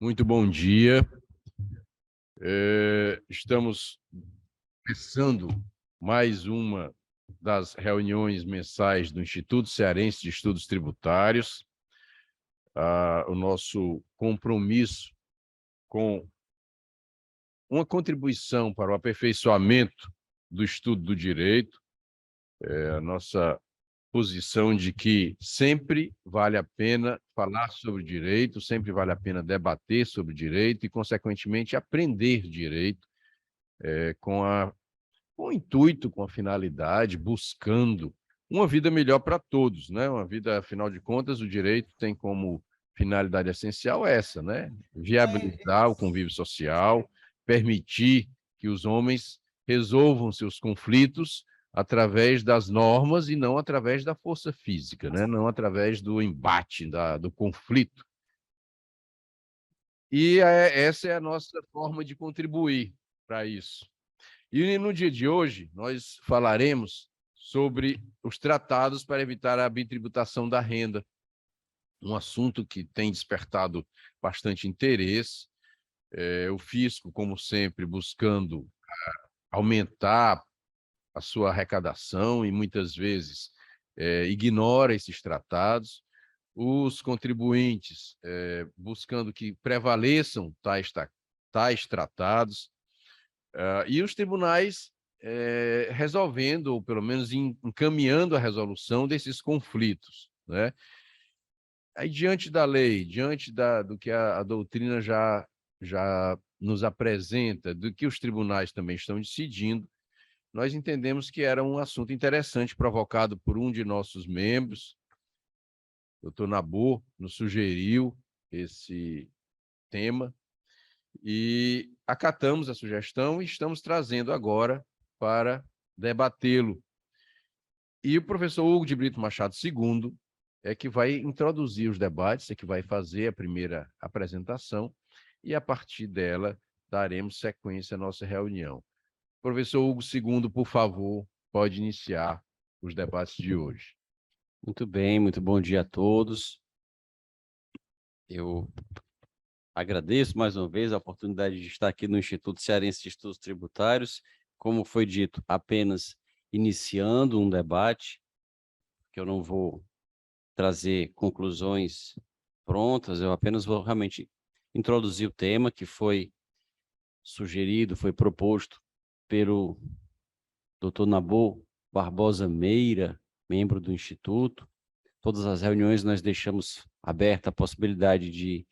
Muito bom dia. Estamos começando mais uma das reuniões mensais do Instituto Cearense de Estudos Tributários. O nosso compromisso com uma contribuição para o aperfeiçoamento do estudo do direito, a nossa posição de que sempre vale a pena falar sobre direito, sempre vale a pena debater sobre direito e, consequentemente, aprender direito, com o intuito, com a finalidade, buscando uma vida melhor para todos, né? Uma vida, afinal de contas, o direito tem como finalidade essencial essa, né? Viabilizar o convívio social, permitir que os homens resolvam seus conflitos através das normas e não através da força física, né? Não através do embate, do conflito. E essa é a nossa forma de contribuir para isso. E no dia de hoje, nós falaremos sobre os tratados para evitar a bitributação da renda, um assunto que tem despertado bastante interesse. O fisco, como sempre, buscando aumentar a sua arrecadação e muitas vezes ignora esses tratados. Os contribuintes buscando que prevaleçam tais tratados. E os tribunais resolvendo, ou pelo menos encaminhando a resolução desses conflitos, né? Aí, diante da lei, diante do que a doutrina já nos apresenta, do que os tribunais também estão decidindo, nós entendemos que era um assunto interessante, provocado por um de nossos membros, o Dr. Nabor, nos sugeriu esse tema, e acatamos a sugestão e estamos trazendo agora para debatê-lo. E o professor Hugo de Brito Machado II é que vai introduzir os debates, é que vai fazer a primeira apresentação, e a partir dela daremos sequência à nossa reunião. Professor Hugo II, por favor, pode iniciar os debates de hoje. Muito bem, muito bom dia a todos. Eu agradeço mais uma vez a oportunidade de estar aqui no Instituto Cearense de Estudos Tributários. Como foi dito, apenas iniciando um debate, que eu não vou trazer conclusões prontas, eu apenas vou realmente introduzir o tema que foi sugerido, foi proposto pelo Dr. Nabor Barbosa Meira, membro do Instituto. Todas as reuniões nós deixamos aberta a possibilidade de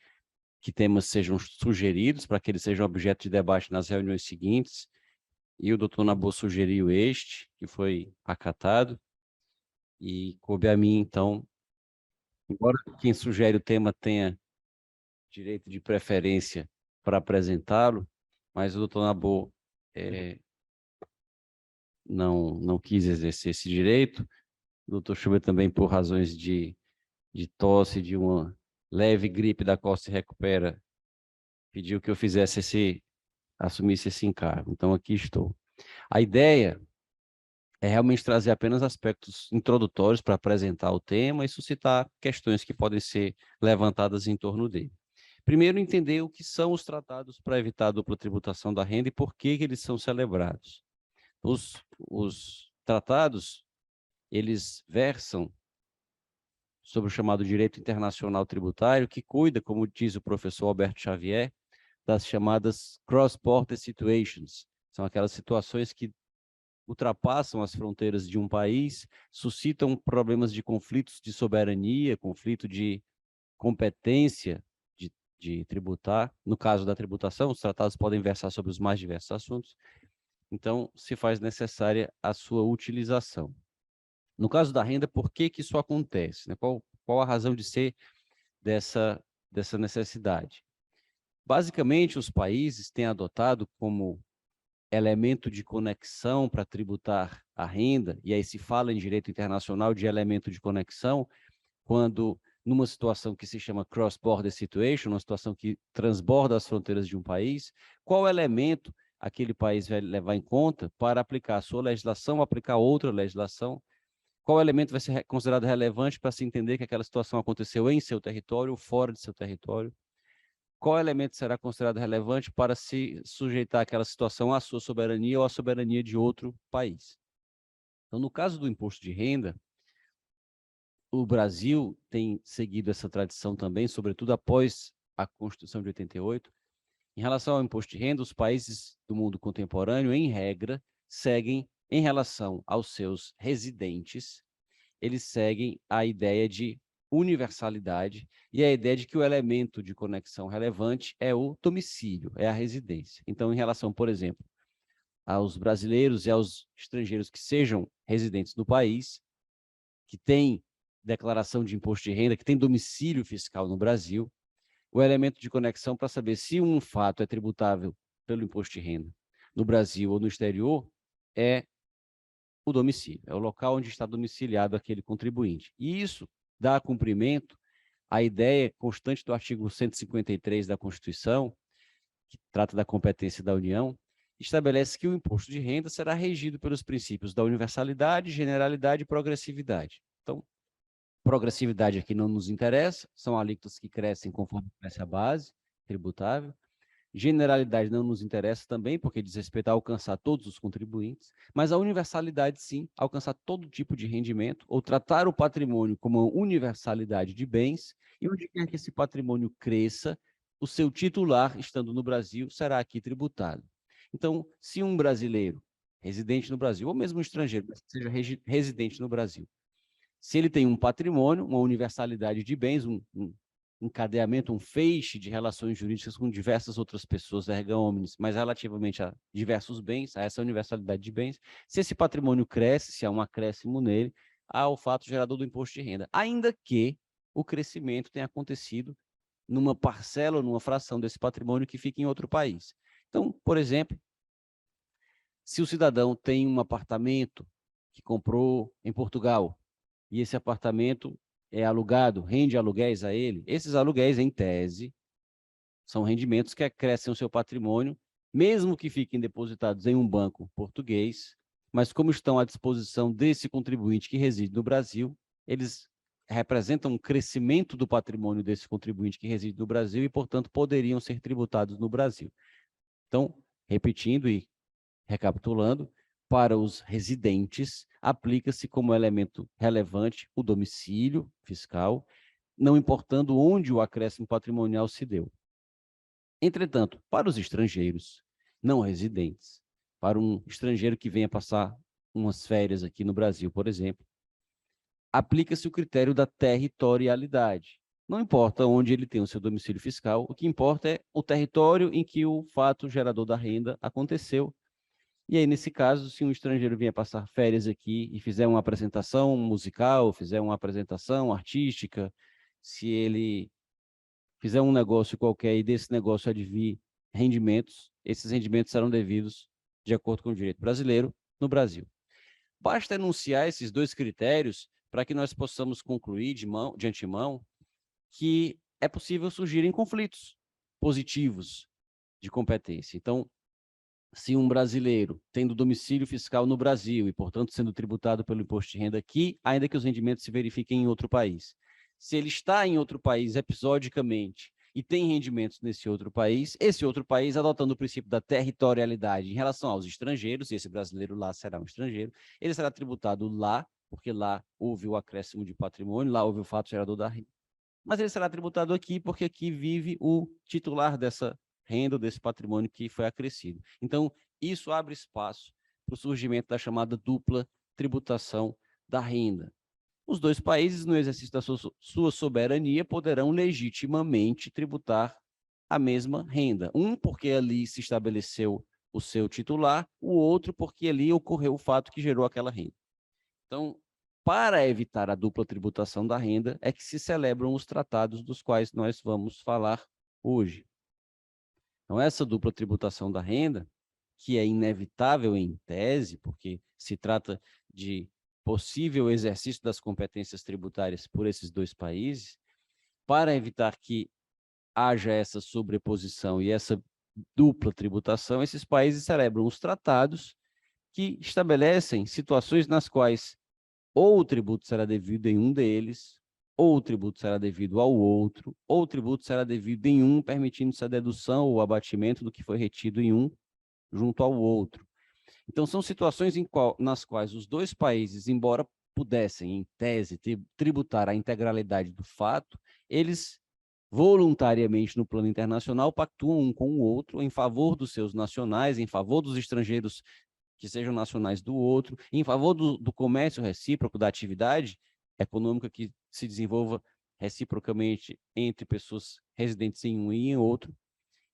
que temas sejam sugeridos para que eles sejam objeto de debate nas reuniões seguintes. E o doutor Nabor sugeriu este, que foi acatado, e coube a mim, então, embora quem sugere o tema tenha direito de preferência para apresentá-lo, mas o doutor Nabor não quis exercer esse direito. O doutor Schubert também, por razões de tosse, de uma leve gripe da qual se recupera, pediu que eu assumisse esse encargo. Então, aqui estou. A ideia é realmente trazer apenas aspectos introdutórios para apresentar o tema e suscitar questões que podem ser levantadas em torno dele. Primeiro, entender o que são os tratados para evitar a dupla tributação da renda e por que eles são celebrados. Os tratados, eles versam sobre o chamado direito internacional tributário, que cuida, como diz o professor Alberto Xavier, das chamadas cross-border situations. São aquelas situações que ultrapassam as fronteiras de um país, suscitam problemas de conflitos de soberania, conflito de competência de tributar. No caso da tributação, os tratados podem versar sobre os mais diversos assuntos. Então, se faz necessária a sua utilização. No caso da renda, por que isso acontece? Né? Qual a razão de ser dessa necessidade? Basicamente, os países têm adotado como elemento de conexão para tributar a renda, e aí se fala em direito internacional de elemento de conexão, quando numa situação que se chama cross-border situation, uma situação que transborda as fronteiras de um país, qual elemento aquele país vai levar em conta para aplicar a sua legislação, aplicar outra legislação, qual elemento vai ser considerado relevante para se entender que aquela situação aconteceu em seu território ou fora de seu território. qual elemento será considerado relevante para se sujeitar aquela situação à sua soberania ou à soberania de outro país. Então, no caso do imposto de renda, o Brasil tem seguido essa tradição também, sobretudo após a Constituição de 88. Em relação ao imposto de renda, os países do mundo contemporâneo, em regra, seguem, em relação aos seus residentes, eles seguem a ideia de universalidade e a ideia de que o elemento de conexão relevante é o domicílio, é a residência. Então, em relação, por exemplo, aos brasileiros e aos estrangeiros que sejam residentes no país, que têm declaração de imposto de renda, que têm domicílio fiscal no Brasil, o elemento de conexão para saber se um fato é tributável pelo imposto de renda no Brasil ou no exterior é o domicílio, é o local onde está domiciliado aquele contribuinte. E isso dá cumprimento à ideia constante do artigo 153 da Constituição, que trata da competência da União, estabelece que o imposto de renda será regido pelos princípios da universalidade, generalidade e progressividade. Então, progressividade aqui não nos interessa, são alíquotas que crescem conforme cresce a base tributável. Generalidade não nos interessa também, porque diz respeito a alcançar todos os contribuintes, mas a universalidade, sim, alcançar todo tipo de rendimento, ou tratar o patrimônio como uma universalidade de bens, e onde quer que esse patrimônio cresça, o seu titular, estando no Brasil, será aqui tributado. Então, se um brasileiro residente no Brasil, ou mesmo um estrangeiro, mas que seja residente no Brasil, se ele tem um patrimônio, uma universalidade de bens, um encadeamento, um feixe de relações jurídicas com diversas outras pessoas, erga omnes, mas relativamente a diversos bens, a essa universalidade de bens, se esse patrimônio cresce, se há um acréscimo nele, há o fato gerador do imposto de renda, ainda que o crescimento tenha acontecido numa parcela ou numa fração desse patrimônio que fica em outro país. Então, por exemplo, se o cidadão tem um apartamento que comprou em Portugal, e esse apartamento é alugado, rende aluguéis a ele, esses aluguéis, em tese, são rendimentos que acrescem o seu patrimônio, mesmo que fiquem depositados em um banco português, mas como estão à disposição desse contribuinte que reside no Brasil, eles representam um crescimento do patrimônio desse contribuinte que reside no Brasil e, portanto, poderiam ser tributados no Brasil. Então, repetindo e recapitulando, para os residentes, aplica-se como elemento relevante o domicílio fiscal, não importando onde o acréscimo patrimonial se deu. Entretanto, para os estrangeiros não residentes, para um estrangeiro que venha passar umas férias aqui no Brasil, por exemplo, aplica-se o critério da territorialidade. Não importa onde ele tem o seu domicílio fiscal, o que importa é o território em que o fato gerador da renda aconteceu. E aí, nesse caso, se um estrangeiro vier passar férias aqui e fizer uma apresentação musical, fizer uma apresentação artística, se ele fizer um negócio qualquer e desse negócio advir rendimentos, esses rendimentos serão devidos de acordo com o direito brasileiro no Brasil. Basta enunciar esses dois critérios para que nós possamos concluir de antemão que é possível surgirem conflitos positivos de competência. Então, se um brasileiro tendo domicílio fiscal no Brasil e, portanto, sendo tributado pelo imposto de renda aqui, ainda que os rendimentos se verifiquem em outro país. Se ele está em outro país episodicamente e tem rendimentos nesse outro país, esse outro país, adotando o princípio da territorialidade em relação aos estrangeiros, e esse brasileiro lá será um estrangeiro, ele será tributado lá, porque lá houve o acréscimo de patrimônio, lá houve o fato gerador da renda. Mas ele será tributado aqui, porque aqui vive o titular dessa renda, desse patrimônio que foi acrescido. Então, isso abre espaço para o surgimento da chamada dupla tributação da renda. Os dois países, no exercício da sua soberania, poderão legitimamente tributar a mesma renda. Um, porque ali se estabeleceu o seu titular, o outro, porque ali ocorreu o fato que gerou aquela renda. Então, para evitar a dupla tributação da renda, é que se celebram os tratados dos quais nós vamos falar hoje. Então, essa dupla tributação da renda, que é inevitável em tese, porque se trata de possível exercício das competências tributárias por esses dois países, para evitar que haja essa sobreposição e essa dupla tributação, esses países celebram os tratados que estabelecem situações nas quais ou o tributo será devido em um deles, ou o tributo será devido ao outro, ou o tributo será devido em um, permitindo-se a dedução ou abatimento do que foi retido em um junto ao outro. Então, são situações nas quais os dois países, embora pudessem, em tese, tributar a integralidade do fato, eles voluntariamente no plano internacional pactuam um com o outro em favor dos seus nacionais, em favor dos estrangeiros que sejam nacionais do outro, em favor do comércio recíproco, da atividade econômica que se desenvolva reciprocamente entre pessoas residentes em um e em outro.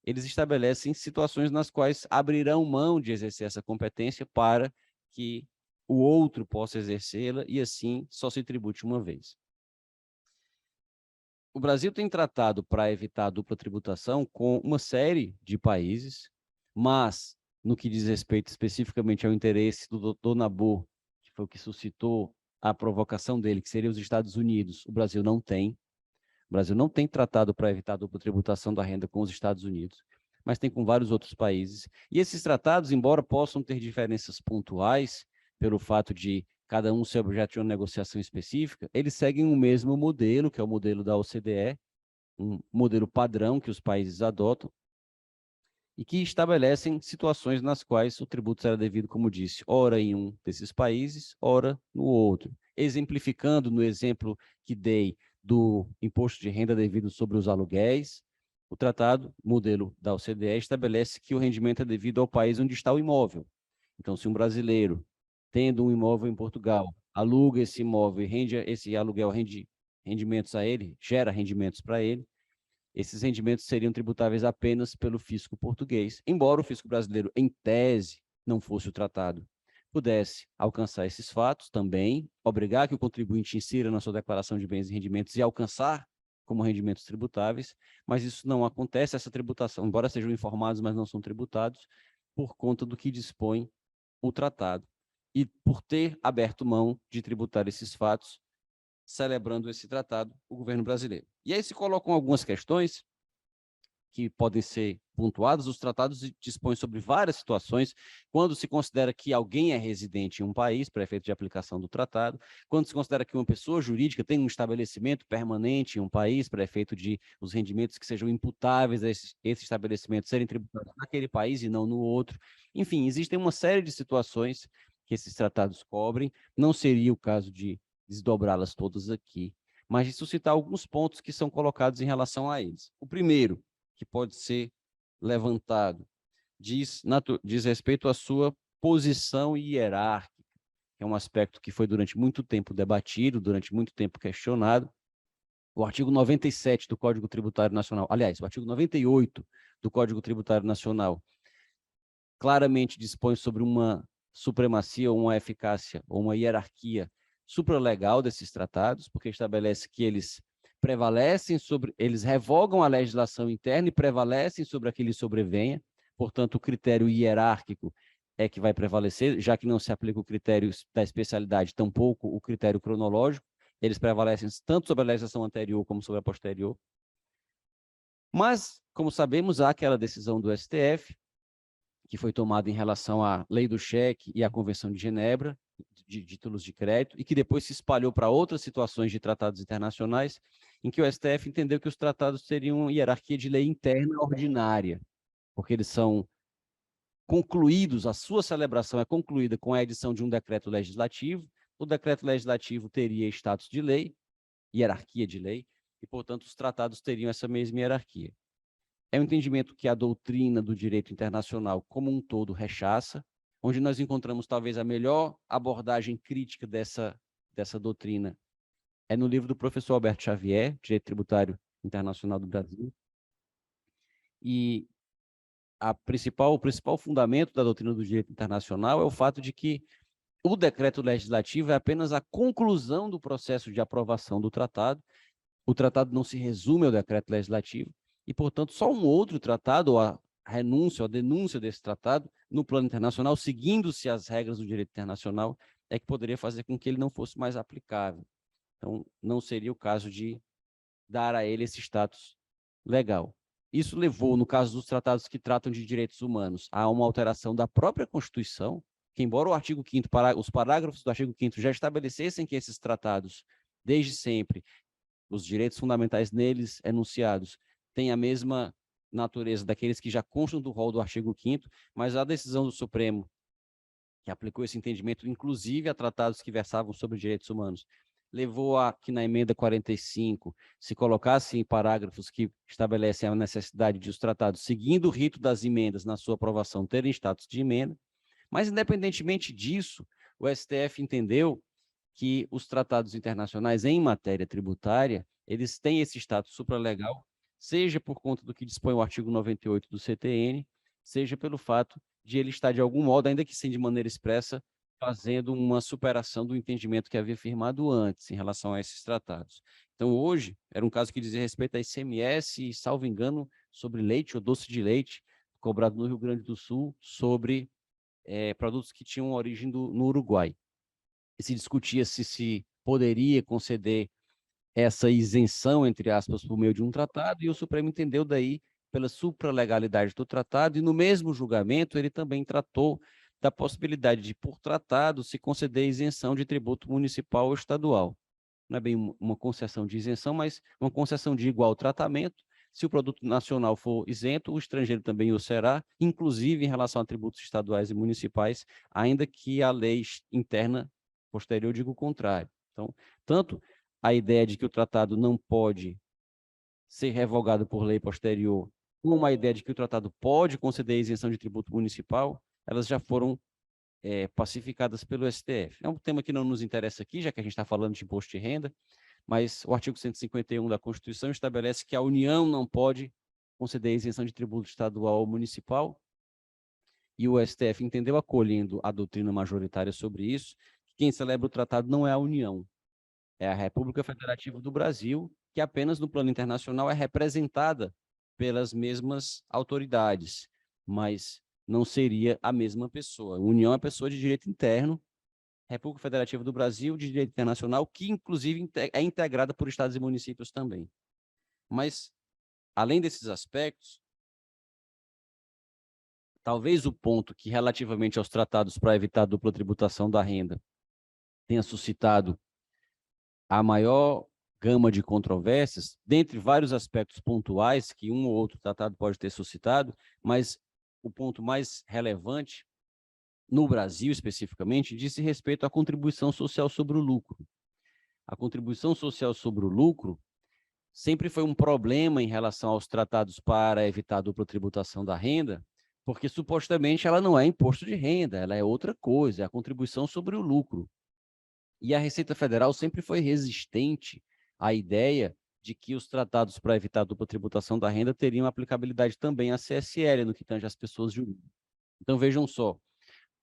Eles estabelecem situações nas quais abrirão mão de exercer essa competência para que o outro possa exercê-la e assim só se tribute uma vez. O Brasil tem tratado para evitar a dupla tributação com uma série de países, mas no que diz respeito especificamente ao interesse do Dr. Nabor, que foi o que suscitou a provocação dele, que seria os Estados Unidos, o Brasil não tem. O Brasil não tem tratado para evitar a dupla tributação da renda com os Estados Unidos, mas tem com vários outros países. E esses tratados, embora possam ter diferenças pontuais, pelo fato de cada um ser objeto de uma negociação específica, eles seguem o mesmo modelo, que é o modelo da OCDE, um modelo padrão que os países adotam, e que estabelecem situações nas quais o tributo será devido, como disse, ora em um desses países, ora no outro. Exemplificando no exemplo que dei do imposto de renda devido sobre os aluguéis, o tratado, modelo da OCDE, estabelece que o rendimento é devido ao país onde está o imóvel. Então, se um brasileiro, tendo um imóvel em Portugal, aluga esse imóvel e esse aluguel rende rendimentos a ele, gera rendimentos para ele, esses rendimentos seriam tributáveis apenas pelo fisco português, embora o fisco brasileiro, em tese, não fosse o tratado, pudesse alcançar esses fatos também, obrigar que o contribuinte insira na sua declaração de bens e rendimentos e alcançar como rendimentos tributáveis, mas isso não acontece, essa tributação, embora sejam informados, mas não são tributados, por conta do que dispõe o tratado. E por ter aberto mão de tributar esses fatos, celebrando esse tratado, o governo brasileiro. E aí se colocam algumas questões que podem ser pontuadas. Os tratados dispõem sobre várias situações, quando se considera que alguém é residente em um país, para efeito de aplicação do tratado, quando se considera que uma pessoa jurídica tem um estabelecimento permanente em um país, para efeito de os rendimentos que sejam imputáveis a esse estabelecimento serem tributados naquele país e não no outro. Enfim, existem uma série de situações que esses tratados cobrem. Não seria o caso de desdobrá-las todas aqui, mas de suscitar alguns pontos que são colocados em relação a eles. O primeiro, que pode ser levantado, diz respeito à sua posição hierárquica, que é um aspecto que foi durante muito tempo debatido, durante muito tempo questionado. O artigo 97 do Código Tributário Nacional, aliás, o artigo 98 do Código Tributário Nacional, claramente dispõe sobre uma supremacia, uma eficácia, ou uma hierarquia supralegal desses tratados, porque estabelece que eles prevalecem sobre, eles revogam a legislação interna e prevalecem sobre aquele que sobrevenha. Portanto, o critério hierárquico é que vai prevalecer, já que não se aplica o critério da especialidade, tampouco o critério cronológico, eles prevalecem tanto sobre a legislação anterior como sobre a posterior. Mas, como sabemos, há aquela decisão do STF, que foi tomada em relação à lei do cheque e à Convenção de Genebra, de títulos de crédito, e que depois se espalhou para outras situações de tratados internacionais, em que o STF entendeu que os tratados teriam hierarquia de lei interna ordinária, porque eles são concluídos, a sua celebração é concluída com a edição de um decreto legislativo, o decreto legislativo teria status de lei, hierarquia de lei, e, portanto, os tratados teriam essa mesma hierarquia. É um entendimento que a doutrina do direito internacional como um todo rechaça, onde nós encontramos talvez a melhor abordagem crítica dessa doutrina é no livro do professor Alberto Xavier, Direito Tributário Internacional do Brasil. E o principal fundamento da doutrina do direito internacional é o fato de que o decreto legislativo é apenas a conclusão do processo de aprovação do tratado. O tratado não se resume ao decreto legislativo e, portanto, só um outro tratado, ou a renúncia, ou a denúncia desse tratado, no plano internacional, seguindo-se as regras do direito internacional, é que poderia fazer com que ele não fosse mais aplicável. Então, não seria o caso de dar a ele esse status legal. Isso levou, no caso dos tratados que tratam de direitos humanos, a uma alteração da própria Constituição, que, embora o artigo 5º, os parágrafos do artigo 5º já estabelecessem que esses tratados, desde sempre, os direitos fundamentais neles enunciados têm a mesma natureza daqueles que já constam do rol do artigo 5º, mas a decisão do Supremo, que aplicou esse entendimento, inclusive a tratados que versavam sobre direitos humanos, levou a que na emenda 45 se colocasse em parágrafos que estabelecem a necessidade de os tratados, seguindo o rito das emendas na sua aprovação, terem status de emenda. Mas, independentemente disso, o STF entendeu que os tratados internacionais em matéria tributária, eles têm esse status supralegal, seja por conta do que dispõe o artigo 98 do CTN, seja pelo fato de ele estar, de algum modo, ainda que sem de maneira expressa, fazendo uma superação do entendimento que havia firmado antes em relação a esses tratados. Então, hoje, era um caso que dizia respeito a ICMS e, salvo engano, sobre leite ou doce de leite, cobrado no Rio Grande do Sul, sobre produtos que tinham origem no Uruguai. E se discutia se poderia conceder essa isenção, entre aspas, por meio de um tratado, e o Supremo entendeu daí pela supralegalidade do tratado, e no mesmo julgamento ele também tratou da possibilidade de, por tratado, se conceder isenção de tributo municipal ou estadual. Não é bem uma concessão de isenção, mas uma concessão de igual tratamento. Se o produto nacional for isento, o estrangeiro também o será, inclusive em relação a tributos estaduais e municipais, ainda que a lei interna posterior diga o contrário. Então, tanto a ideia de que o tratado não pode ser revogado por lei posterior, como a ideia de que o tratado pode conceder isenção de tributo municipal, elas já foram pacificadas pelo STF. É um tema que não nos interessa aqui, já que a gente está falando de imposto de renda, mas o artigo 151 da Constituição estabelece que a União não pode conceder isenção de tributo estadual ou municipal, e o STF entendeu, acolhendo a doutrina majoritária sobre isso, que quem celebra o tratado não é a União, é a República Federativa do Brasil, que apenas no plano internacional é representada pelas mesmas autoridades, mas não seria a mesma pessoa. A União é pessoa de direito interno, República Federativa do Brasil de direito internacional, que inclusive é integrada por estados e municípios também. Mas, além desses aspectos, talvez o ponto que, relativamente aos tratados para evitar a dupla tributação da renda, tenha suscitado a maior gama de controvérsias, dentre vários aspectos pontuais que um ou outro tratado pode ter suscitado, mas o ponto mais relevante, no Brasil especificamente, diz respeito à contribuição social sobre o lucro. A contribuição social sobre o lucro sempre foi um problema em relação aos tratados para evitar a dupla tributação da renda, porque supostamente ela não é imposto de renda, ela é outra coisa, é a contribuição sobre o lucro. E a Receita Federal sempre foi resistente à ideia de que os tratados para evitar a dupla tributação da renda teriam aplicabilidade também à CSL, no que tange às pessoas jurídicas. Então, vejam só,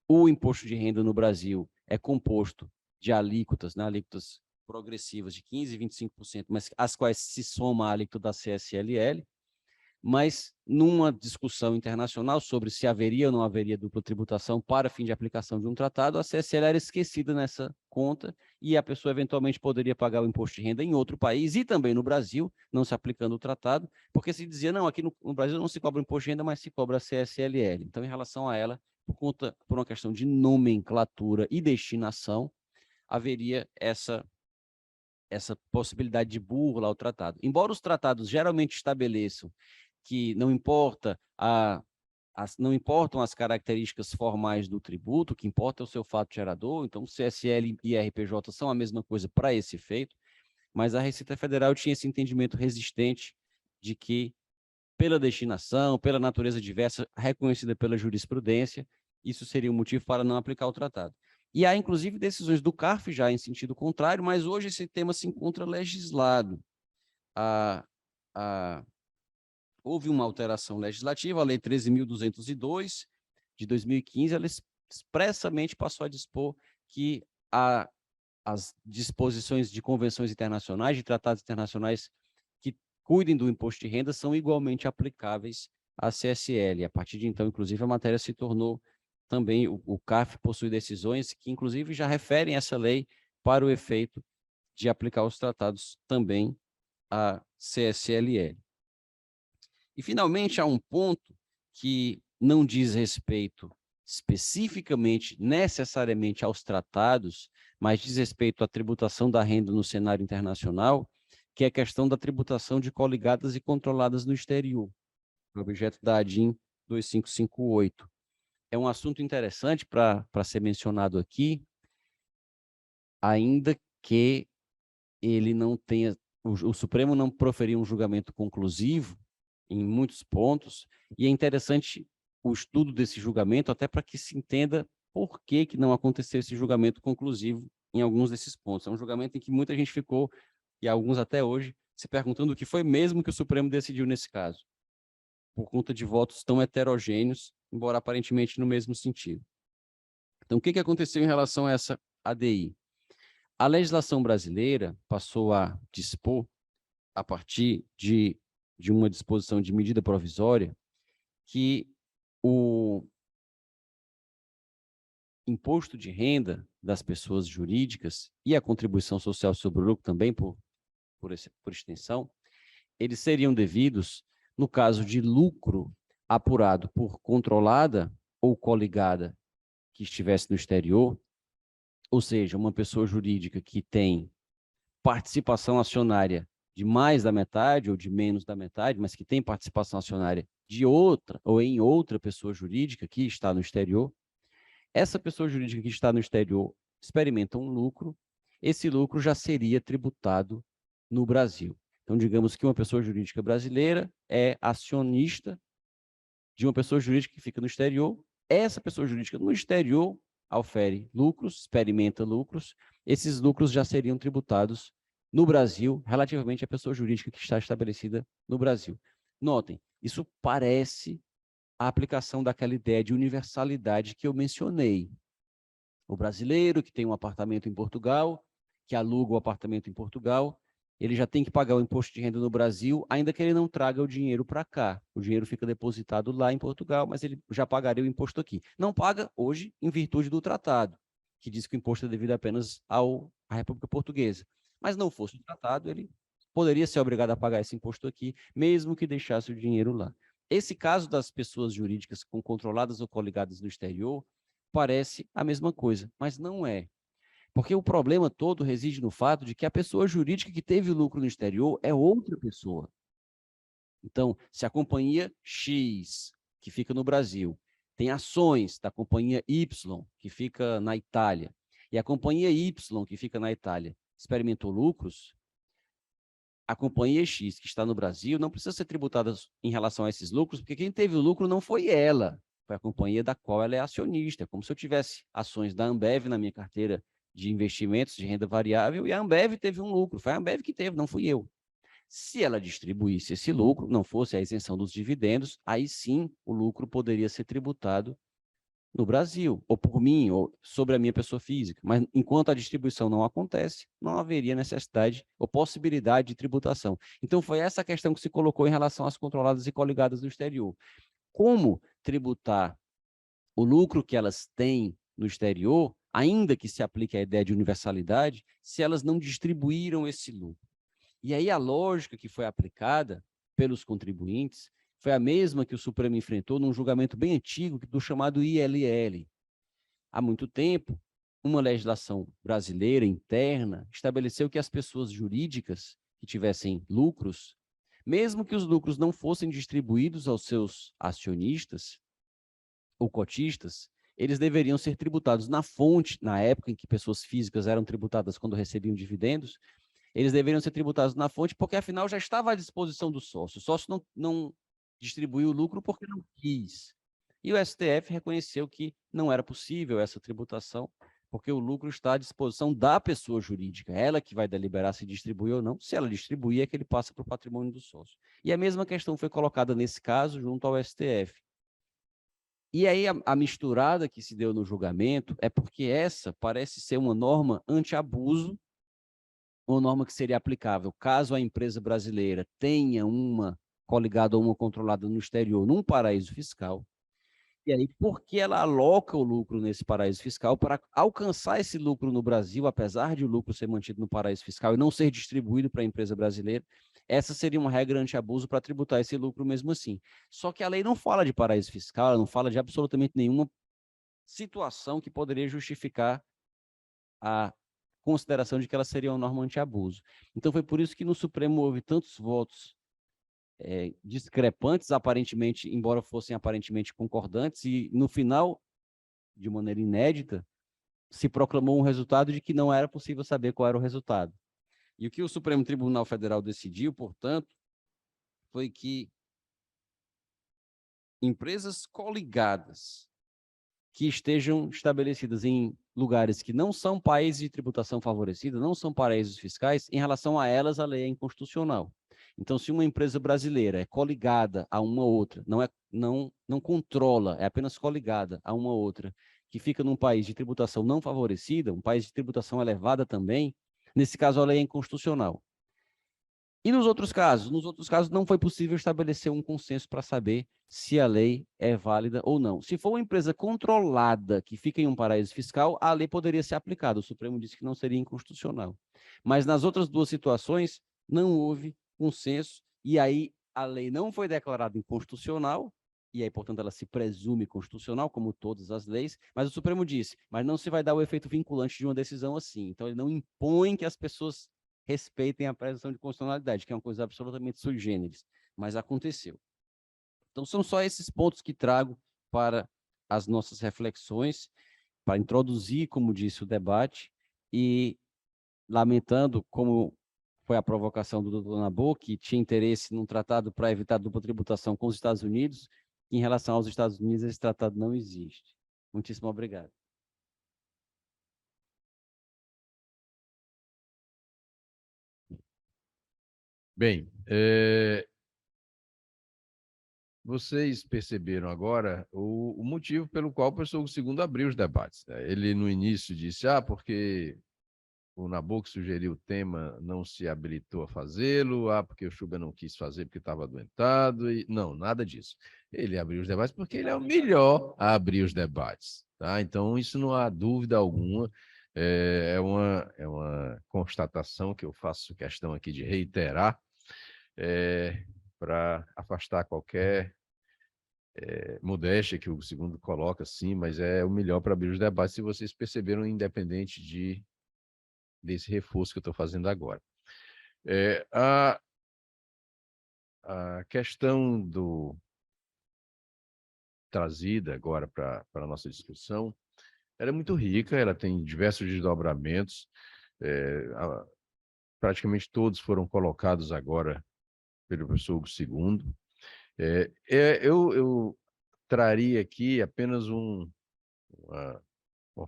o imposto de renda no Brasil é composto de alíquotas, né, alíquotas progressivas de 15% e 25%, mas às quais se soma a alíquota da CSLL, mas numa discussão internacional sobre se haveria ou não haveria dupla tributação para fim de aplicação de um tratado, a CSL era esquecida nessa conta e a pessoa eventualmente poderia pagar o imposto de renda em outro país e também no Brasil, não se aplicando o tratado, porque se dizia, não, aqui no Brasil não se cobra imposto de renda, mas se cobra a CSLL. Então, em relação a ela, por uma questão de nomenclatura e destinação, haveria essa possibilidade de burla ao tratado. Embora os tratados geralmente estabeleçam que não importam as características formais do tributo, o que importa é o seu fato gerador, então CSL e RPJ são a mesma coisa para esse efeito, mas a Receita Federal tinha esse entendimento resistente de que, pela destinação, pela natureza diversa reconhecida pela jurisprudência, isso seria um motivo para não aplicar o tratado. E há, inclusive, decisões do CARF já em sentido contrário, mas hoje esse tema se encontra legislado. Houve uma alteração legislativa, a Lei 13.202, de 2015, ela expressamente passou a dispor que as disposições de convenções internacionais, de tratados internacionais que cuidem do imposto de renda são igualmente aplicáveis à CSL. A partir de então, inclusive, a matéria se tornou também, o CARF possui decisões que, inclusive, já referem essa lei para o efeito de aplicar os tratados também à CSLL. E, finalmente, há um ponto que não diz respeito especificamente, necessariamente aos tratados, mas diz respeito à tributação da renda no cenário internacional, que é a questão da tributação de coligadas e controladas no exterior, objeto da ADIM 2558. É um assunto interessante para ser mencionado aqui, ainda que ele não tenha, o Supremo não proferiu um julgamento conclusivo em muitos pontos, e é interessante o estudo desse julgamento, até para que se entenda por que não aconteceu esse julgamento conclusivo em alguns desses pontos. É um julgamento em que muita gente ficou, e alguns até hoje, se perguntando o que foi mesmo que o Supremo decidiu nesse caso, por conta de votos tão heterogêneos, embora aparentemente no mesmo sentido. Então, o que aconteceu em relação a essa ADI? A legislação brasileira passou a dispor, a partir de uma disposição de medida provisória, que o imposto de renda das pessoas jurídicas e a contribuição social sobre o lucro também, por extensão, eles seriam devidos no caso de lucro apurado por controlada ou coligada que estivesse no exterior, ou seja, uma pessoa jurídica que tem participação acionária de mais da metade ou de menos da metade, mas que tem participação acionária de outra ou em outra pessoa jurídica que está no exterior, essa pessoa jurídica que está no exterior experimenta um lucro, esse lucro já seria tributado no Brasil. Então, digamos que uma pessoa jurídica brasileira é acionista de uma pessoa jurídica que fica no exterior, essa pessoa jurídica no exterior aufere lucros, experimenta lucros, esses lucros já seriam tributados no Brasil, relativamente à pessoa jurídica que está estabelecida no Brasil. Notem, isso parece a aplicação daquela ideia de universalidade que eu mencionei. O brasileiro que tem um apartamento em Portugal, que aluga o apartamento em Portugal, ele já tem que pagar o imposto de renda no Brasil, ainda que ele não traga o dinheiro para cá. O dinheiro fica depositado lá em Portugal, mas ele já pagaria o imposto aqui. Não paga hoje em virtude do tratado, que diz que o imposto é devido apenas à República Portuguesa. Mas não fosse o tratado, ele poderia ser obrigado a pagar esse imposto aqui, mesmo que deixasse o dinheiro lá. Esse caso das pessoas jurídicas com controladas ou coligadas no exterior parece a mesma coisa, mas não é. Porque o problema todo reside no fato de que a pessoa jurídica que teve lucro no exterior é outra pessoa. Então, se a companhia X, que fica no Brasil, tem ações da companhia Y, que fica na Itália, e a companhia Y, que fica na Itália, experimentou lucros, a companhia X, que está no Brasil, não precisa ser tributada em relação a esses lucros, porque quem teve o lucro não foi ela, foi a companhia da qual ela é acionista. É como se eu tivesse ações da Ambev na minha carteira de investimentos de renda variável e a Ambev teve um lucro. Foi a Ambev que teve, não fui eu. Se ela distribuísse esse lucro, não fosse a isenção dos dividendos, aí sim o lucro poderia ser tributado no Brasil, ou por mim, ou sobre a minha pessoa física. Mas enquanto a distribuição não acontece, não haveria necessidade ou possibilidade de tributação. Então, foi essa a questão que se colocou em relação às controladas e coligadas no exterior. Como tributar o lucro que elas têm no exterior, ainda que se aplique a ideia de universalidade, se elas não distribuíram esse lucro? E aí a lógica que foi aplicada pelos contribuintes foi a mesma que o Supremo enfrentou num julgamento bem antigo do chamado ILL. Há muito tempo, uma legislação brasileira interna estabeleceu que as pessoas jurídicas que tivessem lucros, mesmo que os lucros não fossem distribuídos aos seus acionistas ou cotistas, eles deveriam ser tributados na fonte, na época em que pessoas físicas eram tributadas quando recebiam dividendos, eles deveriam ser tributados na fonte, porque afinal já estava à disposição do sócio. O sócio não distribuiu o lucro porque não quis. E o STF reconheceu que não era possível essa tributação, porque o lucro está à disposição da pessoa jurídica, ela que vai deliberar se distribui ou não. Se ela distribuir, é que ele passa para o patrimônio do sócio. E a mesma questão foi colocada nesse caso junto ao STF. E aí a misturada que se deu no julgamento é porque essa parece ser uma norma anti-abuso, uma norma que seria aplicável caso a empresa brasileira tenha uma coligada ou uma controlada no exterior, num paraíso fiscal. E aí, por que ela aloca o lucro nesse paraíso fiscal para alcançar esse lucro no Brasil, apesar de o lucro ser mantido no paraíso fiscal e não ser distribuído para a empresa brasileira? Essa seria uma regra anti-abuso para tributar esse lucro mesmo assim. Só que a lei não fala de paraíso fiscal, ela não fala de absolutamente nenhuma situação que poderia justificar a consideração de que ela seria uma norma anti-abuso. Então, foi por isso que no Supremo houve tantos votos discrepantes, aparentemente, embora fossem aparentemente concordantes, e no final, de maneira inédita, se proclamou um resultado de que não era possível saber qual era o resultado. E o que o Supremo Tribunal Federal decidiu, portanto, foi que empresas coligadas que estejam estabelecidas em lugares que não são países de tributação favorecida, não são paraísos fiscais, em relação a elas, a lei é inconstitucional. Então, se uma empresa brasileira é coligada a uma outra, não controla, é apenas coligada a uma outra, que fica num país de tributação não favorecida, um país de tributação elevada também, nesse caso, a lei é inconstitucional. E nos outros casos? Nos outros casos, não foi possível estabelecer um consenso para saber se a lei é válida ou não. Se for uma empresa controlada que fica em um paraíso fiscal, a lei poderia ser aplicada. O Supremo disse que não seria inconstitucional. Mas nas outras duas situações, não houve consenso, e aí a lei não foi declarada inconstitucional, e aí, portanto, ela se presume constitucional, como todas as leis, mas o Supremo disse, mas não se vai dar o efeito vinculante de uma decisão assim. Então, ele não impõe que as pessoas respeitem a presunção de constitucionalidade, que é uma coisa absolutamente sui generis, mas aconteceu. Então, são só esses pontos que trago para as nossas reflexões, para introduzir, como disse, o debate, e lamentando, como foi a provocação do Dr. Nabuco, que tinha interesse num tratado para evitar dupla tributação com os Estados Unidos, que em relação aos Estados Unidos, esse tratado não existe. Muitíssimo obrigado. Bem, vocês perceberam agora o motivo pelo qual o professor Segundo abriu os debates, né? Ele, no início, disse, porque o Nabuco sugeriu o tema, não se habilitou a fazê-lo, porque o Chuba não quis fazer porque estava adoentado, e não, nada disso. Ele abriu os debates porque ele é o melhor a abrir os debates, tá? Então, isso não há dúvida alguma, é uma constatação que eu faço questão aqui de reiterar, para afastar qualquer modéstia que o Segundo coloca, sim, mas é o melhor para abrir os debates, se vocês perceberam, independente desse reforço que eu estou fazendo agora. A questão trazida agora para a nossa discussão, ela é muito rica, ela tem diversos desdobramentos, praticamente todos foram colocados agora pelo professor Hugo II. Eu traria aqui apenas uma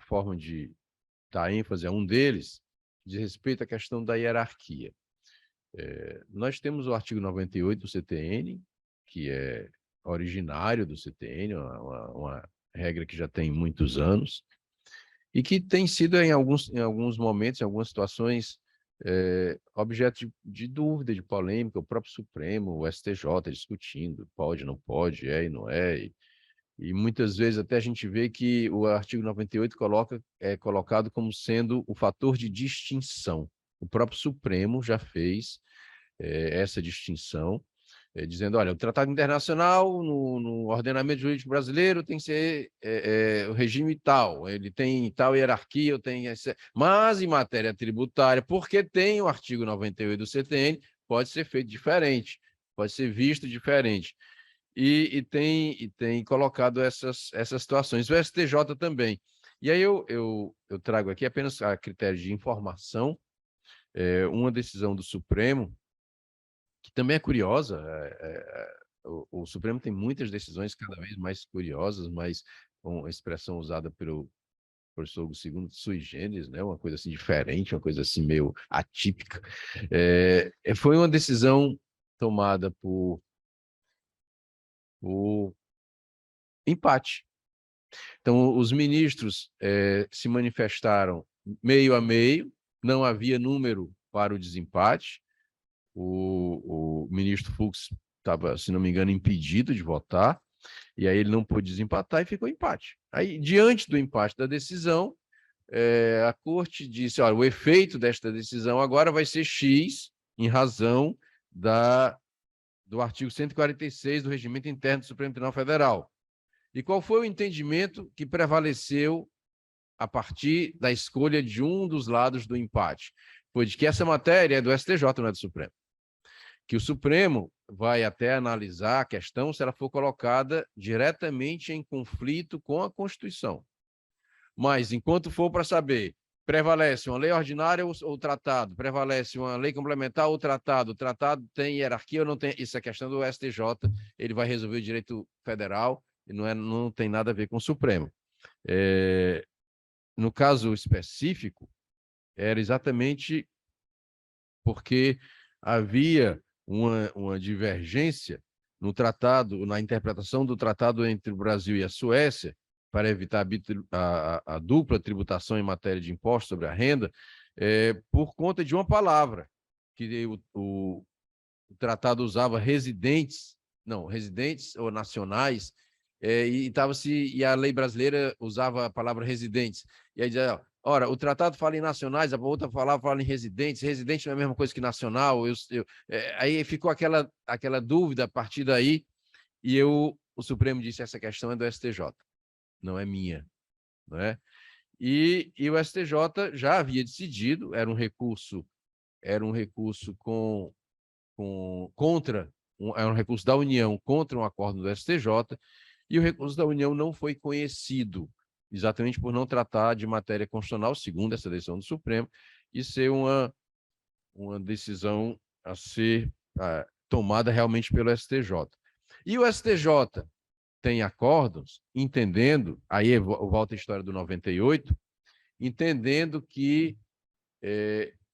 forma de dar ênfase a um deles, diz respeito à questão da hierarquia. Nós temos o artigo 98 do CTN, que é originário do CTN, uma regra que já tem muitos anos, e que tem sido, em alguns momentos, em algumas situações, objeto de dúvida, de polêmica, o próprio Supremo, o STJ discutindo, pode, não pode, é e não é, e muitas vezes até a gente vê que o artigo 98 é colocado como sendo o fator de distinção. O próprio Supremo já fez essa distinção, dizendo, olha, o tratado internacional no ordenamento jurídico brasileiro tem que ser o regime tal, ele tem tal hierarquia, mas em matéria tributária, porque tem o artigo 98 do CTN, pode ser feito diferente, pode ser visto diferente. E tem colocado essas situações. O STJ também. E aí eu trago aqui apenas a critério de informação, uma decisão do Supremo, que também é curiosa. O Supremo tem muitas decisões cada vez mais curiosas, mas com a expressão usada pelo professor Hugo II, sui generis, né? Uma coisa assim diferente, uma coisa assim meio atípica. Foi uma decisão tomada por empate. Então, os ministros se manifestaram meio a meio, não havia número para o desempate. O ministro Fux estava, se não me engano, impedido de votar, e aí ele não pôde desempatar e ficou empate. Aí, diante do empate da decisão, a corte disse, olha, o efeito desta decisão agora vai ser X, em razão do artigo 146 do Regimento Interno do Supremo Tribunal Federal. E qual foi o entendimento que prevaleceu a partir da escolha de um dos lados do empate. Foi de que essa matéria é do STJ, não é do Supremo. Que o Supremo vai até analisar a questão se ela for colocada diretamente em conflito com a Constituição. Mas, enquanto for para saber, prevalece uma lei ordinária ou tratado, prevalece uma lei complementar ou tratado, o tratado tem hierarquia ou não tem, isso é questão do STJ, ele vai resolver o direito federal, e não tem nada a ver com o Supremo. No caso específico, era exatamente porque havia uma divergência no tratado, na interpretação do tratado entre o Brasil e a Suécia, para evitar a dupla tributação em matéria de imposto sobre a renda, por conta de uma palavra, que o tratado usava residentes ou nacionais, e a lei brasileira usava a palavra residentes. E aí dizia, ora, o tratado fala em nacionais, a outra palavra fala em residentes, residente não é a mesma coisa que nacional. Aí ficou aquela dúvida a partir daí, e o Supremo disse, essa questão é do STJ, não é minha. Não é? E o STJ já havia decidido, era um recurso era um recurso da União contra um acordo do STJ, e o recurso da União não foi conhecido, exatamente por não tratar de matéria constitucional, segundo essa decisão do Supremo, e ser uma decisão a ser tomada realmente pelo STJ. E o STJ tem acordos, entendendo, aí eu volto à história do 98, entendendo que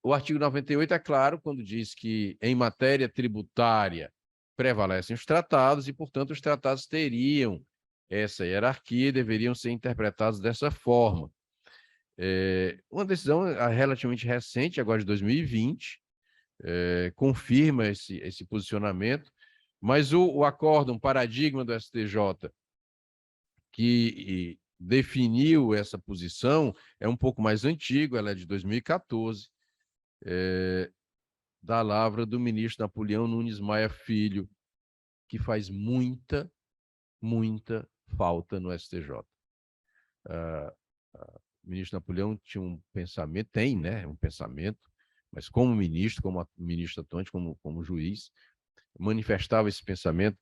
o artigo 98 é claro quando diz que em matéria tributária prevalecem os tratados e, portanto, os tratados teriam essa hierarquia e deveriam ser interpretados dessa forma. Uma decisão relativamente recente, agora de 2020, confirma esse posicionamento, mas o acórdão, um paradigma do STJ, que definiu essa posição, é um pouco mais antigo, ela é de 2014, da lavra do ministro Napoleão Nunes Maia Filho, que faz muita falta no STJ. O ministro Napoleão tinha um pensamento, tem, né, um pensamento, mas como ministro, como ministro atuante, como juiz, manifestava esse pensamento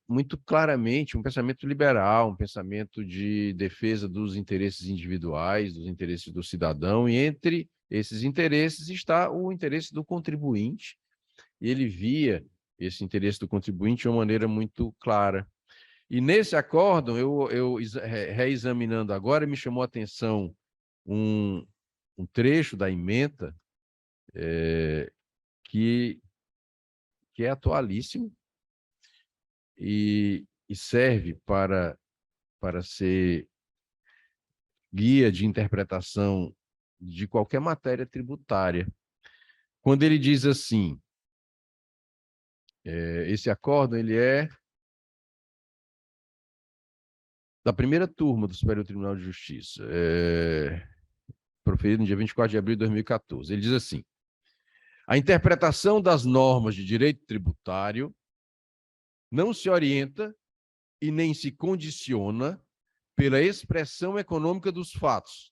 muito claramente, um pensamento liberal, um pensamento de defesa dos interesses individuais, dos interesses do cidadão, e entre esses interesses está o interesse do contribuinte, e ele via esse interesse do contribuinte de uma maneira muito clara. E nesse acórdão, eu reexaminando agora, me chamou a atenção um trecho da ementa que é atualíssimo e serve para ser guia de interpretação de qualquer matéria tributária. Quando ele diz assim, esse acórdão ele é da primeira turma do Superior Tribunal de Justiça, proferido no dia 24 de abril de 2014. Ele diz assim, a interpretação das normas de direito tributário não se orienta e nem se condiciona pela expressão econômica dos fatos,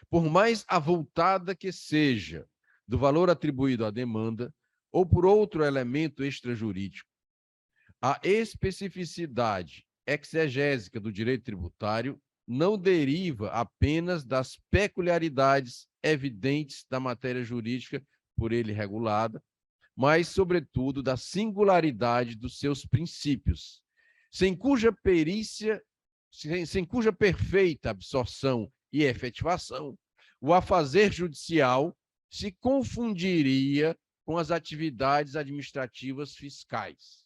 por mais avultada que seja, do valor atribuído à demanda ou por outro elemento extrajurídico. A especificidade exegésica do direito tributário não deriva apenas das peculiaridades evidentes da matéria jurídica por ele regulada, mas, sobretudo, da singularidade dos seus princípios, sem cuja perfeita absorção e efetivação, o afazer judicial se confundiria com as atividades administrativas fiscais.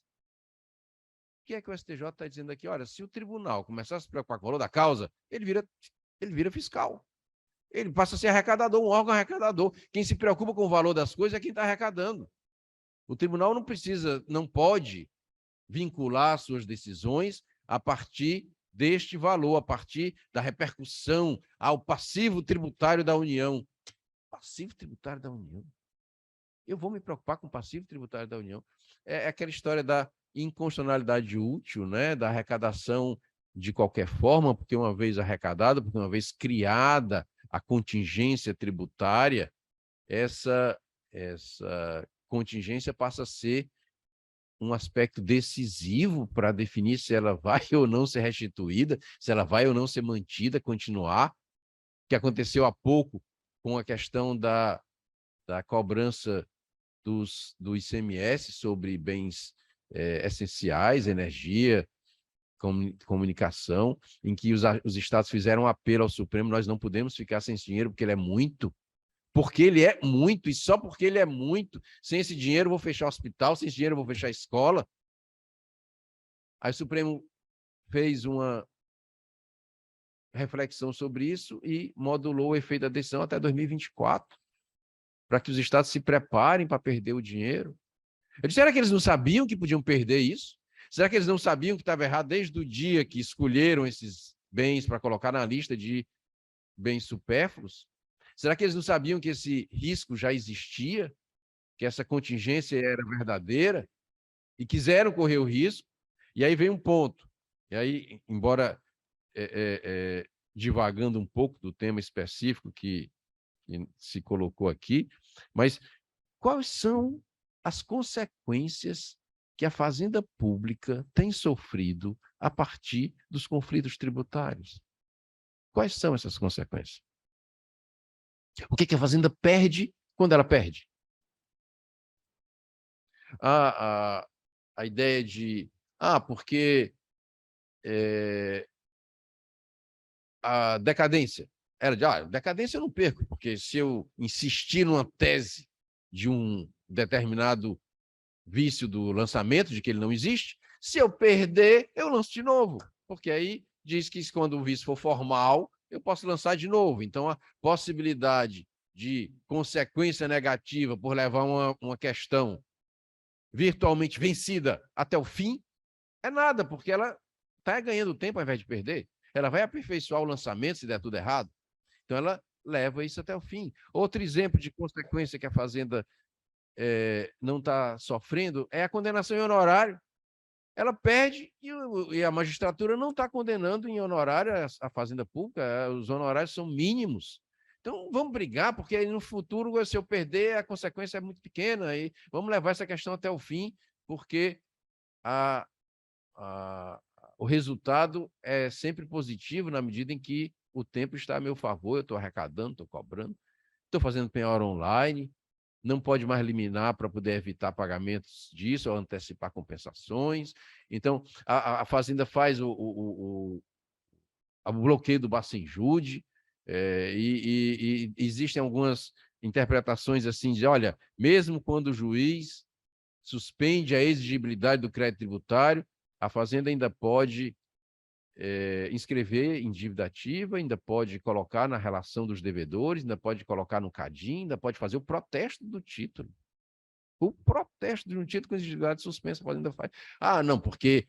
O que é que o STJ está dizendo aqui? Olha, se o tribunal começar a se preocupar com o valor da causa, ele vira fiscal. Ele passa a ser arrecadador, um órgão arrecadador. Quem se preocupa com o valor das coisas é quem está arrecadando. O tribunal não pode vincular suas decisões a partir deste valor, a partir da repercussão ao passivo tributário da União. Passivo tributário da União? Eu vou me preocupar com o passivo tributário da União? É aquela história da inconstitucionalidade útil, né? Da arrecadação de qualquer forma, porque uma vez arrecadada, porque uma vez criada a contingência tributária, essa contingência passa a ser um aspecto decisivo para definir se ela vai ou não ser restituída, se ela vai ou não ser mantida, continuar, que aconteceu há pouco com a questão da cobrança do ICMS sobre bens essenciais, energia, comunicação, em que os estados fizeram um apelo ao Supremo: nós não podemos ficar sem esse dinheiro porque ele é muito, e só porque ele é muito, sem esse dinheiro eu vou fechar o hospital, sem esse dinheiro eu vou fechar a escola. Aí o Supremo fez uma reflexão sobre isso e modulou o efeito da decisão até 2024, para que os estados se preparem para perder o dinheiro. Eu disse: será que eles não sabiam que podiam perder isso? Será que eles não sabiam que estava errado desde o dia que escolheram esses bens para colocar na lista de bens supérfluos? Será que eles não sabiam que esse risco já existia, que essa contingência era verdadeira e quiseram correr o risco? E aí vem um ponto. E aí, embora divagando um pouco do tema específico que se colocou aqui, mas quais são as consequências que a fazenda pública tem sofrido a partir dos conflitos tributários? Quais são essas consequências? O que a fazenda perde quando ela perde? A ideia de, porque a decadência. Era de, decadência eu não perco, porque se eu insistir numa tese de um determinado vício do lançamento, de que ele não existe, se eu perder, eu lanço de novo, porque aí diz que quando o vício for formal, eu posso lançar de novo. Então, a possibilidade de consequência negativa por levar uma questão virtualmente vencida até o fim é nada, porque ela está ganhando tempo ao invés de perder. Ela vai aperfeiçoar o lançamento se der tudo errado. Então, ela leva isso até o fim. Outro exemplo de consequência que a Fazenda não está sofrendo é a condenação em honorário. Ela perde e a magistratura não está condenando em honorário a Fazenda Pública, os honorários são mínimos. Então, vamos brigar, porque aí no futuro, se eu perder, a consequência é muito pequena, e vamos levar essa questão até o fim, porque o resultado é sempre positivo na medida em que o tempo está a meu favor, eu estou arrecadando, estou cobrando, estou fazendo penhora online, não pode mais liminar para poder evitar pagamentos disso ou antecipar compensações. Então, a Fazenda faz o bloqueio do Bacenjude, e existem algumas interpretações assim de, olha, mesmo quando o juiz suspende a exigibilidade do crédito tributário, a Fazenda ainda pode inscrever em dívida ativa, ainda pode colocar na relação dos devedores, ainda pode colocar no CADIM, ainda pode fazer o protesto do título. O protesto de um título com exigibilidade suspensa a Fazenda faz. Não, porque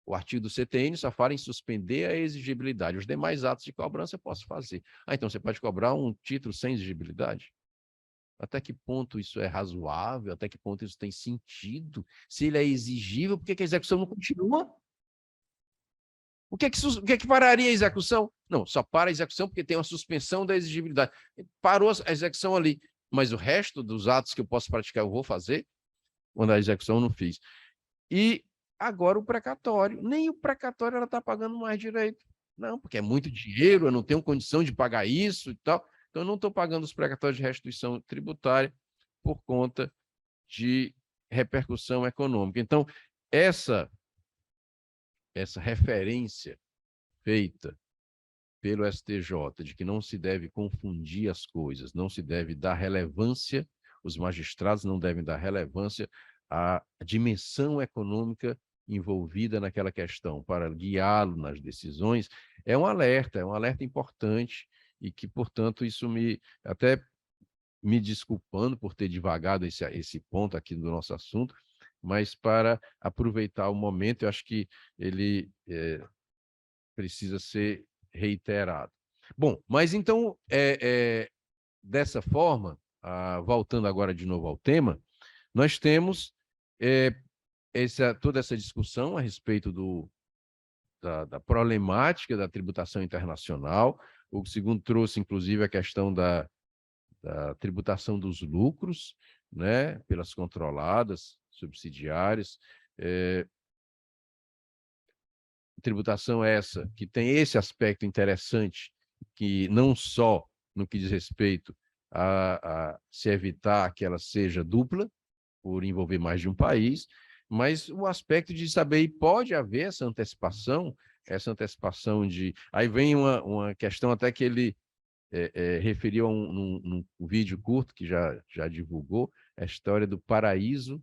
o artigo do CTN só fala em suspender a exigibilidade. Os demais atos de cobrança eu posso fazer. Então você pode cobrar um título sem exigibilidade? Até que ponto isso é razoável? Até que ponto isso tem sentido? Se ele é exigível, por que a execução não continua? O que é que pararia a execução? Não, só para a execução porque tem uma suspensão da exigibilidade. Parou a execução ali, mas o resto dos atos que eu posso praticar eu vou fazer, quando a execução eu não fiz. E agora o precatório. Nem o precatório ela está pagando mais direito. Não, porque é muito dinheiro, eu não tenho condição de pagar isso e tal. Então, eu não estou pagando os precatórios de restituição tributária por conta de repercussão econômica. Então, essa referência feita pelo STJ de que não se deve confundir as coisas, não se deve dar relevância, os magistrados não devem dar relevância à dimensão econômica envolvida naquela questão para guiá-lo nas decisões, é um alerta importante e que, portanto, isso até me desculpando por ter divagado esse ponto aqui do nosso assunto, mas para aproveitar o momento, eu acho que ele precisa ser reiterado. Bom, mas então, dessa forma, voltando agora de novo ao tema, nós temos toda essa discussão a respeito da problemática da tributação internacional. O segundo trouxe, inclusive, a questão da tributação dos lucros, né, pelas controladas, subsidiárias. Tributação essa que tem esse aspecto interessante, que não só no que diz respeito a se evitar que ela seja dupla, por envolver mais de um país, mas o aspecto de saber, e pode haver essa antecipação de... Aí vem uma questão até que ele referiu a num vídeo curto que já divulgou, a história do paraíso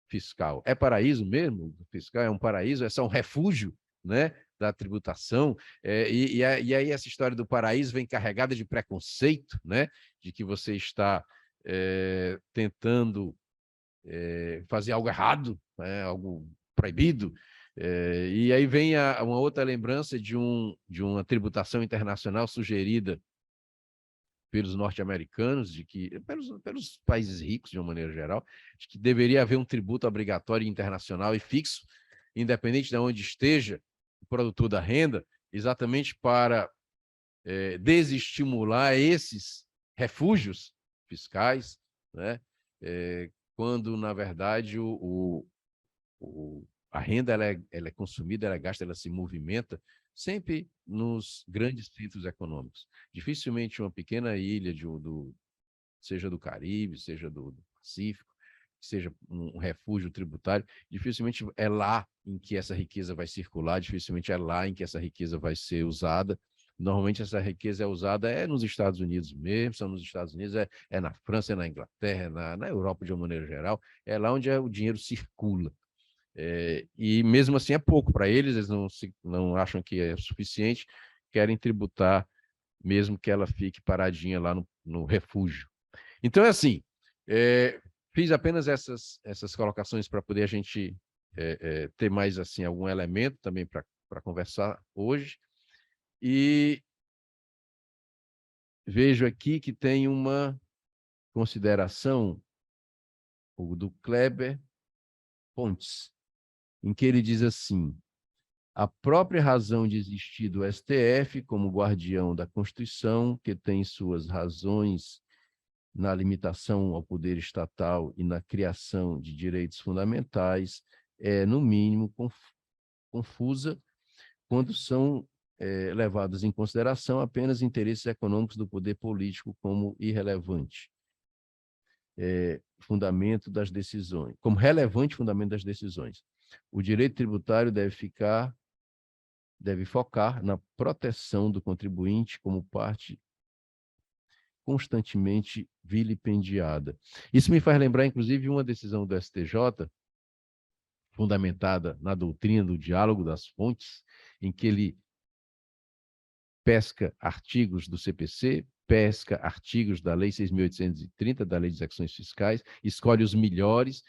fiscal. É paraíso mesmo? O fiscal é um paraíso? É só um refúgio, né, da tributação? E aí essa história do paraíso vem carregada de preconceito, né, de que você está tentando fazer algo errado, né, algo proibido. E aí vem uma outra lembrança de uma tributação internacional sugerida pelos norte-americanos, pelos países ricos, de uma maneira geral, de que deveria haver um tributo obrigatório internacional e fixo, independente de onde esteja o produtor da renda, exatamente para desestimular esses refúgios fiscais, né? Quando, na verdade, a renda ela é consumida, ela é gasta, ela se movimenta sempre nos grandes centros econômicos. Dificilmente uma pequena ilha, seja do Caribe, seja do Pacífico, seja um refúgio tributário, dificilmente é lá em que essa riqueza vai circular, dificilmente é lá em que essa riqueza vai ser usada. Normalmente essa riqueza é usada nos Estados Unidos mesmo, são nos Estados Unidos, é na França, é na Inglaterra, na Europa de uma maneira geral, é lá onde o dinheiro circula. E mesmo assim é pouco para eles, eles não acham que é suficiente, querem tributar mesmo que ela fique paradinha lá no refúgio. Então, é assim, fiz apenas essas colocações para poder a gente ter mais assim algum elemento também para conversar hoje. E vejo aqui que tem uma consideração do Kleber Pontes, em que ele diz assim: a própria razão de existir do STF como guardião da Constituição, que tem suas razões na limitação ao poder estatal e na criação de direitos fundamentais, é, no mínimo, confusa quando são levados em consideração apenas interesses econômicos do poder político como irrelevante fundamento das decisões, como relevante fundamento das decisões. O direito tributário deve focar na proteção do contribuinte como parte constantemente vilipendiada. Isso me faz lembrar, inclusive, uma decisão do STJ, fundamentada na doutrina do diálogo das fontes, em que ele pesca artigos do CPC, pesca artigos da Lei 6.830, da Lei de Execuções Fiscais, escolhe os melhores,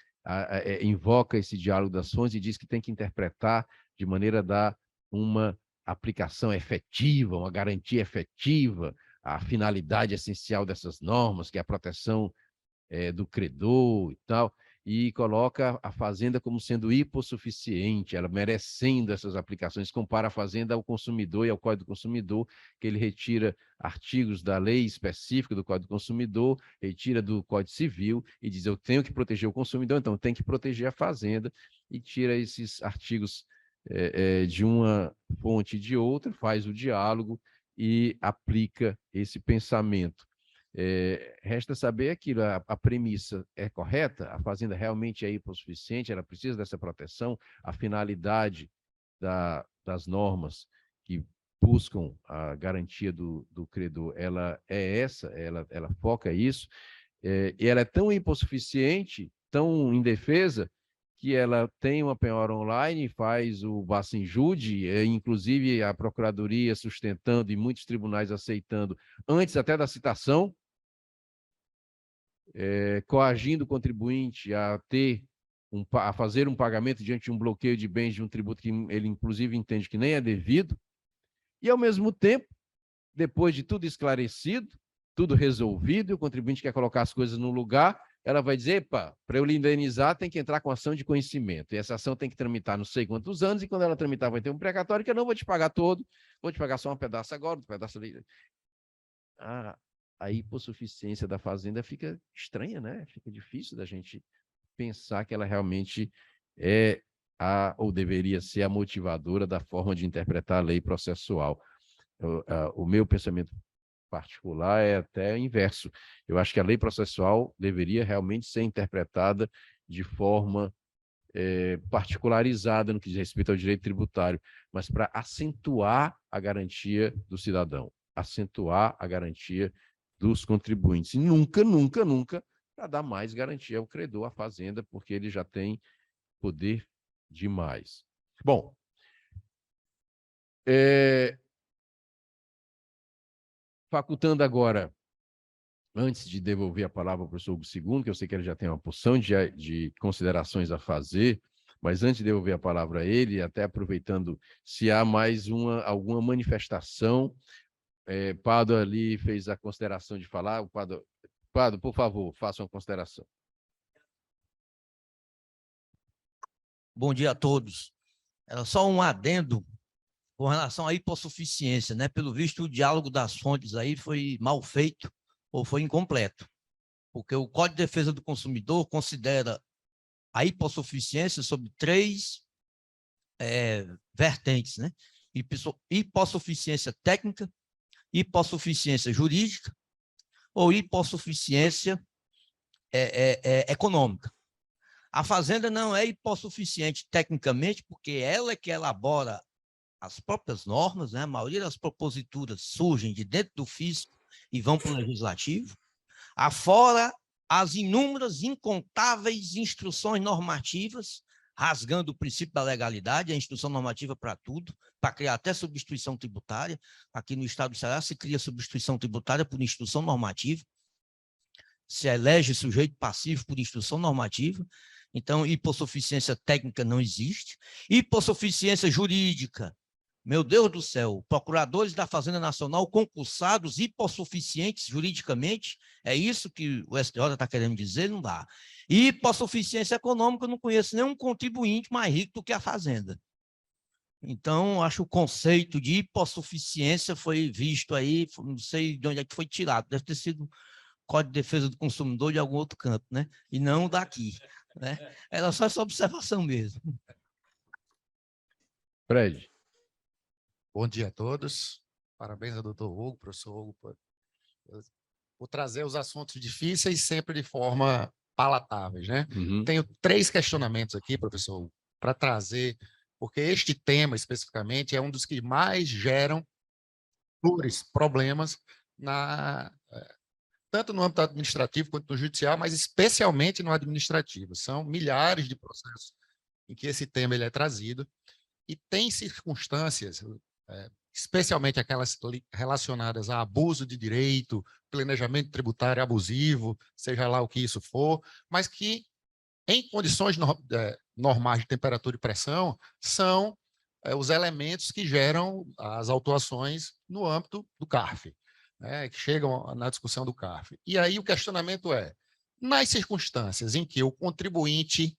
invoca esse diálogo das fontes e diz que tem que interpretar de maneira a dar uma aplicação efetiva, uma garantia efetiva à finalidade essencial dessas normas, que é a proteção do credor e tal, e coloca a fazenda como sendo hipossuficiente, ela merecendo essas aplicações, compara a fazenda ao consumidor e ao Código do Consumidor, que ele retira artigos da lei específica do Código do Consumidor, retira do Código Civil e diz: eu tenho que proteger o consumidor, então tem que proteger a fazenda, e tira esses artigos de uma fonte e de outra, faz o diálogo e aplica esse pensamento. Resta saber aquilo, a premissa é correta, a fazenda realmente é hipossuficiente, ela precisa dessa proteção, a finalidade das normas que buscam a garantia do credor, ela é essa, ela foca isso, e ela é tão hipossuficiente, tão indefesa, que ela tem uma penhora online, faz o Bacenjude, inclusive a Procuradoria sustentando e muitos tribunais aceitando, antes até da citação, coagindo o contribuinte a fazer um pagamento diante de um bloqueio de bens de um tributo que ele, inclusive, entende que nem é devido, e, ao mesmo tempo, depois de tudo esclarecido, tudo resolvido, e o contribuinte quer colocar as coisas no lugar, ela vai dizer, para eu lhe indenizar, tem que entrar com ação de conhecimento. E essa ação tem que tramitar não sei quantos anos, e quando ela tramitar vai ter um precatório que eu não vou te pagar todo, vou te pagar só um pedaço agora, um pedaço ali. A hipossuficiência da fazenda fica estranha, né? Fica difícil da gente pensar que ela realmente é ou deveria ser a motivadora da forma de interpretar a lei processual. O meu pensamento particular é até o inverso. Eu acho que a lei processual deveria realmente ser interpretada de forma particularizada no que diz respeito ao direito tributário, mas para acentuar a garantia do cidadão, acentuar a garantia dos contribuintes. E nunca, nunca, nunca para dar mais garantia ao credor, à fazenda, porque ele já tem poder demais. Bom, facultando agora, antes de devolver a palavra ao professor Hugo II, que eu sei que ele já tem uma porção de considerações a fazer, mas antes de devolver a palavra a ele, até aproveitando se há mais alguma manifestação, Pado ali fez a consideração de falar. Pado, por favor, faça uma consideração. Bom dia a todos. Era só um adendo com relação à hipossuficiência, né? Pelo visto, o diálogo das fontes aí foi mal feito ou foi incompleto, porque o Código de Defesa do Consumidor considera a hipossuficiência sobre três vertentes, né? Hipossuficiência técnica, hipossuficiência jurídica ou hipossuficiência econômica. A fazenda não é hipossuficiente tecnicamente, porque ela é que elabora as próprias normas, né? A maioria das proposituras surgem de dentro do fisco e vão para o legislativo, afora as inúmeras, incontáveis instruções normativas, rasgando o princípio da legalidade, a instrução normativa para tudo, para criar até substituição tributária. Aqui no estado do Ceará se cria substituição tributária por instrução normativa, se elege sujeito passivo por instrução normativa. Então, hipossuficiência técnica não existe. Hipossuficiência jurídica, meu Deus do céu, procuradores da Fazenda Nacional concursados, hipossuficientes juridicamente, é isso que o STJ está querendo dizer? Não dá. E hipossuficiência econômica, eu não conheço nenhum contribuinte mais rico do que a Fazenda. Então, acho que o conceito de hipossuficiência foi visto aí, não sei de onde é que foi tirado, deve ter sido Código de Defesa do Consumidor de algum outro canto, né? E não daqui, né? Era só essa observação mesmo. Fred. Bom dia a todos. Parabéns ao doutor Hugo, professor Hugo, por trazer os assuntos difíceis sempre de forma palatáveis, né? Uhum. Tenho 3 questionamentos aqui, professor Hugo, para trazer, porque este tema especificamente é um dos que mais geram problemas tanto no âmbito administrativo quanto no judicial, mas especialmente no administrativo. São milhares de processos em que esse tema ele é trazido, e tem circunstâncias, especialmente aquelas relacionadas a abuso de direito, planejamento tributário abusivo, seja lá o que isso for, mas que, em condições normais de temperatura e pressão, são os elementos que geram as autuações no âmbito do CARF, né, que chegam na discussão do CARF. E aí o questionamento é, nas circunstâncias em que o contribuinte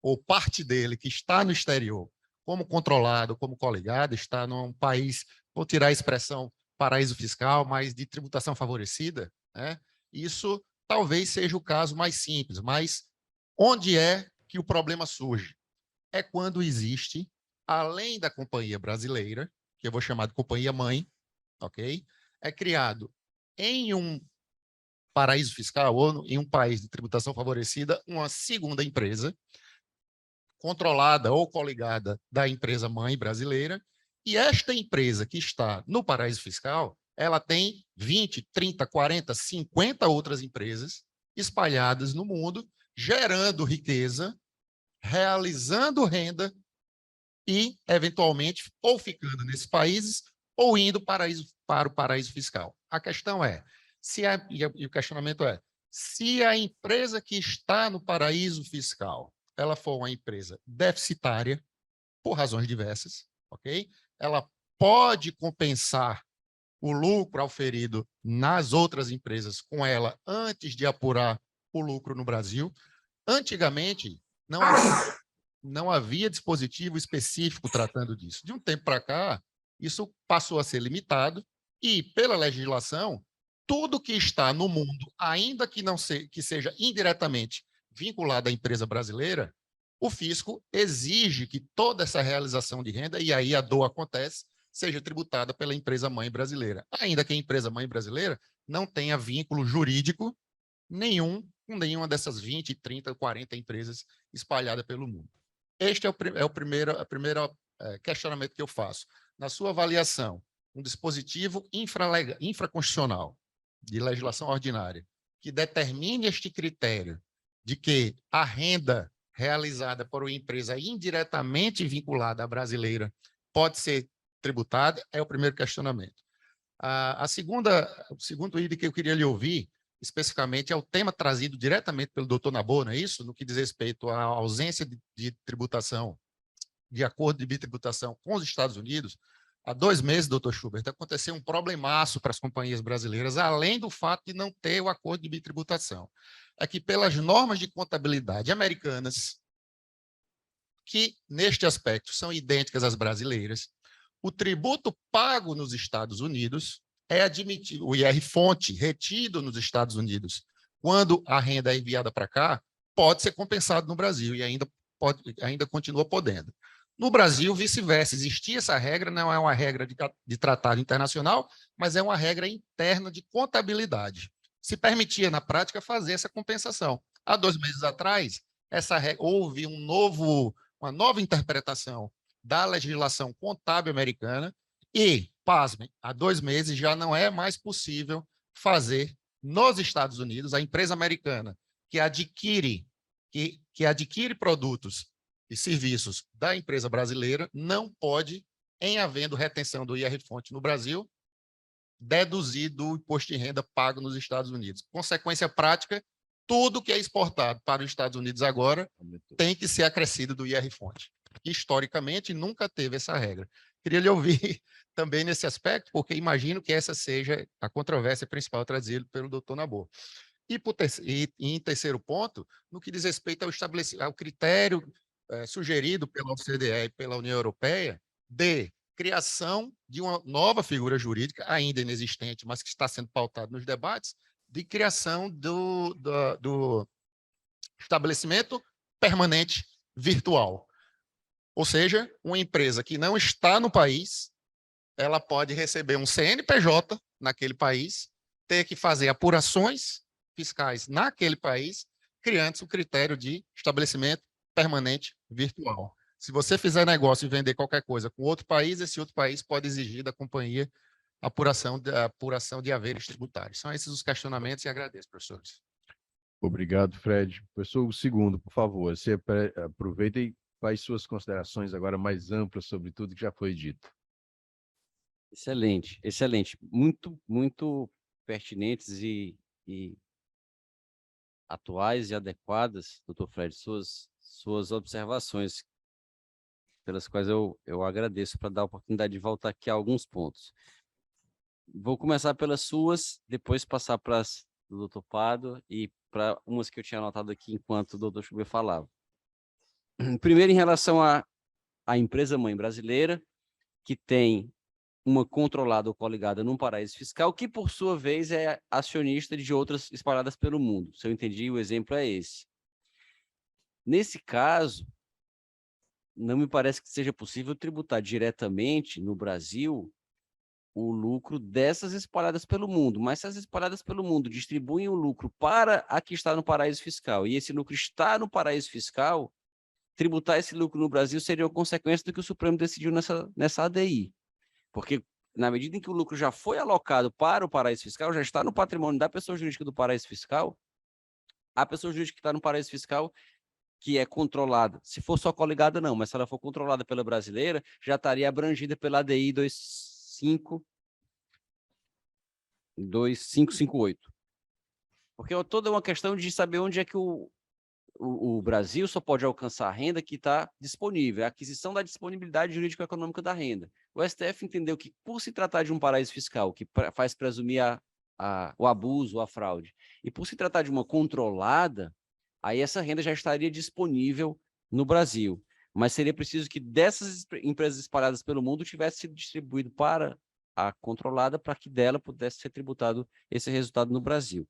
ou parte dele que está no exterior, como controlado, como coligado, está num país, vou tirar a expressão paraíso fiscal, mas de tributação favorecida, né? Isso talvez seja o caso mais simples, mas onde é que o problema surge? É quando existe, além da companhia brasileira, que eu vou chamar de companhia mãe, ok? É criado em um paraíso fiscal ou em um país de tributação favorecida uma segunda empresa, controlada ou coligada da empresa mãe brasileira, e esta empresa que está no paraíso fiscal, ela tem 20, 30, 40, 50 outras empresas espalhadas no mundo, gerando riqueza, realizando renda e, eventualmente, ou ficando nesses países ou indo para o paraíso fiscal. A questão é, e o questionamento é, se a empresa que está no paraíso fiscal ela for uma empresa deficitária, por razões diversas, ok? Ela pode compensar o lucro auferido nas outras empresas com ela antes de apurar o lucro no Brasil. Antigamente, não havia dispositivo específico tratando disso. De um tempo para cá, isso passou a ser limitado e, pela legislação, tudo que está no mundo, ainda que que seja indiretamente vinculado à empresa brasileira, o fisco exige que toda essa realização de renda, e aí a dor acontece, seja tributada pela empresa-mãe brasileira. Ainda que a empresa-mãe brasileira não tenha vínculo jurídico nenhum com nenhuma dessas 20, 30, 40 empresas espalhadas pelo mundo. Este é o primeiro questionamento que eu faço. Na sua avaliação, um dispositivo infraconstitucional de legislação ordinária que determine este critério de que a renda realizada por uma empresa indiretamente vinculada à brasileira pode ser tributada, é o primeiro questionamento. O segundo item que eu queria lhe ouvir, especificamente, é o tema trazido diretamente pelo doutor Nabor, não é isso? No que diz respeito à ausência de tributação, de acordo de bitributação com os Estados Unidos. Há 2 meses, doutor Schubert, aconteceu um problemaço para as companhias brasileiras, além do fato de não ter o acordo de bitributação. É que, pelas normas de contabilidade americanas, que, neste aspecto, são idênticas às brasileiras, o tributo pago nos Estados Unidos é admitido, o IR-fonte retido nos Estados Unidos, quando a renda é enviada para cá, pode ser compensado no Brasil e ainda continua podendo. No Brasil, vice-versa, existia essa regra, não é uma regra de tratado internacional, mas é uma regra interna de contabilidade. Se permitia, na prática, fazer essa compensação. Há 2 meses atrás, houve uma nova interpretação da legislação contábil americana e, pasmem, há 2 meses já não é mais possível fazer nos Estados Unidos, a empresa americana que adquire produtos e serviços da empresa brasileira não pode, em havendo retenção do IR-fonte no Brasil, deduzir do imposto de renda pago nos Estados Unidos. Consequência prática, tudo que é exportado para os Estados Unidos agora tem que ser acrescido do IR-fonte. Historicamente, nunca teve essa regra. Queria lhe ouvir também nesse aspecto, porque imagino que essa seja a controvérsia principal trazida pelo doutor Nabor. E em terceiro ponto, no que diz respeito ao critério sugerido pela OCDE e pela União Europeia de criação de uma nova figura jurídica, ainda inexistente, mas que está sendo pautada nos debates, de criação do estabelecimento permanente virtual. Ou seja, uma empresa que não está no país, ela pode receber um CNPJ naquele país, ter que fazer apurações fiscais naquele país, criando-se o critério de estabelecimento permanente virtual. Se você fizer negócio e vender qualquer coisa com outro país, esse outro país pode exigir da companhia apuração de haveres tributários. São esses os questionamentos e agradeço, professores. Obrigado, Fred. Professor, o segundo, por favor, você aproveita e faz suas considerações agora mais amplas sobre tudo que já foi dito. Excelente, excelente. Muito, muito pertinentes e atuais e adequadas, doutor Fred, suas observações, pelas quais eu agradeço para dar a oportunidade de voltar aqui a alguns pontos. Vou começar pelas suas, depois passar para as do doutor Pado e para umas que eu tinha anotado aqui enquanto o doutor Schubert falava. Primeiro, em relação à empresa-mãe brasileira, que tem uma controlada ou coligada num paraíso fiscal, que, por sua vez, é acionista de outras espalhadas pelo mundo. Se eu entendi, o exemplo é esse. Nesse caso, não me parece que seja possível tributar diretamente no Brasil o lucro dessas espalhadas pelo mundo, mas se as espalhadas pelo mundo distribuem o lucro para a que está no paraíso fiscal, e esse lucro está no paraíso fiscal, tributar esse lucro no Brasil seria uma consequência do que o Supremo decidiu nessa ADI. Porque, na medida em que o lucro já foi alocado para o paraíso fiscal, já está no patrimônio da pessoa jurídica do paraíso fiscal, a pessoa jurídica que está no paraíso fiscal, que é controlada, se for só coligada, não, mas se ela for controlada pela brasileira, já estaria abrangida pela ADI 2558. Porque toda uma questão de saber onde é que o Brasil só pode alcançar a renda que está disponível, a aquisição da disponibilidade jurídico-econômica da renda. O STF entendeu que, por se tratar de um paraíso fiscal que faz presumir o abuso, a fraude. E por se tratar de uma controlada, aí essa renda já estaria disponível no Brasil. Mas seria preciso que dessas empresas espalhadas pelo mundo tivesse sido distribuído para a controlada, para que dela pudesse ser tributado esse resultado no Brasil.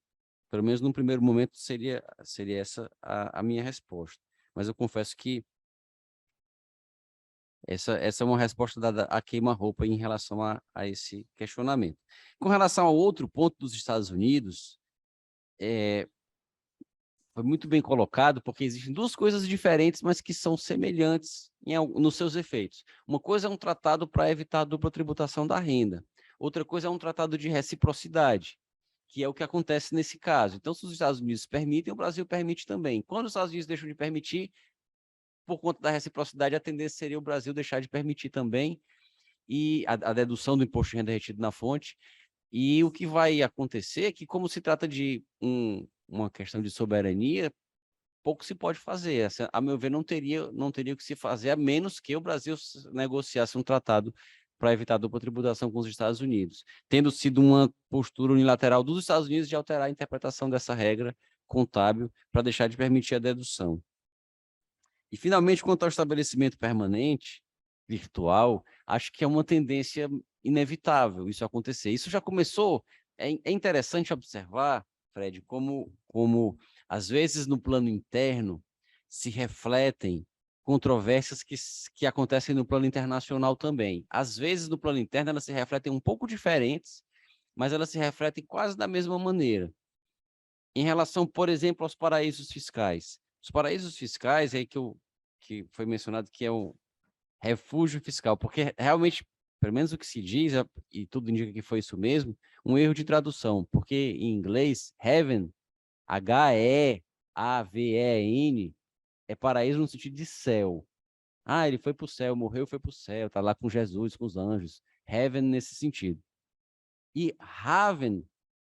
Pelo menos num primeiro momento seria essa a minha resposta. Mas eu confesso que essa é uma resposta dada a queima-roupa em relação a esse questionamento. Com relação ao outro ponto dos Estados Unidos, foi muito bem colocado, porque existem duas coisas diferentes, mas que são semelhantes nos seus efeitos. Uma coisa é um tratado para evitar a dupla tributação da renda. Outra coisa é um tratado de reciprocidade, que é o que acontece nesse caso. Então, se os Estados Unidos permitem, o Brasil permite também. Quando os Estados Unidos deixam de permitir, por conta da reciprocidade, a tendência seria o Brasil deixar de permitir também, e a dedução do imposto de renda retido na fonte. E o que vai acontecer é que, como se trata de uma questão de soberania, pouco se pode fazer. A meu ver, não teria o que se fazer, a menos que o Brasil negociasse um tratado para evitar a dupla tributação com os Estados Unidos, tendo sido uma postura unilateral dos Estados Unidos de alterar a interpretação dessa regra contábil para deixar de permitir a dedução. E, finalmente, quanto ao estabelecimento permanente virtual, acho que é uma tendência inevitável isso acontecer. Isso já começou, é interessante observar, Fred, como às vezes no plano interno se refletem controvérsias que acontecem no plano internacional também. Às vezes no plano interno elas se refletem um pouco diferentes, mas elas se refletem quase da mesma maneira. Em relação, por exemplo, aos paraísos fiscais. Os paraísos fiscais, é aí que foi mencionado que é o refúgio fiscal, porque realmente, pelo menos o que se diz, e tudo indica que foi isso mesmo, um erro de tradução, porque em inglês, heaven, H-E-A-V-E-N, é paraíso no sentido de céu. Ah, ele foi para o céu, morreu, foi para o céu, está lá com Jesus, com os anjos. Heaven nesse sentido. E haven,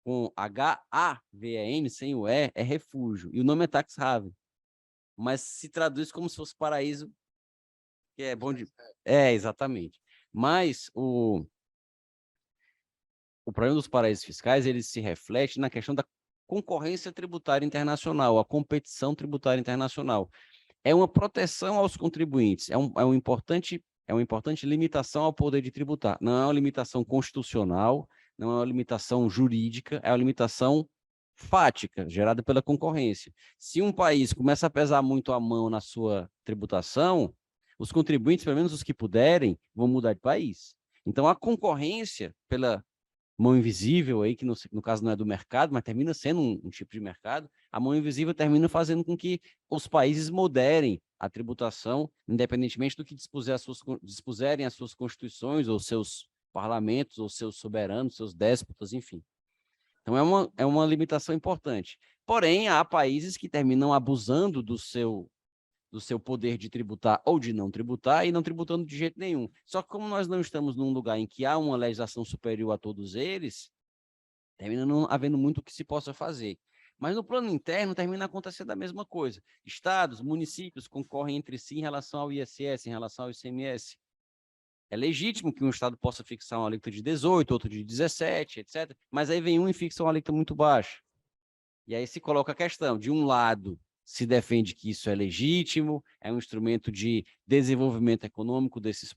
com H-A-V-E-N, sem o E, é refúgio. E o nome é tax haven. Mas se traduz como se fosse paraíso, que é bom de... exatamente. Mas o problema dos paraísos fiscais, ele se reflete na questão da concorrência tributária internacional, a competição tributária internacional. É uma proteção aos contribuintes, é uma importante limitação ao poder de tributar. Não é uma limitação constitucional, não é uma limitação jurídica, é uma limitação fática, gerada pela concorrência. Se um país começa a pesar muito a mão na sua tributação, os contribuintes, pelo menos os que puderem, vão mudar de país. Então, a concorrência pela mão invisível, aí, que no caso não é do mercado, mas termina sendo um tipo de mercado, a mão invisível termina fazendo com que os países moderem a tributação, independentemente do que dispuserem as suas constituições, ou seus parlamentos, ou seus soberanos, seus déspotas, enfim. Então, é uma limitação importante. Porém, há países que terminam abusando do seu poder de tributar ou de não tributar e não tributando de jeito nenhum. Só que como nós não estamos num lugar em que há uma legislação superior a todos eles, termina não havendo muito o que se possa fazer. Mas no plano interno termina acontecendo a mesma coisa. Estados, municípios concorrem entre si em relação ao ISS, em relação ao ICMS. É legítimo que um estado possa fixar uma alíquota de 18, outro de 17, etc. Mas aí vem um e fixa uma alíquota muito baixa. E aí se coloca a questão, de um lado, se defende que isso é legítimo, é um instrumento de desenvolvimento econômico desses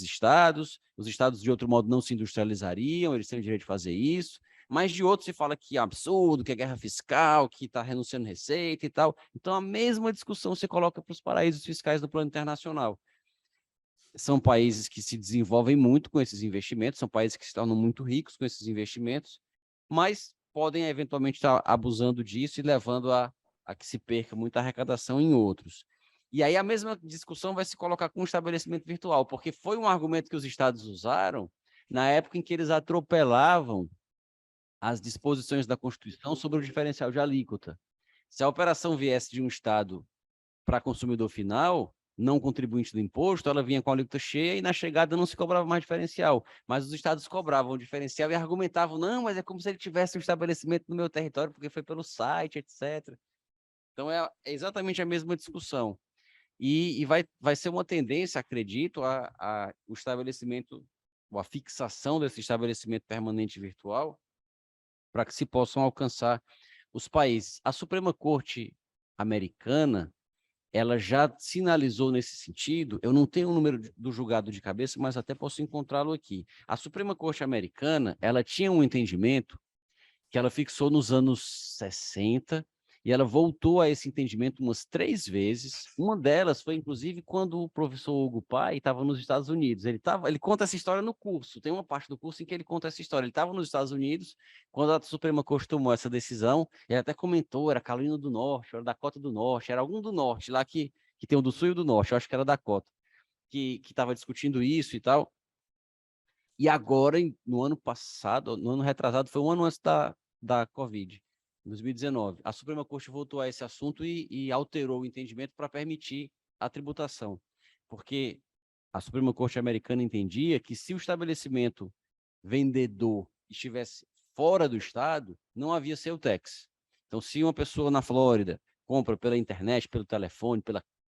estados, os estados, de outro modo, não se industrializariam, eles têm o direito de fazer isso, mas de outro se fala que é absurdo, que é guerra fiscal, que está renunciando receita e tal. Então, a mesma discussão se coloca para os paraísos fiscais do plano internacional. São países que se desenvolvem muito com esses investimentos, são países que se tornam muito ricos com esses investimentos, mas podem eventualmente estar abusando disso e levando a que se perca muita arrecadação em outros. E aí a mesma discussão vai se colocar com o estabelecimento virtual, porque foi um argumento que os estados usaram na época em que eles atropelavam as disposições da Constituição sobre o diferencial de alíquota. Se a operação viesse de um estado para consumidor final, não contribuinte do imposto, ela vinha com a alíquota cheia e na chegada não se cobrava mais diferencial. Mas os estados cobravam o diferencial e argumentavam, não, mas é como se ele tivesse um estabelecimento no meu território, porque foi pelo site, etc. Então, é exatamente a mesma discussão. E vai ser uma tendência, acredito, o estabelecimento, ou a fixação desse estabelecimento permanente virtual, para que se possam alcançar os países. A Suprema Corte americana, ela já sinalizou nesse sentido, eu não tenho o número do julgado de cabeça, mas até posso encontrá-lo aqui. A Suprema Corte americana, ela tinha um entendimento que ela fixou nos anos 60, e ela voltou a esse entendimento umas 3 vezes. Uma delas foi, inclusive, quando o professor Hugo Pai estava nos Estados Unidos. Ele conta essa história no curso, tem uma parte do curso em que ele conta essa história. Ele estava nos Estados Unidos, quando a Suprema Corte tomou essa decisão, ele até comentou, era Carolina do Norte, era Dakota do Norte, era algum do Norte, lá que tem o do Sul e o do Norte, eu acho que era Dakota, que estava discutindo isso e tal. E agora, no ano passado, no ano retrasado, foi um ano antes da Covid, em 2019, a Suprema Corte voltou a esse assunto e alterou o entendimento para permitir a tributação. Porque a Suprema Corte americana entendia que se o estabelecimento vendedor estivesse fora do estado, não havia sales tax. Então, se uma pessoa na Flórida compra pela internet, pelo telefone,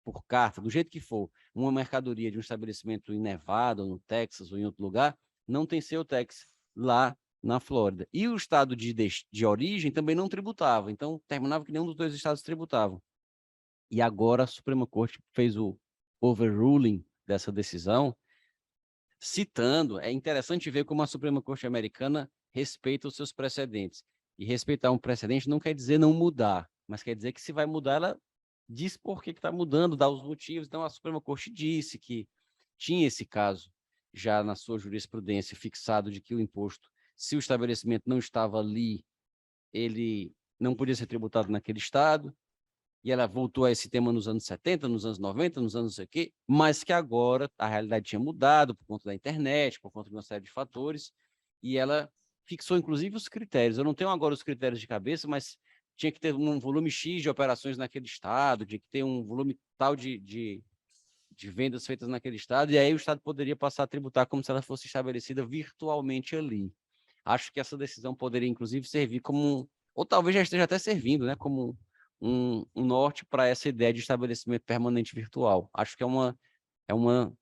por carta, do jeito que for, uma mercadoria de um estabelecimento em Nevada, ou no Texas, ou em outro lugar, não tem sales tax lá na Flórida. E o estado de origem também não tributava. Então, terminava que nenhum dos dois estados tributavam. E agora a Suprema Corte fez o overruling dessa decisão, citando, é interessante ver como a Suprema Corte americana respeita os seus precedentes. E respeitar um precedente não quer dizer não mudar, mas quer dizer que se vai mudar, ela diz por que está mudando, dá os motivos. Então, a Suprema Corte disse que tinha esse caso já na sua jurisprudência fixado de que o imposto, se o estabelecimento não estava ali, ele não podia ser tributado naquele estado, e ela voltou a esse tema nos anos 70, nos anos 90, nos anos não sei o quê, mas que agora a realidade tinha mudado por conta da internet, por conta de uma série de fatores, e ela fixou, inclusive, os critérios. Eu não tenho agora os critérios de cabeça, mas tinha que ter um volume X de operações naquele estado, tinha que ter um volume tal de vendas feitas naquele estado, e aí o estado poderia passar a tributar como se ela fosse estabelecida virtualmente ali. Acho que essa decisão poderia, inclusive, servir como, ou talvez já esteja até servindo, né, como um norte para essa ideia de estabelecimento permanente virtual. Acho que é uma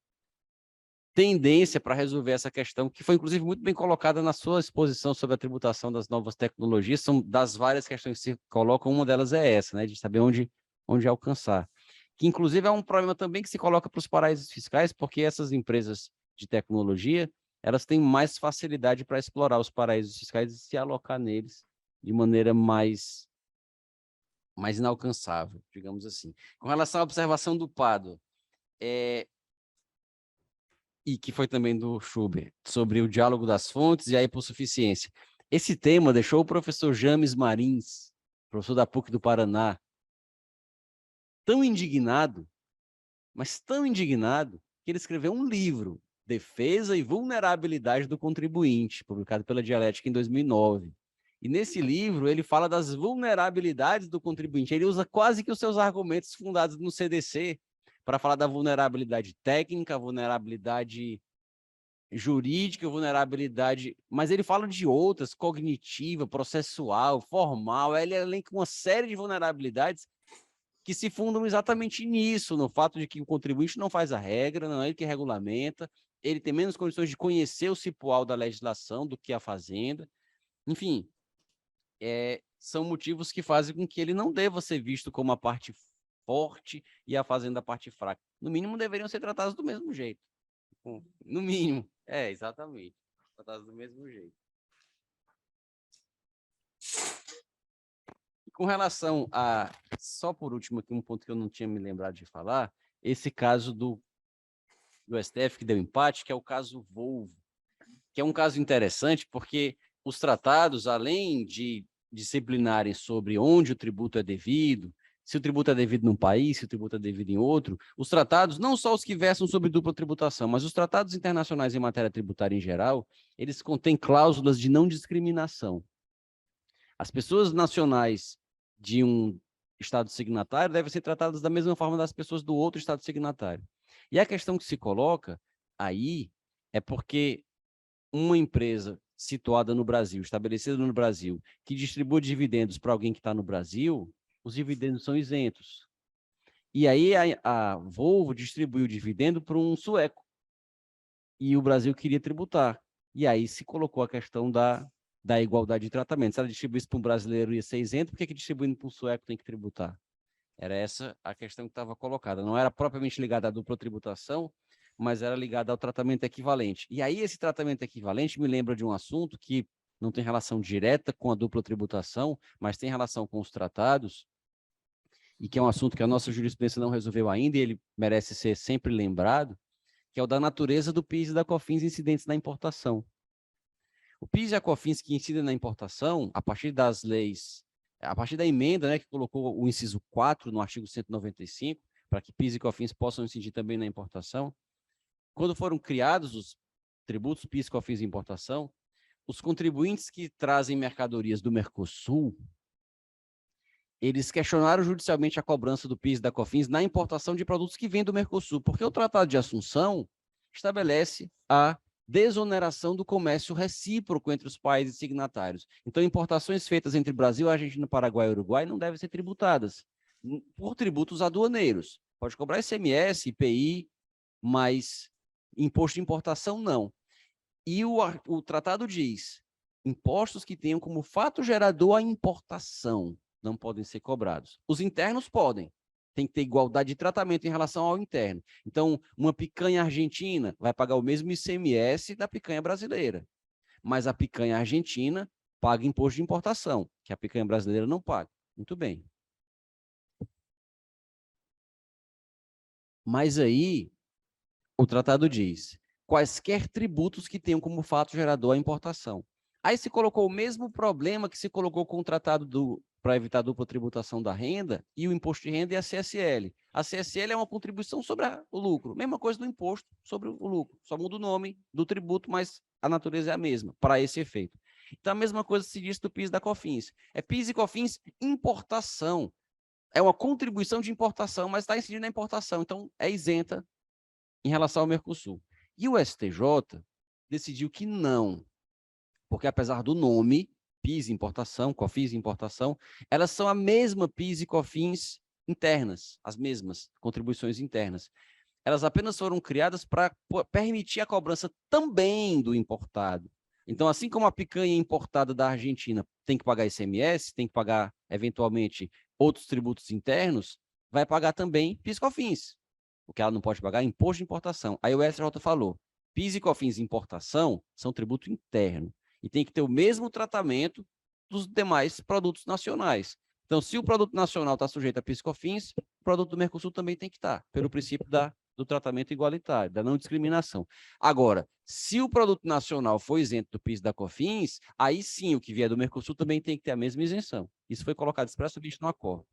tendência para resolver essa questão, que foi, inclusive, muito bem colocada na sua exposição sobre a tributação das novas tecnologias. São das várias questões que se colocam, uma delas é essa, né, de saber onde alcançar. Que, inclusive, é um problema também que se coloca para os paraísos fiscais, porque essas empresas de tecnologia, elas têm mais facilidade para explorar os paraísos fiscais e se alocar neles de maneira mais inalcançável, digamos assim. Com relação à observação do Pádua, e que foi também do Schubert, sobre o diálogo das fontes e a hipossuficiência. Esse tema deixou o professor James Marins, professor da PUC do Paraná, tão indignado, mas tão indignado, que ele escreveu um livro, Defesa e Vulnerabilidade do Contribuinte, publicado pela Dialética em 2009. E nesse livro ele fala das vulnerabilidades do contribuinte. Ele usa quase que os seus argumentos fundados no CDC para falar da vulnerabilidade técnica, vulnerabilidade jurídica, vulnerabilidade, mas ele fala de outras, cognitiva, processual, formal. Ele elenca uma série de vulnerabilidades que se fundam exatamente nisso, no fato de que o contribuinte não faz a regra, não é ele que regulamenta, ele tem menos condições de conhecer o cipoal da legislação do que a fazenda. Enfim, são motivos que fazem com que ele não deva ser visto como a parte forte e a fazenda a parte fraca. No mínimo, deveriam ser tratados do mesmo jeito. No mínimo. Exatamente. Tratados do mesmo jeito. E com relação a... Só por último aqui, um ponto que eu não tinha me lembrado de falar, esse caso do STF que deu empate, que é o caso Volvo, que é um caso interessante porque os tratados, além de disciplinarem sobre onde o tributo é devido, se o tributo é devido num país, se o tributo é devido em outro, os tratados, não só os que versam sobre dupla tributação, mas os tratados internacionais em matéria tributária em geral, eles contêm cláusulas de não discriminação. As pessoas nacionais de um Estado signatário devem ser tratadas da mesma forma das pessoas do outro Estado signatário. E a questão que se coloca aí é porque uma empresa situada no Brasil, estabelecida no Brasil, que distribui dividendos para alguém que está no Brasil, os dividendos são isentos. E aí a Volvo distribuiu o dividendo para um sueco. E o Brasil queria tributar. E aí se colocou a questão da da igualdade de tratamento. Se ela distribuísse para um brasileiro ia ser isento, por que distribuindo para um sueco tem que tributar? Era essa a questão que estava colocada. Não era propriamente ligada à dupla tributação, mas era ligada ao tratamento equivalente. E aí esse tratamento equivalente me lembra de um assunto que não tem relação direta com a dupla tributação, mas tem relação com os tratados, e que é um assunto que a nossa jurisprudência não resolveu ainda, e ele merece ser sempre lembrado, que é o da natureza do PIS e da COFINS incidentes na importação. O PIS e a COFINS que incidem na importação, a partir das leis, a partir da emenda, né, que colocou o inciso 4 no artigo 195, para que PIS e COFINS possam incidir também na importação, quando foram criados os tributos PIS, COFINS e importação, os contribuintes que trazem mercadorias do Mercosul, eles questionaram judicialmente a cobrança do PIS e da COFINS na importação de produtos que vêm do Mercosul, porque o Tratado de Assunção estabelece a desoneração do comércio recíproco entre os países signatários. Então, importações feitas entre Brasil, Argentina, Paraguai e Uruguai não devem ser tributadas por tributos aduaneiros. Pode cobrar ICMS, IPI, mas imposto de importação não. E o tratado diz, impostos que tenham como fato gerador a importação não podem ser cobrados. Os internos podem. Tem que ter igualdade de tratamento em relação ao interno. Então, uma picanha argentina vai pagar o mesmo ICMS da picanha brasileira. Mas a picanha argentina paga imposto de importação, que a picanha brasileira não paga. Muito bem. Mas aí, o tratado diz, quaisquer tributos que tenham como fato gerador a importação. Aí se colocou o mesmo problema que se colocou com o tratado para evitar a dupla tributação da renda e o imposto de renda e a CSL. A CSL é uma contribuição sobre o lucro, mesma coisa do imposto sobre o lucro, só muda o nome do tributo, mas a natureza é a mesma, para esse efeito. Então a mesma coisa se diz do PIS e da COFINS. É PIS e COFINS importação. É uma contribuição de importação, mas está incidindo na importação, então é isenta em relação ao Mercosul. E o STJ decidiu que não, porque apesar do nome, PIS importação, COFINS importação, elas são a mesma PIS e COFINS internas, as mesmas contribuições internas. Elas apenas foram criadas para permitir a cobrança também do importado. Então, assim como a picanha importada da Argentina tem que pagar ICMS, tem que pagar, eventualmente, outros tributos internos, vai pagar também PIS e COFINS. O que ela não pode pagar é imposto de importação. Aí o STJ falou, PIS e COFINS importação são tributo interno e tem que ter o mesmo tratamento dos demais produtos nacionais. Então, se o produto nacional está sujeito a PIS e COFINS, o produto do Mercosul também tem que estar, pelo princípio do tratamento igualitário, da não discriminação. Agora, se o produto nacional for isento do PIS e da COFINS, aí sim o que vier do Mercosul também tem que ter a mesma isenção. Isso foi colocado expressamente no acordo.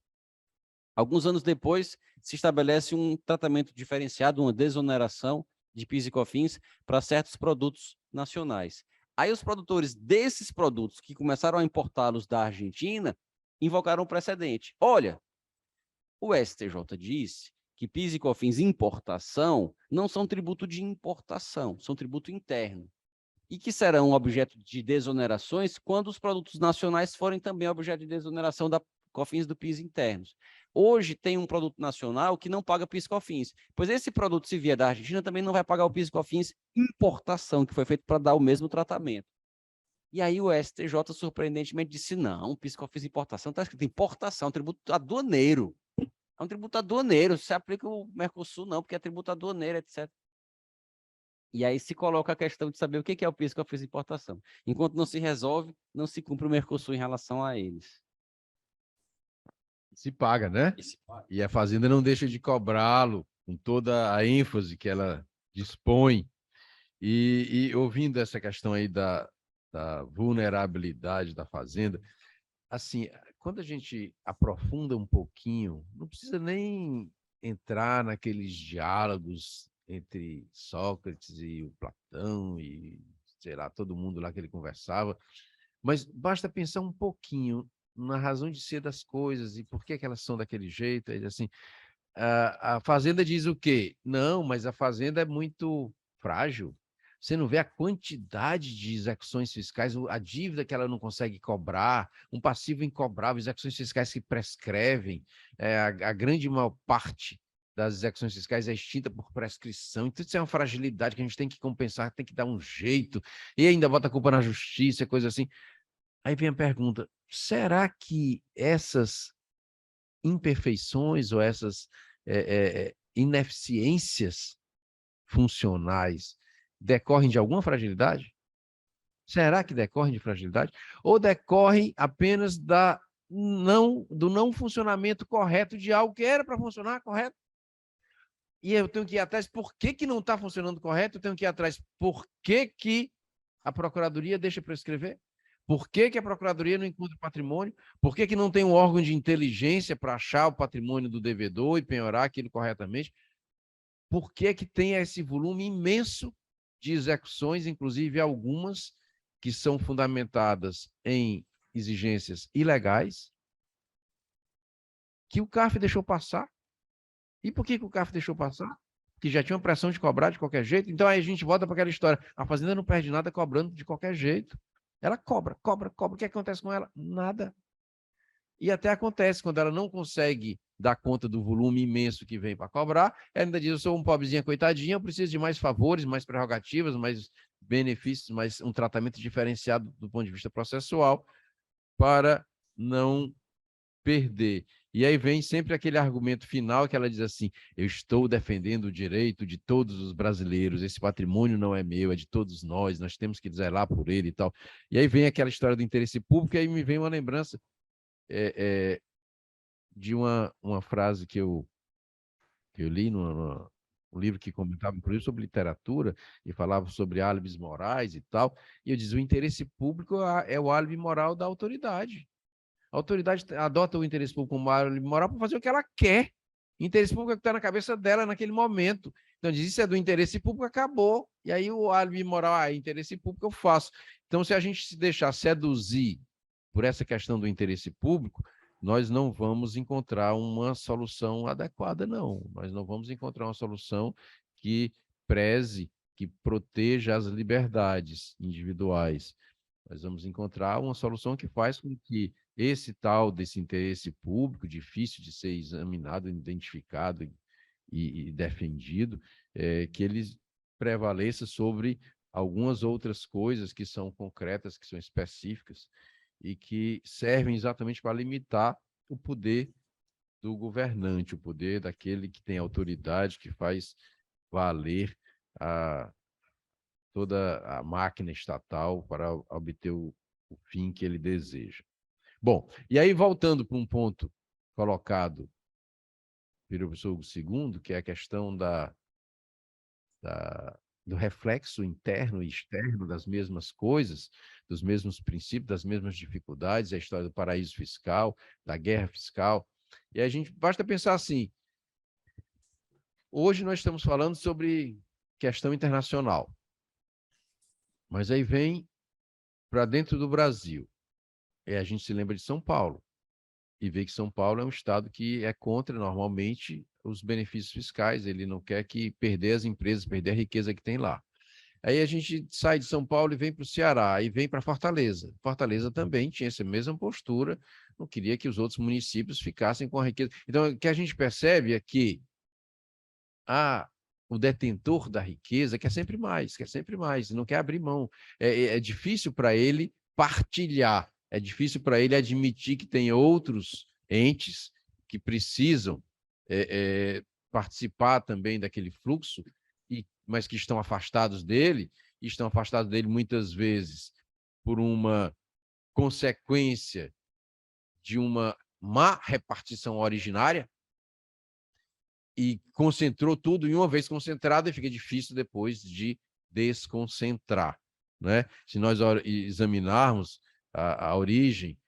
Alguns anos depois, se estabelece um tratamento diferenciado, uma desoneração de PIS e COFINS para certos produtos nacionais. Aí os produtores desses produtos que começaram a importá-los da Argentina invocaram um precedente. Olha, o STJ disse que PIS e COFINS importação não são tributo de importação, são tributo interno. E que serão objeto de desonerações quando os produtos nacionais forem também objeto de desoneração da COFINS do PIS internos. Hoje tem um produto nacional que não paga PIS e COFINS, pois esse produto, se vier da Argentina, também não vai pagar o PIS e COFINS importação, que foi feito para dar o mesmo tratamento. E aí o STJ, surpreendentemente, disse, não, PIS e COFINS importação, está escrito importação, tributo aduaneiro. É um tributo aduaneiro, se aplica o Mercosul não, porque é tributo aduaneiro, etc. E aí se coloca a questão de saber o que é o PIS e COFINS importação. Enquanto não se resolve, não se cumpre o Mercosul em relação a eles. Se paga, né? E a Fazenda não deixa de cobrá-lo com toda a ênfase que ela dispõe. E ouvindo essa questão aí da vulnerabilidade da Fazenda, assim, quando a gente aprofunda um pouquinho, não precisa nem entrar naqueles diálogos entre Sócrates e o Platão e, sei lá, todo mundo lá que ele conversava, mas basta pensar um pouquinho na razão de ser das coisas e por que elas são daquele jeito. Aí, assim, a Fazenda diz o quê? Não, mas a Fazenda é muito frágil. Você não vê a quantidade de execuções fiscais, a dívida que ela não consegue cobrar, um passivo incobrável, execuções fiscais que prescrevem, a grande maior parte das execuções fiscais é extinta por prescrição. Então, isso é uma fragilidade que a gente tem que compensar, tem que dar um jeito, e ainda bota a culpa na justiça, coisa assim. Aí vem a pergunta, será que essas imperfeições ou essas ineficiências funcionais decorrem de alguma fragilidade? Será que decorrem de fragilidade? Ou decorrem apenas do não funcionamento correto de algo que era para funcionar correto? E eu tenho que ir atrás, por que que não está funcionando correto? Eu tenho que ir atrás, por que que a Procuradoria deixa prescrever? Por que que a Procuradoria não encontra patrimônio? Por que que não tem um órgão de inteligência para achar o patrimônio do devedor e penhorar aquilo corretamente? Por que que tem esse volume imenso de execuções, inclusive algumas que são fundamentadas em exigências ilegais, que o CARF deixou passar? E por que que o CARF deixou passar? Que já tinha uma pressão de cobrar de qualquer jeito. Então aí a gente volta para aquela história. A Fazenda não perde nada cobrando de qualquer jeito. Ela cobra, cobra, cobra. O que acontece com ela? Nada. E até acontece, quando ela não consegue dar conta do volume imenso que vem para cobrar, ela ainda diz, eu sou um pobrezinha coitadinha, eu preciso de mais favores, mais prerrogativas, mais benefícios, mais um tratamento diferenciado do ponto de vista processual para não perder. E aí vem sempre aquele argumento final que ela diz assim, eu estou defendendo o direito de todos os brasileiros, esse patrimônio não é meu, é de todos nós temos que zelar por ele e tal. E aí vem aquela história do interesse público, e aí me vem uma lembrança de uma frase que eu li num livro que comentava, inclusive, sobre literatura, e falava sobre álibis morais e tal, e eu dizia, o interesse público é o álibi moral da autoridade. A autoridade adota o interesse público como álibi moral para fazer o que ela quer. O interesse público é o que está na cabeça dela naquele momento. Então, diz, isso é do interesse público, acabou. E aí o álibi moral, interesse público eu faço. Então, se a gente se deixar seduzir por essa questão do interesse público, nós não vamos encontrar uma solução adequada, não. Nós não vamos encontrar uma solução que preze, que proteja as liberdades individuais. Nós vamos encontrar uma solução que faz com que desse interesse público, difícil de ser examinado, identificado e defendido, que ele prevaleça sobre algumas outras coisas que são concretas, que são específicas, e que servem exatamente para limitar o poder do governante, o poder daquele que tem autoridade, que faz valer toda a máquina estatal para obter o fim que ele deseja. Bom, e aí voltando para um ponto colocado pelo professor Hugo II, que é a questão do reflexo interno e externo das mesmas coisas, dos mesmos princípios, das mesmas dificuldades, a história do paraíso fiscal, da guerra fiscal. E a gente basta pensar assim, hoje nós estamos falando sobre questão internacional, mas aí vem para dentro do Brasil, e a gente se lembra de São Paulo, e vê que São Paulo é um estado que é contra, normalmente, os benefícios fiscais, ele não quer que perder as empresas, perder a riqueza que tem lá. Aí a gente sai de São Paulo e vem para o Ceará, e vem para Fortaleza. Fortaleza também tinha essa mesma postura, não queria que os outros municípios ficassem com a riqueza. Então, o que a gente percebe é que o detentor da riqueza quer sempre mais, não quer abrir mão. É difícil para ele partilhar, é difícil para ele admitir que tem outros entes que precisam participar também daquele fluxo, mas que estão afastados dele, e estão afastados dele muitas vezes por uma consequência de uma má repartição originária, e concentrou tudo em uma vez concentrado, e fica difícil depois de desconcentrar, né? Se nós examinarmos a origem,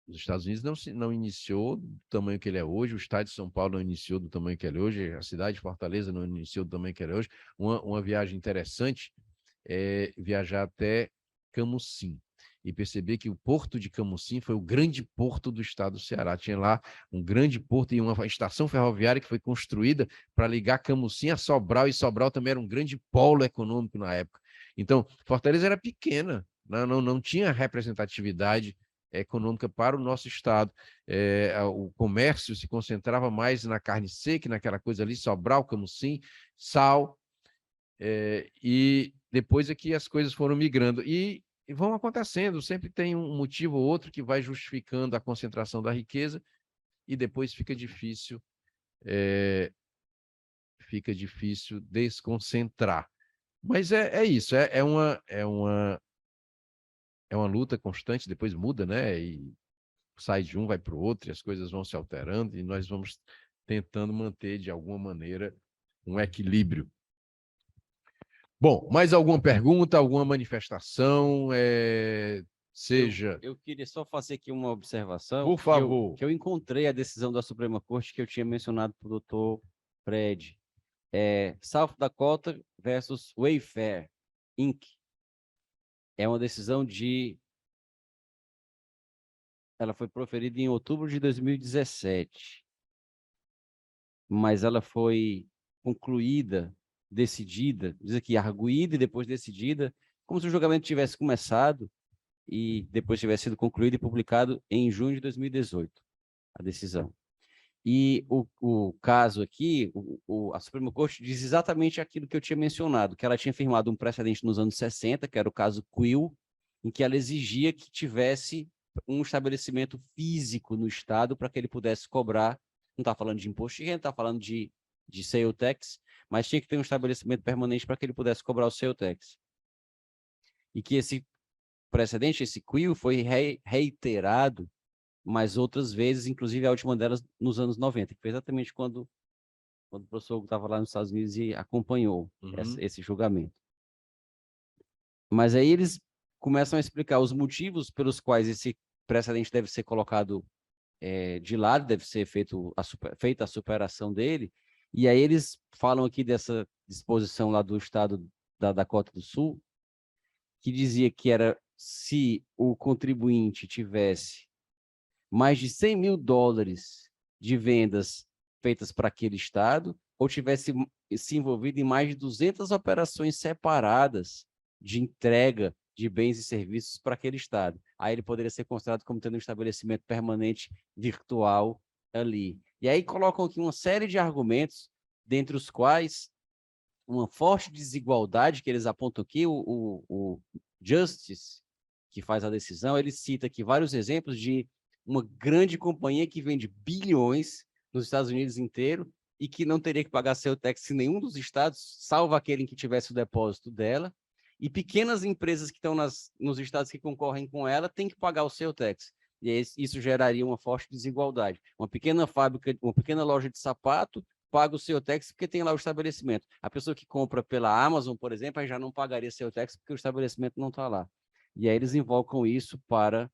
os Estados Unidos não iniciou do tamanho que ele é hoje, o estado de São Paulo não iniciou do tamanho que ele é hoje, a cidade de Fortaleza não iniciou do tamanho que ele é hoje. Uma viagem interessante é viajar até Camusim e perceber que o porto de Camusim foi o grande porto do estado do Ceará. Tinha lá um grande porto e uma estação ferroviária que foi construída para ligar Camusim a Sobral, e Sobral também era um grande polo econômico na época. Então, Fortaleza era pequena, não tinha representatividade econômica para o nosso estado. O comércio se concentrava mais na carne seca, naquela coisa ali, Sobral, Camusim, sal, e depois é que as coisas foram migrando. E e vão acontecendo, sempre tem um motivo ou outro que vai justificando a concentração da riqueza e depois fica difícil desconcentrar. Mas é isso, é uma luta constante, depois muda, né? E sai de um, vai para o outro, e as coisas vão se alterando, e nós vamos tentando manter, de alguma maneira, um equilíbrio. Bom, mais alguma pergunta, alguma manifestação? Seja. Eu queria só fazer aqui uma observação. Por favor. Que eu encontrei a decisão da Suprema Corte que eu tinha mencionado para o doutor Fred. South Dakota versus Wayfair, Inc. É uma decisão ela foi proferida em outubro de 2017, mas ela foi concluída, decidida, diz aqui, arguída e depois decidida, como se o julgamento tivesse começado e depois tivesse sido concluído e publicado em junho de 2018, a decisão. E o caso aqui, a Suprema Corte diz exatamente aquilo que eu tinha mencionado, que ela tinha firmado um precedente nos anos 60, que era o caso Quill, em que ela exigia que tivesse um estabelecimento físico no Estado para que ele pudesse cobrar, não está falando de imposto de renda, está falando de sale tax, mas tinha que ter um estabelecimento permanente para que ele pudesse cobrar o sale tax. E que esse precedente, esse Quill, foi reiterado mas outras vezes, inclusive a última delas nos anos 90, que foi exatamente quando o professor estava lá nos Estados Unidos e acompanhou esse julgamento. Mas aí eles começam a explicar os motivos pelos quais esse precedente deve ser colocado de lado, deve ser feita a superação dele, e aí eles falam aqui dessa disposição lá do estado da Dakota do Sul, que dizia que era se o contribuinte tivesse mais de $100 mil de vendas feitas para aquele estado, ou tivesse se envolvido em mais de 200 operações separadas de entrega de bens e serviços para aquele estado. Aí ele poderia ser considerado como tendo um estabelecimento permanente virtual ali. E aí colocam aqui uma série de argumentos, dentre os quais uma forte desigualdade que eles apontam aqui, o Justice, que faz a decisão, ele cita aqui vários exemplos de uma grande companhia que vende bilhões nos Estados Unidos inteiro e que não teria que pagar sales tax em nenhum dos estados, salvo aquele em que tivesse o depósito dela, e pequenas empresas que estão nos estados que concorrem com ela têm que pagar o sales tax. E isso geraria uma forte desigualdade. Uma pequena fábrica, uma pequena loja de sapato paga o sales tax porque tem lá o estabelecimento. A pessoa que compra pela Amazon, por exemplo, já não pagaria sales tax porque o estabelecimento não está lá. E aí eles invocam isso para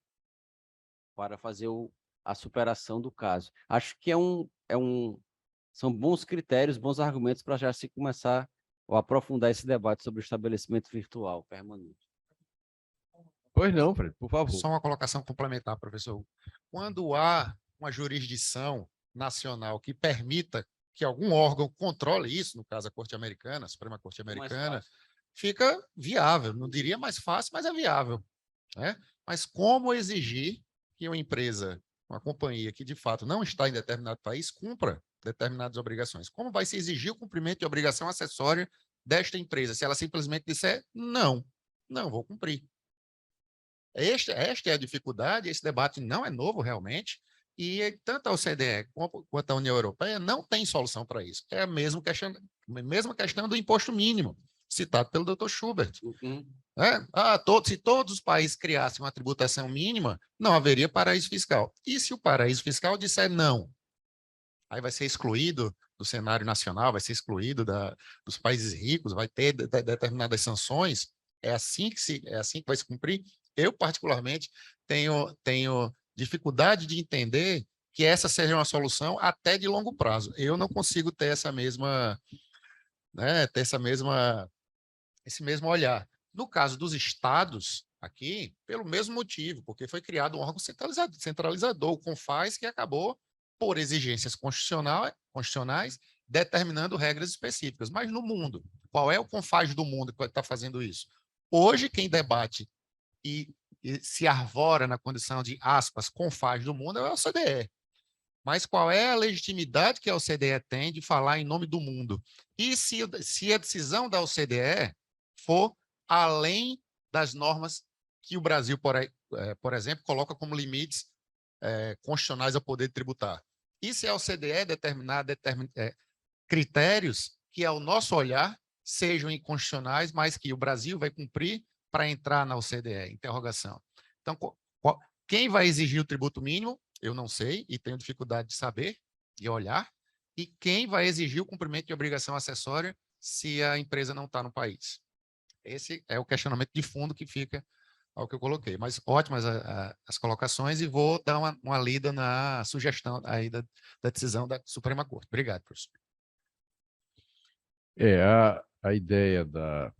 fazer a superação do caso. Acho que são bons critérios, bons argumentos para já se começar ou aprofundar esse debate sobre o estabelecimento virtual permanente. Pois não, Fred, por favor. Só uma colocação complementar, professor. Quando há uma jurisdição nacional que permita que algum órgão controle isso, no caso a Corte Americana, a Suprema Corte Americana, fica viável. Não diria mais fácil, mas é viável, né? Mas como exigir que uma empresa, uma companhia que de fato não está em determinado país, cumpra determinadas obrigações? Como vai se exigir o cumprimento de obrigação acessória desta empresa, se ela simplesmente disser não vou cumprir? Esta é a dificuldade, esse debate não é novo realmente, e tanto a OCDE quanto a União Europeia não tem solução para isso. É a mesma questão do imposto mínimo, citado pelo Dr. Schubert. Se todos os países criassem uma tributação mínima, não haveria paraíso fiscal. E se o paraíso fiscal disser não? Aí vai ser excluído do cenário nacional, vai ser excluído dos países ricos, vai ter determinadas sanções. É assim que vai se cumprir? Eu, particularmente, tenho dificuldade de entender que essa seja uma solução até de longo prazo. Eu não consigo ter esse mesmo olhar. No caso dos estados, aqui, pelo mesmo motivo, porque foi criado um órgão centralizador, o CONFAS, que acabou, por exigências constitucionais, determinando regras específicas. Mas no mundo, qual é o CONFAS do mundo que está fazendo isso? Hoje, quem debate e se arvora na condição de, aspas, CONFAS do mundo é a OCDE. Mas qual é a legitimidade que a OCDE tem de falar em nome do mundo? E se a decisão da OCDE for além das normas que o Brasil, por exemplo, coloca como limites constitucionais ao poder de tributar. E se a OCDE determinar critérios que, ao nosso olhar, sejam inconstitucionais, mas que o Brasil vai cumprir para entrar na OCDE? Interrogação. Então, quem vai exigir o tributo mínimo? Eu não sei e tenho dificuldade de saber e olhar. E quem vai exigir o cumprimento de obrigação acessória se a empresa não está no país? Esse é o questionamento de fundo que fica ao que eu coloquei. Mas ótimas as colocações e vou dar uma lida na sugestão aí da decisão da Suprema Corte. Obrigado, professor. A ideia da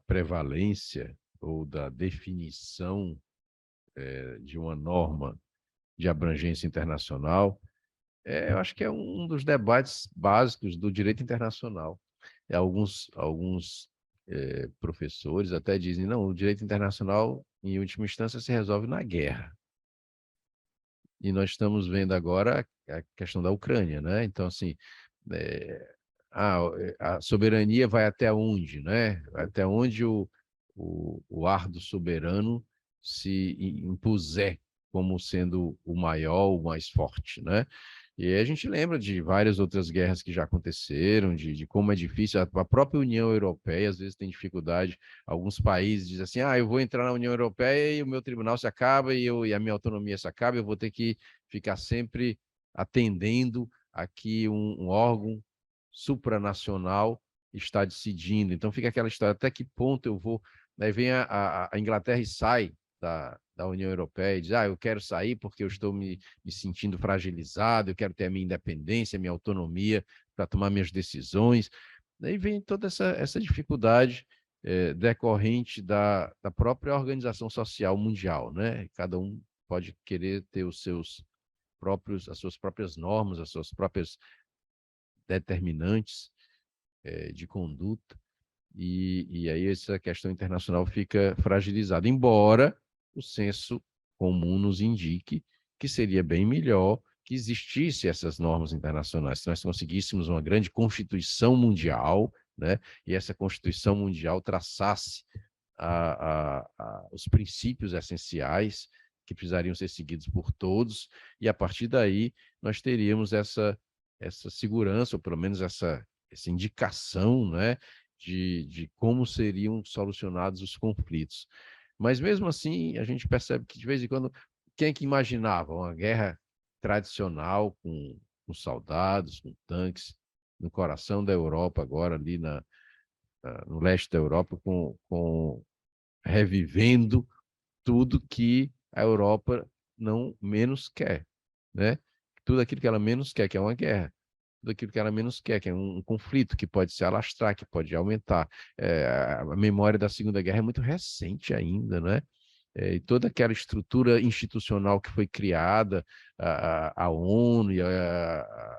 prevalência ou da definição de uma norma de abrangência internacional, eu acho que é um dos debates básicos do direito internacional. Alguns professores até dizem, não, o direito internacional, em última instância, se resolve na guerra. E nós estamos vendo agora a questão da Ucrânia, né? Então, assim, a soberania vai até onde, né? Até onde o árduo soberano se impuser como sendo o maior, o mais forte, né? E aí a gente lembra de várias outras guerras que já aconteceram, de como é difícil. A própria União Europeia, às vezes, tem dificuldade. Alguns países dizem assim, eu vou entrar na União Europeia e o meu tribunal se acaba e a minha autonomia se acaba, eu vou ter que ficar sempre atendendo a que um órgão supranacional está decidindo. Então, fica aquela história, até que ponto eu vou... Aí vem a Inglaterra e sai da União Europeia e diz, eu quero sair porque eu estou me sentindo fragilizado, eu quero ter a minha independência, a minha autonomia para tomar minhas decisões. Daí vem toda essa dificuldade decorrente da própria organização social mundial, né? Cada um pode querer ter as suas próprias normas, as suas próprias determinantes de conduta, e aí essa questão internacional fica fragilizada, embora o senso comum nos indique que seria bem melhor que existissem essas normas internacionais, se nós conseguíssemos uma grande constituição mundial, né, e essa constituição mundial traçasse os princípios essenciais que precisariam ser seguidos por todos, e a partir daí nós teríamos essa segurança, ou pelo menos essa indicação, né, de como seriam solucionados os conflitos. Mas, mesmo assim, a gente percebe que, de vez em quando, quem é que imaginava uma guerra tradicional com soldados, com tanques, no coração da Europa, agora ali no leste da Europa, revivendo tudo que a Europa não menos quer, né? Tudo aquilo que ela menos quer, que é uma guerra. Tudo aquilo que ela menos quer, que é um conflito que pode se alastrar, que pode aumentar. A memória da Segunda Guerra é muito recente ainda, né? E toda aquela estrutura institucional que foi criada, a ONU e a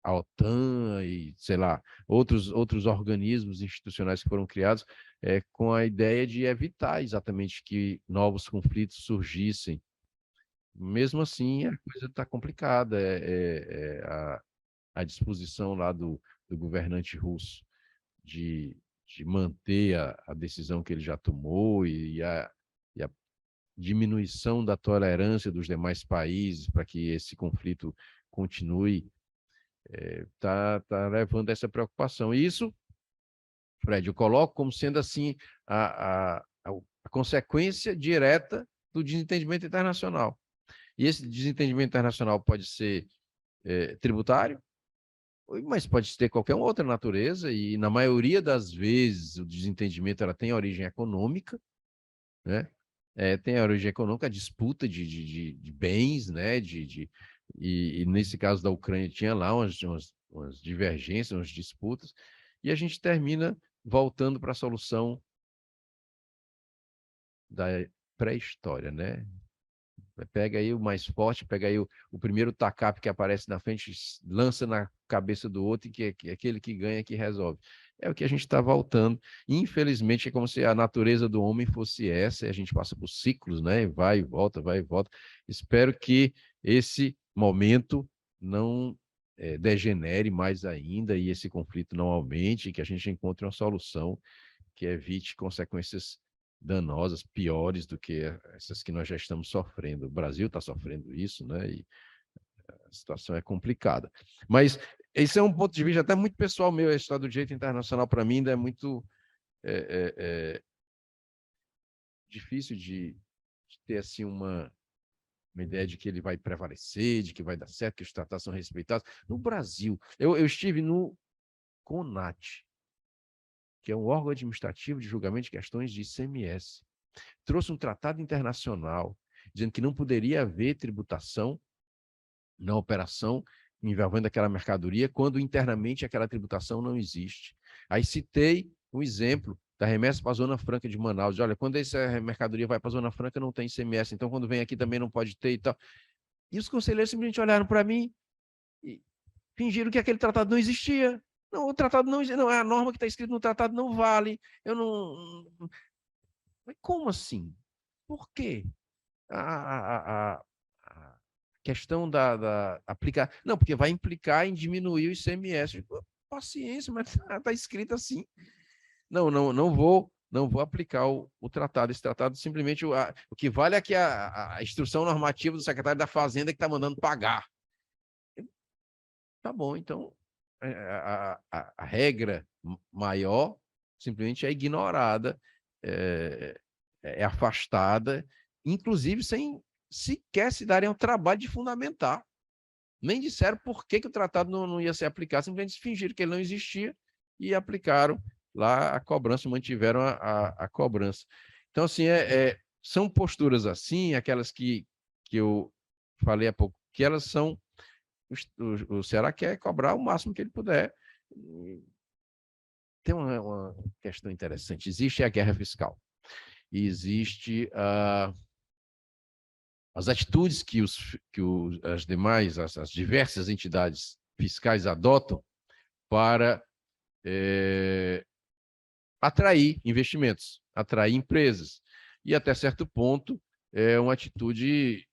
OTAN e, sei lá, outros organismos institucionais que foram criados com a ideia de evitar exatamente que novos conflitos surgissem. Mesmo assim, a coisa está complicada. A disposição lá do governante russo de manter a decisão que ele já tomou e a diminuição da tolerância dos demais países para que esse conflito continue, tá levando a essa preocupação. E isso, Fred, eu coloco como sendo assim a consequência direta do desentendimento internacional. E esse desentendimento internacional pode ser tributário, mas pode ter qualquer outra natureza, e na maioria das vezes o desentendimento ela tem origem econômica, né? Tem a origem econômica, a disputa de bens, né? E nesse caso da Ucrânia tinha lá umas divergências, umas disputas, e a gente termina voltando para a solução da pré-história, né? Pega aí o mais forte, pega aí o primeiro tacape que aparece na frente, lança na cabeça do outro, e que é aquele que ganha, que resolve. É o que a gente está voltando. Infelizmente, é como se a natureza do homem fosse essa, e a gente passa por ciclos, né? Vai e volta, vai e volta. Espero que esse momento não degenere mais ainda, e esse conflito não aumente, e que a gente encontre uma solução que evite consequências danosas, piores do que essas que nós já estamos sofrendo. O Brasil está sofrendo isso, né? E a situação é complicada. Mas esse é um ponto de vista até muito pessoal meu. A história do direito internacional, para mim, ainda é muito difícil de ter assim uma ideia de que ele vai prevalecer, de que vai dar certo, que os tratados são respeitados. No Brasil, eu estive no CONAT, que é um órgão administrativo de julgamento de questões de ICMS. Trouxe um tratado internacional dizendo que não poderia haver tributação na operação envolvendo aquela mercadoria quando internamente aquela tributação não existe. Aí citei um exemplo da remessa para a Zona Franca de Manaus. Olha, quando essa mercadoria vai para a Zona Franca, não tem ICMS, então quando vem aqui também não pode ter e tal. E os conselheiros simplesmente olharam para mim e fingiram que aquele tratado não existia. Não, o tratado não existe, não, a norma que está escrita no tratado não vale. Eu não... Mas como assim? Por quê? A questão da aplicar... Não, porque vai implicar em diminuir o ICMS. Paciência, mas está escrito assim. Não vou aplicar o tratado. Esse tratado simplesmente... O que vale é que a instrução normativa do secretário da Fazenda que está mandando pagar. Tá bom, então a regra maior simplesmente é ignorada, é afastada, inclusive sem sequer se darem o trabalho de fundamentar. Nem disseram por que o tratado não ia ser aplicado, simplesmente fingiram que ele não existia e aplicaram lá a cobrança, mantiveram a cobrança. Então, assim, são posturas assim, aquelas que eu falei há pouco, que elas são... O Ceará quer cobrar o máximo que ele puder. Tem uma questão interessante. Existe a guerra fiscal. E existe as atitudes que as demais, as diversas entidades fiscais adotam para atrair investimentos, atrair empresas. E, até certo ponto, é uma atitude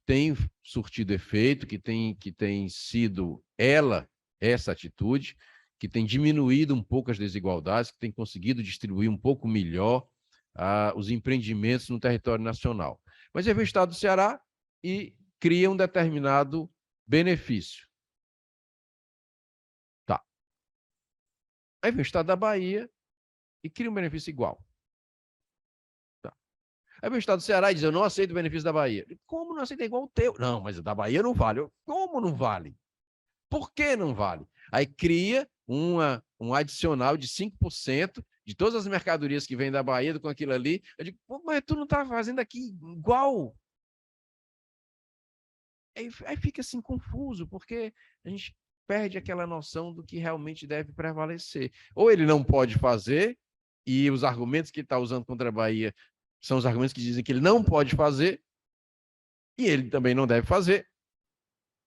tem surtido efeito, que tem sido essa atitude, que tem diminuído um pouco as desigualdades, que tem conseguido distribuir um pouco melhor os empreendimentos no território nacional. Mas aí vem o Estado do Ceará e cria um determinado benefício. Tá. Aí vem o Estado da Bahia e cria um benefício igual. Aí vem o Estado do Ceará e diz, eu não aceito o benefício da Bahia. Como não aceita? É igual o teu. Não, mas o da Bahia não vale. Como não vale? Por que não vale? Aí cria um adicional de 5% de todas as mercadorias que vêm da Bahia com aquilo ali. Eu digo, mas tu não está fazendo aqui igual? Aí fica assim confuso, porque a gente perde aquela noção do que realmente deve prevalecer. Ou ele não pode fazer, e os argumentos que ele está usando contra a Bahia são os argumentos que dizem que ele não pode fazer, e ele também não deve fazer.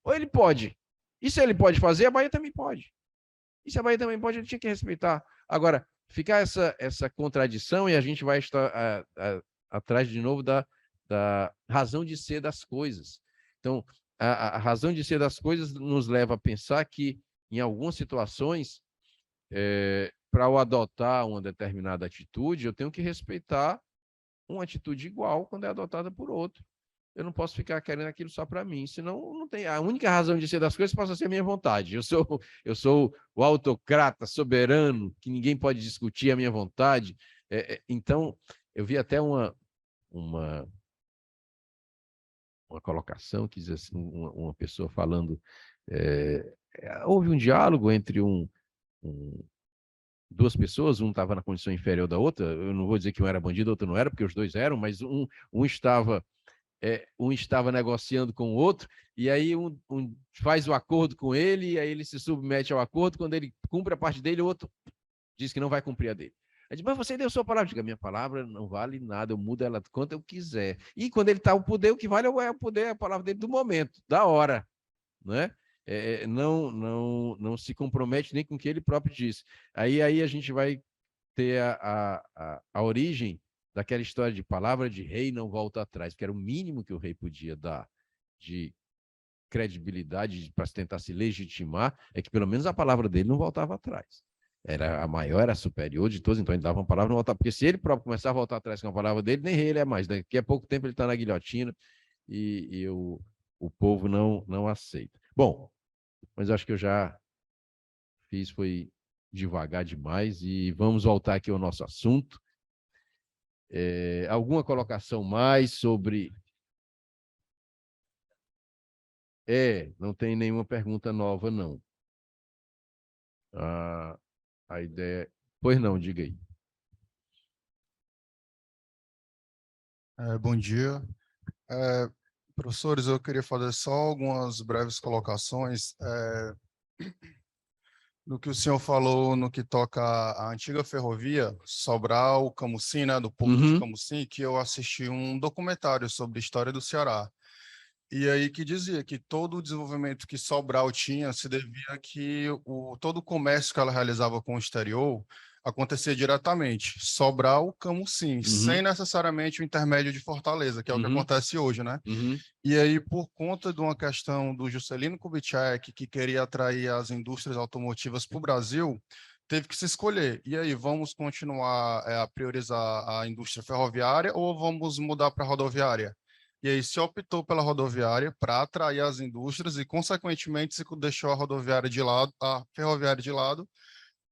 Ou ele pode. E se ele pode fazer, a Bahia também pode. E se a Bahia também pode, ele tinha que respeitar. Agora, ficar essa contradição, e a gente vai estar atrás de novo da razão de ser das coisas. Então, a razão de ser das coisas nos leva a pensar que, em algumas situações, para eu adotar uma determinada atitude, eu tenho que respeitar uma atitude igual quando é adotada por outro. Eu não posso ficar querendo aquilo só para mim, senão não tem. A única razão de ser das coisas passa a ser a minha vontade. Eu sou o autocrata soberano, que ninguém pode discutir a minha vontade. Então, eu vi até uma colocação que diz assim, uma pessoa falando, houve um diálogo entre duas pessoas, um estava na condição inferior da outra, eu não vou dizer que um era bandido, outro não era, porque os dois eram, mas um estava negociando com o outro, e aí um faz o acordo com ele, e aí ele se submete ao acordo, quando ele cumpre a parte dele, o outro diz que não vai cumprir a dele. Ele diz, mas você deu sua palavra. Diga, minha palavra não vale nada, eu mudo ela quanto eu quiser. E quando ele está o poder, o que vale é o poder, a palavra dele do momento, da hora, né? Não se compromete nem com o que ele próprio disse. Aí a gente vai ter a origem daquela história de palavra de rei não volta atrás, que era o mínimo que o rei podia dar de credibilidade para tentar se legitimar, é que pelo menos a palavra dele não voltava atrás. era a maior, era a superior de todos, então ele dava uma palavra não voltar, porque se ele próprio começar a voltar atrás com a palavra dele, nem ele é mais. Daqui a pouco tempo ele está na guilhotina e o povo não aceita. Bom, mas acho que eu já fiz, foi devagar demais, e vamos voltar aqui ao nosso assunto. Alguma colocação mais sobre... não tem nenhuma pergunta nova, não. A ideia... Pois não, diga aí. Bom dia. Professores, eu queria fazer só algumas breves colocações no que o senhor falou no que toca à antiga ferrovia, Sobral, Camusim, né, do Porto de Camusim, que eu assisti um documentário sobre a história do Ceará. E aí que dizia que todo o desenvolvimento que Sobral tinha se devia a que todo o comércio que ela realizava com o exterior acontecia diretamente. Sobral, Camusim, sem necessariamente o intermédio de Fortaleza, que é o que acontece hoje, né? E aí, por conta de uma questão do Juscelino Kubitschek, que queria atrair as indústrias automotivas para o Brasil, teve que se escolher. E aí, vamos continuar a priorizar a indústria ferroviária ou vamos mudar para a rodoviária? E aí se optou pela rodoviária para atrair as indústrias e, consequentemente, se deixou a rodoviária de lado, a ferroviária de lado,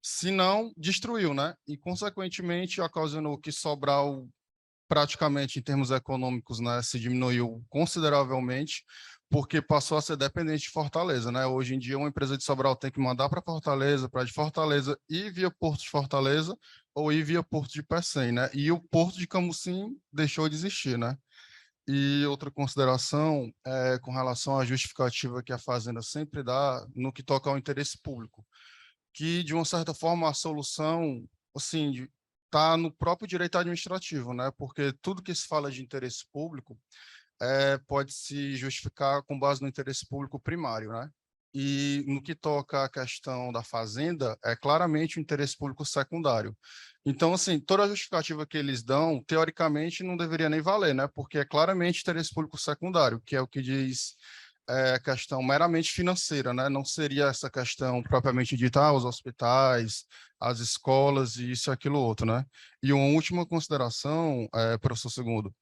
se não, destruiu, né? E, consequentemente, ocasionou que Sobral, praticamente, em termos econômicos, né, se diminuiu consideravelmente, porque passou a ser dependente de Fortaleza, né? Hoje em dia, uma empresa de Sobral tem que mandar para Fortaleza, para de Fortaleza ir via Porto de Fortaleza ou ir via Porto de Pecém, né? E o Porto de Camusim deixou de existir, né? E outra consideração é com relação à justificativa que a Fazenda sempre dá no que toca ao interesse público, que, de uma certa forma, a solução, assim, está no próprio direito administrativo, né? Porque tudo que se fala de interesse público pode se justificar com base no interesse público primário, né? E no que toca à questão da fazenda, é claramente o interesse público secundário. Então, assim, toda a justificativa que eles dão, teoricamente, não deveria nem valer, né? Porque é claramente interesse público secundário, que é o que diz a questão meramente financeira, né? Não seria essa questão propriamente dita, os hospitais, as escolas e isso e aquilo outro, né? E uma última consideração, professor Segundo,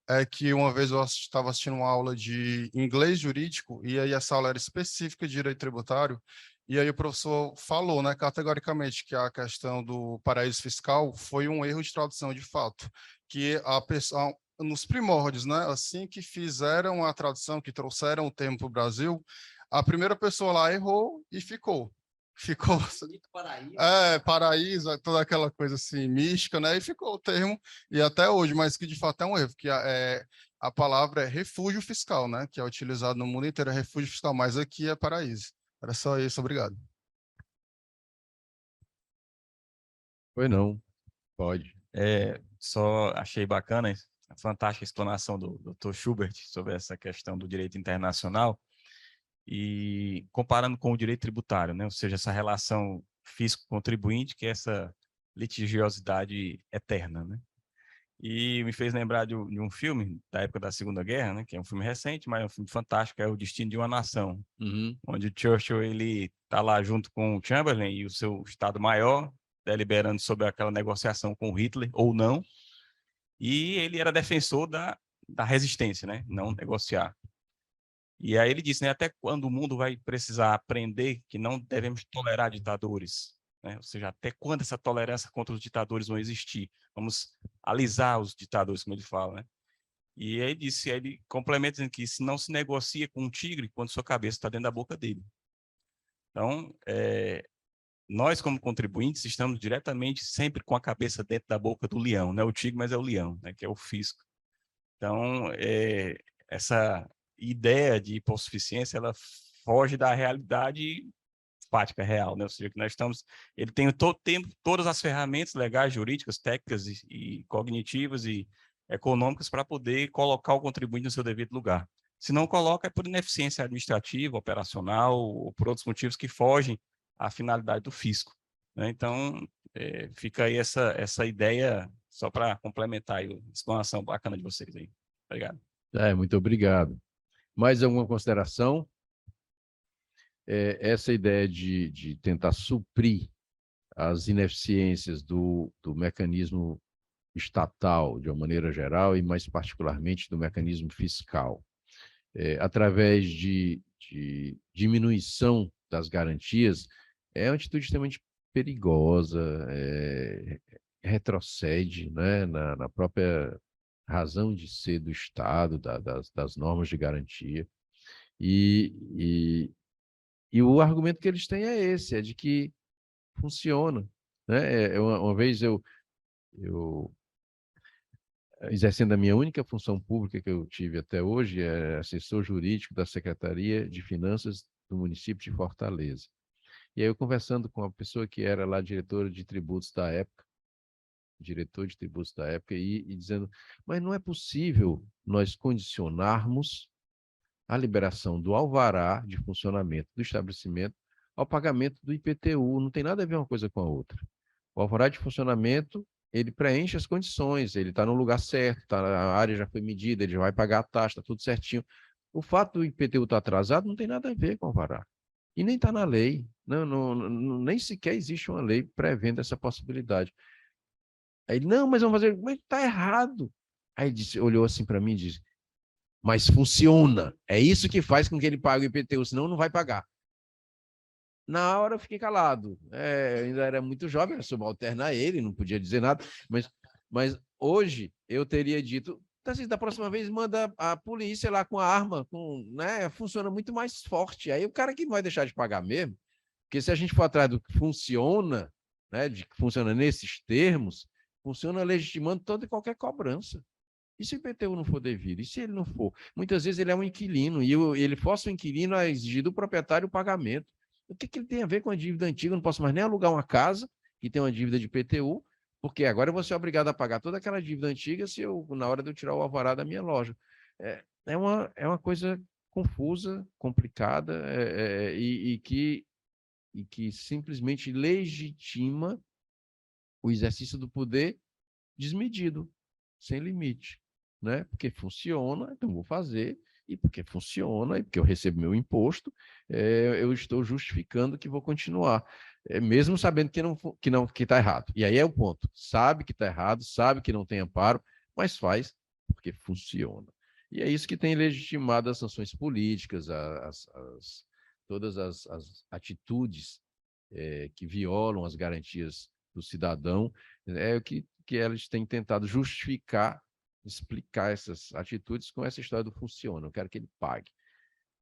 é que uma vez eu estava assistindo uma aula de inglês jurídico, e aí essa aula era específica de direito tributário, e aí o professor falou, né, categoricamente, que a questão do paraíso fiscal foi um erro de tradução de fato, que a pessoa, nos primórdios, né, assim que fizeram a tradução, que trouxeram o termo para o Brasil, a primeira pessoa lá errou e ficou. Paraíso, toda aquela coisa assim mística, né? E ficou o termo, e até hoje, mas que de fato é um erro, que a palavra é refúgio fiscal, né? Que é utilizado no mundo inteiro, é refúgio fiscal, mas aqui é paraíso. Era só isso, obrigado. Pois não, pode. Só achei bacana a fantástica explanação do Dr. Schubert sobre essa questão do direito internacional, e comparando com o direito tributário, né? Ou seja, essa relação fisco-contribuinte, que é essa litigiosidade eterna, né? E me fez lembrar de um filme da época da Segunda Guerra, né? Que é um filme recente, mas é um filme fantástico, é O Destino de uma Nação, onde o Churchill ele está lá junto com o Chamberlain e o seu Estado-Maior, deliberando sobre aquela negociação com Hitler, ou não, e ele era defensor da resistência, né? Não negociar. E aí ele disse, né, até quando o mundo vai precisar aprender que não devemos tolerar ditadores, né? Ou seja, até quando essa tolerância contra os ditadores vão existir? Vamos alisar os ditadores, como ele fala, né? E aí ele complementa dizendo que se não se negocia com um tigre quando sua cabeça está dentro da boca dele. Então, nós como contribuintes estamos diretamente sempre com a cabeça dentro da boca do leão, não é o tigre, mas é o leão, né, que é o fisco. Então, essa ideia de hipossuficiência, ela foge da realidade prática real, né? Ou seja, que nós estamos, ele tem todo tempo todas as ferramentas legais, jurídicas, técnicas e cognitivas e econômicas para poder colocar o contribuinte no seu devido lugar. Se não coloca, é por ineficiência administrativa, operacional, ou por outros motivos que fogem à finalidade do fisco, né? Então, fica aí essa ideia, só para complementar aí a explanação bacana de vocês aí. Obrigado. Muito obrigado. Mais alguma consideração? Essa ideia de tentar suprir as ineficiências do mecanismo estatal, de uma maneira geral, e mais particularmente do mecanismo fiscal. Através de diminuição das garantias, é uma atitude extremamente perigosa, retrocede, né, na própria razão de ser do Estado, das normas de garantia. E o argumento que eles têm é esse, é de que funciona, né? Uma vez eu exercendo a minha única função pública que eu tive até hoje, é assessor jurídico da Secretaria de Finanças do município de Fortaleza. E aí eu conversando com a pessoa que era lá diretora de tributos da época, diretor de tributos da época, e dizendo, mas não é possível nós condicionarmos a liberação do alvará de funcionamento do estabelecimento ao pagamento do IPTU, não tem nada a ver uma coisa com a outra. O alvará de funcionamento, ele preenche as condições, ele está no lugar certo, a área já foi medida, ele já vai pagar a taxa, está tudo certinho. O fato do IPTU estar atrasado não tem nada a ver com o alvará. E nem está na lei, nem sequer existe uma lei prevendo essa possibilidade. Aí ele, não, mas vamos fazer, mas está errado. Aí ele disse, olhou assim para mim e disse, mas funciona, é isso que faz com que ele pague o IPTU, senão não vai pagar. Na hora eu fiquei calado, ainda era muito jovem, era subalterno a ele, não podia dizer nada, mas hoje eu teria dito, da próxima vez manda a polícia lá com a arma, né? Funciona muito mais forte, aí o cara que não vai deixar de pagar mesmo, porque se a gente for atrás do que funciona, né, de que funciona nesses termos, funciona legitimando toda e qualquer cobrança. E se o IPTU não for devido? E se ele não for? Muitas vezes ele é um inquilino, e ele força o inquilino a exigir do proprietário o pagamento. O que ele tem a ver com a dívida antiga? Eu não posso mais nem alugar uma casa que tem uma dívida de IPTU, porque agora eu vou ser obrigado a pagar toda aquela dívida antiga na hora de eu tirar o alvará da minha loja. É uma coisa confusa, complicada, e que simplesmente legitima o exercício do poder desmedido, sem limite, né? Porque funciona, então vou fazer, e porque funciona, e porque eu recebo meu imposto, eu estou justificando que vou continuar, mesmo sabendo que está errado. E aí é o ponto, sabe que está errado, sabe que não tem amparo, mas faz porque funciona. E é isso que tem legitimado as sanções políticas, todas as atitudes que violam as garantias do cidadão, é o que elas têm tentado justificar, explicar essas atitudes com essa história do funciona. Eu quero que ele pague.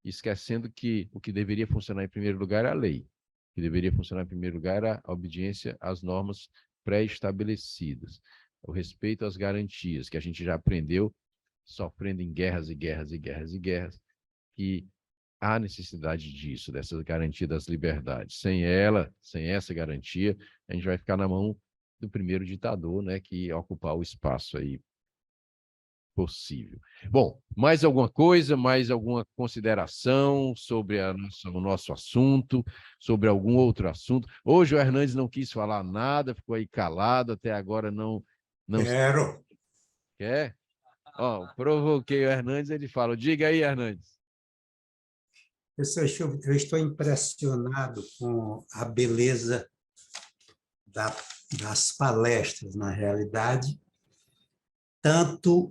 Esquecendo que o que deveria funcionar em primeiro lugar é a lei. O que deveria funcionar em primeiro lugar é a obediência às normas pré-estabelecidas. O respeito às garantias, que a gente já aprendeu, sofrendo em guerras e guerras e guerras e guerras, que há necessidade disso, dessa garantia das liberdades. Sem essa garantia, a gente vai ficar na mão do primeiro ditador, né, que ocupar o espaço aí possível. Bom, mais alguma coisa, mais alguma consideração sobre o nosso assunto, sobre algum outro assunto? Hoje o Hernandes não quis falar nada, ficou aí calado, até agora não Quero. Quer? Provoquei o Hernandes, ele fala, diga aí, Hernandes. Professor, eu estou impressionado com a beleza das palestras, na realidade,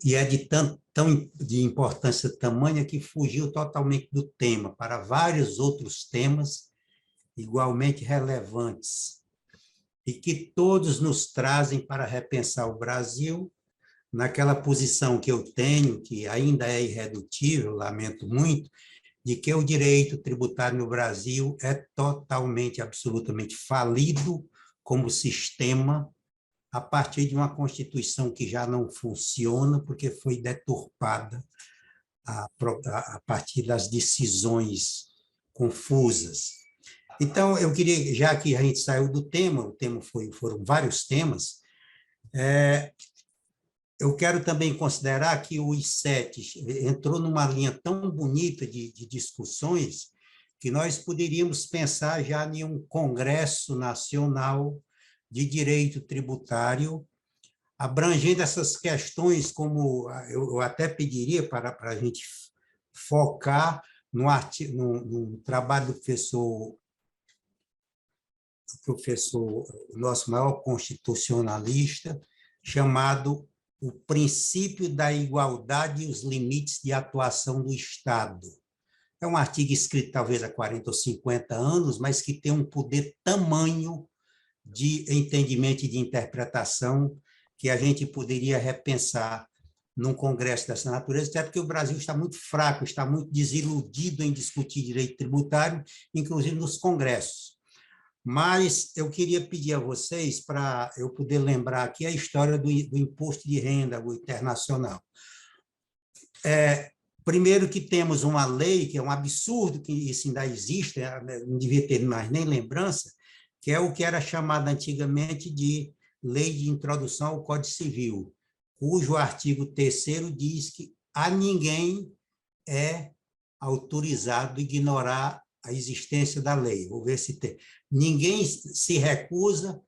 e é de importância tamanha que fugiu totalmente do tema, para vários outros temas igualmente relevantes, e que todos nos trazem para repensar o Brasil naquela posição que eu tenho, que ainda é irredutível, lamento muito, de que o direito tributário no Brasil é totalmente, absolutamente falido como sistema, a partir de uma Constituição que já não funciona, porque foi deturpada a partir das decisões confusas. Então, eu queria, já que a gente saiu do tema, o tema foram vários temas, eu quero também considerar que o I7 entrou numa linha tão bonita de discussões que nós poderíamos pensar já em um Congresso Nacional de Direito Tributário, abrangendo essas questões, como eu até pediria para a gente focar no trabalho do professor professor, o nosso maior constitucionalista, chamado O Princípio da Igualdade e os Limites de Atuação do Estado. É um artigo escrito talvez há 40 ou 50 anos, mas que tem um poder tamanho de entendimento e de interpretação que a gente poderia repensar num congresso dessa natureza, até porque o Brasil está muito fraco, está muito desiludido em discutir direito tributário, inclusive nos congressos. Mas eu queria pedir a vocês para eu poder lembrar aqui a história do imposto de renda o internacional. Primeiro que temos uma lei, que é um absurdo que isso ainda existe, não devia ter mais nem lembrança, que é o que era chamado antigamente de Lei de Introdução ao Código Civil, cujo artigo 3º diz que a ninguém é autorizado ignorar a existência da lei. Vou ver se tem. Ninguém se recusa,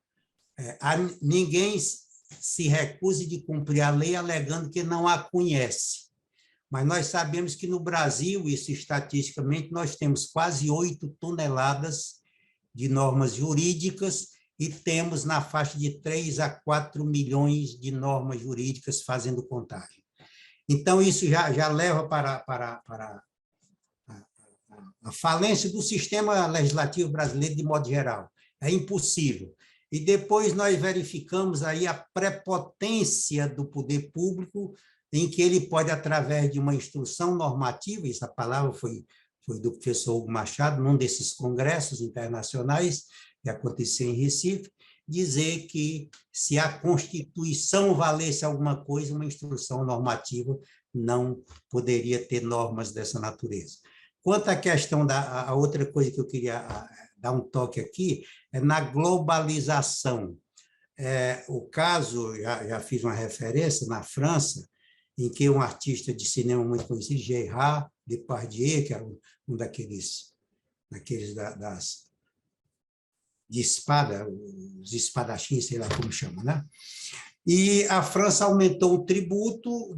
ninguém se recusa de cumprir a lei alegando que não a conhece. Mas nós sabemos que no Brasil, isso estatisticamente, nós temos quase 8 toneladas de normas jurídicas e temos na faixa de 3 a 4 milhões de normas jurídicas fazendo contagem. Então, isso já leva para a falência do sistema legislativo brasileiro de modo geral. É impossível. E depois nós verificamos aí a prepotência do poder público, em que ele pode, através de uma instrução normativa, essa palavra foi do professor Hugo Machado, num desses congressos internacionais que aconteceu em Recife, dizer que se a Constituição valesse alguma coisa, uma instrução normativa não poderia ter normas dessa natureza. Quanto à questão a outra coisa que eu queria dar um toque aqui, é na globalização. O caso, já fiz uma referência, na França, em que um artista de cinema muito conhecido, Gérard Depardieu, que era um daqueles de espada, os espadachins, sei lá como chama, né? E a França aumentou um tributo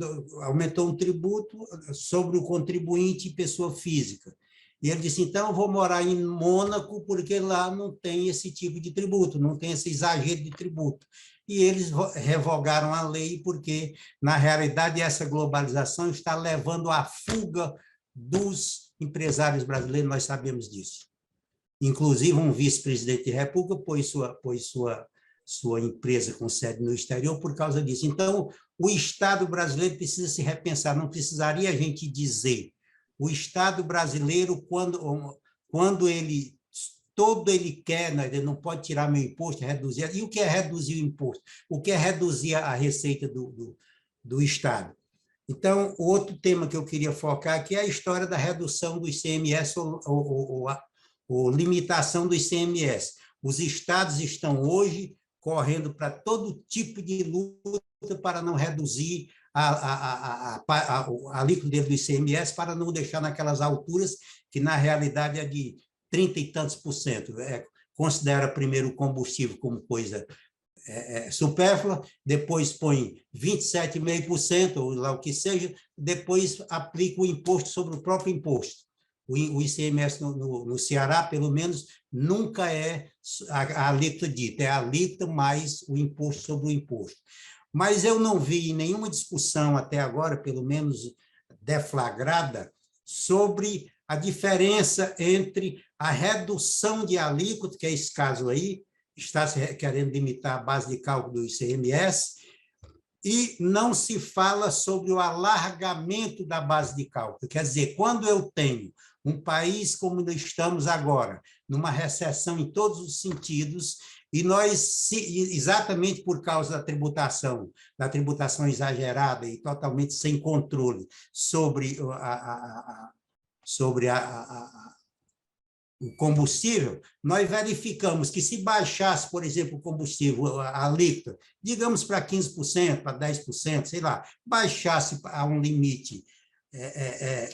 sobre o contribuinte pessoa física. E ele disse, então, eu vou morar em Mônaco, porque lá não tem esse tipo de tributo, não tem esse exagero de tributo. E eles revogaram a lei, porque, na realidade, essa globalização está levando à fuga dos empresários brasileiros, nós sabemos disso. Inclusive, um vice-presidente da República pôs sua empresa com sede no exterior por causa disso. Então, o Estado brasileiro precisa se repensar, não precisaria a gente dizer. O Estado brasileiro, quando ele quer, né, ele não pode tirar meu imposto, reduzir. E o que é reduzir o imposto? O que é reduzir a receita do Estado? Então, outro tema que eu queria focar aqui é a história da redução do ICMS ou limitação do ICMS. Os estados estão hoje correndo para todo tipo de luta para não reduzir a alíquota do ICMS, para não deixar naquelas alturas que, na realidade, é de 30 e tantos %. Considera primeiro o combustível como coisa supérflua, depois põe 27,5%, ou lá o que seja, depois aplica o imposto sobre o próprio imposto. O ICMS no Ceará, pelo menos, nunca é a alíquota dita, é a alíquota mais o imposto sobre o imposto. Mas eu não vi nenhuma discussão até agora, pelo menos deflagrada, sobre a diferença entre a redução de alíquota, que é esse caso aí, está querendo limitar a base de cálculo do ICMS, e não se fala sobre o alargamento da base de cálculo. Quer dizer, quando eu tenho um país como estamos agora, numa recessão em todos os sentidos, e nós, exatamente por causa da tributação exagerada e totalmente sem controle sobre o combustível, nós verificamos que se baixasse, por exemplo, o combustível, a alíquota, digamos para 15%, para 10%, sei lá, baixasse a um limite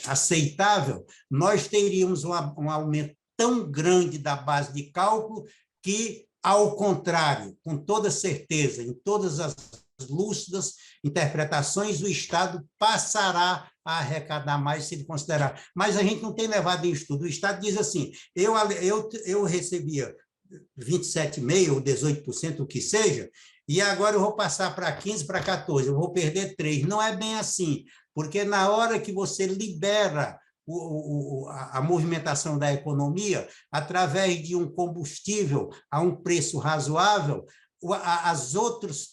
aceitável, nós teríamos um aumento tão grande da base de cálculo que, ao contrário, com toda certeza, em todas as lúcidas interpretações, o Estado passará a arrecadar mais se ele considerar. Mas a gente não tem levado em estudo. O Estado diz assim, eu recebia 27,5% ou 18%, o que seja, e agora eu vou passar para 15%, para 14%, eu vou perder 3%. Não é bem assim, porque na hora que você libera a movimentação da economia, através de um combustível a um preço razoável,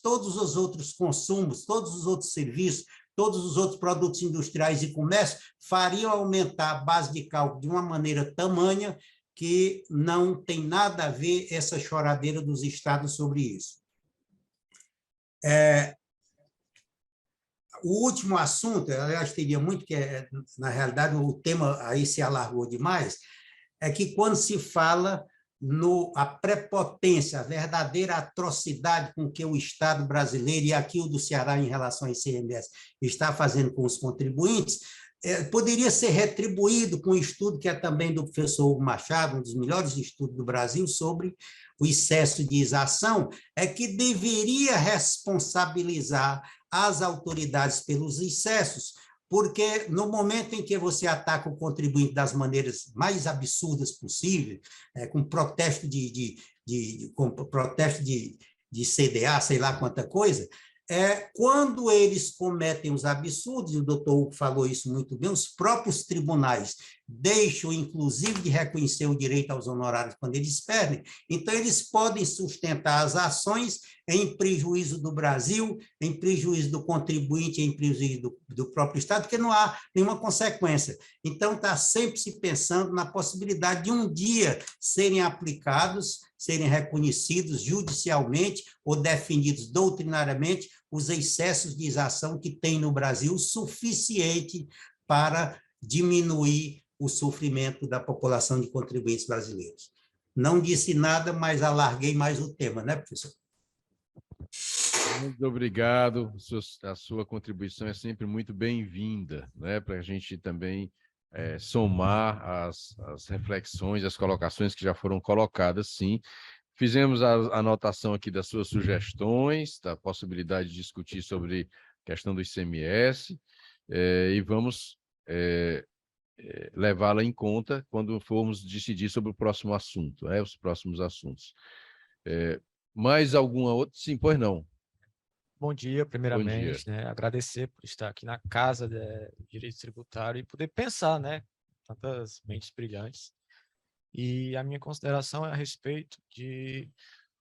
todos os outros consumos, todos os outros serviços, todos os outros produtos industriais e comércio fariam aumentar a base de cálculo de uma maneira tamanha que não tem nada a ver essa choradeira dos estados sobre isso. O último assunto, aliás, teria muito que, na realidade, o tema aí se alargou demais, é que quando se fala a prepotência, a verdadeira atrocidade com que o Estado brasileiro, e aqui o do Ceará em relação ao ICMS, está fazendo com os contribuintes, poderia ser retribuído com um estudo que é também do professor Hugo Machado, um dos melhores estudos do Brasil, sobre o excesso de exação, é que deveria responsabilizar as autoridades pelos excessos, porque no momento em que você ataca o contribuinte das maneiras mais absurdas possíveis, com protesto de CDA, sei lá quanta coisa, quando eles cometem os absurdos, e o doutor Hugo falou isso muito bem, os próprios tribunais deixam, inclusive, de reconhecer o direito aos honorários quando eles perdem, então eles podem sustentar as ações em prejuízo do Brasil, em prejuízo do contribuinte, em prejuízo do próprio Estado, porque não há nenhuma consequência. Então, está sempre se pensando na possibilidade de um dia serem aplicados, serem reconhecidos judicialmente ou definidos doutrinariamente os excessos de exação que tem no Brasil suficiente para diminuir o sofrimento da população de contribuintes brasileiros. Não disse nada, mas alarguei mais o tema, né, professor? Muito obrigado. A sua contribuição é sempre muito bem-vinda, né, para a gente também somar as reflexões, as colocações que já foram colocadas, sim. Fizemos a anotação aqui das suas sugestões, da possibilidade de discutir sobre a questão do ICMS, e vamos levá-la em conta quando formos decidir sobre o próximo assunto, os próximos assuntos. Mais alguma outra? Sim, pois não. Bom dia, primeiramente, Bom dia. né, agradecer por estar aqui na Casa de Direito Tributário e poder pensar, né, tantas mentes brilhantes. E a minha consideração é a respeito de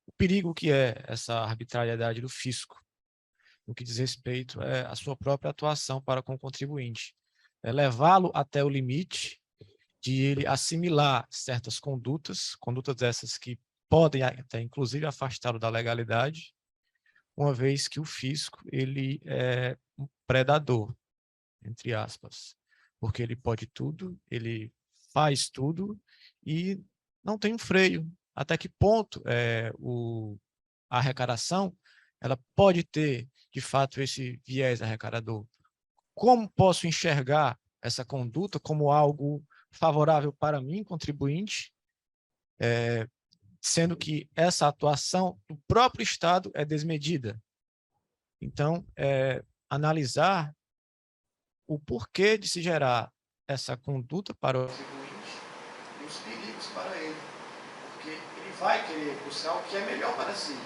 o perigo que é essa arbitrariedade do fisco, no que diz respeito à sua própria atuação para com o contribuinte. Levá-lo até o limite de ele assimilar certas condutas essas que podem até, inclusive, afastá-lo da legalidade, uma vez que o fisco ele é um predador, entre aspas, porque ele pode tudo, ele faz tudo e não tem um freio. Até que ponto a arrecadação ela pode ter, de fato, esse viés arrecadador? Como posso enxergar essa conduta como algo favorável para mim, contribuinte, sendo que essa atuação do próprio Estado é desmedida? Então, analisar o porquê de se gerar essa conduta para o contribuinte e os perigos para ele, porque ele vai querer buscar o que é melhor para si,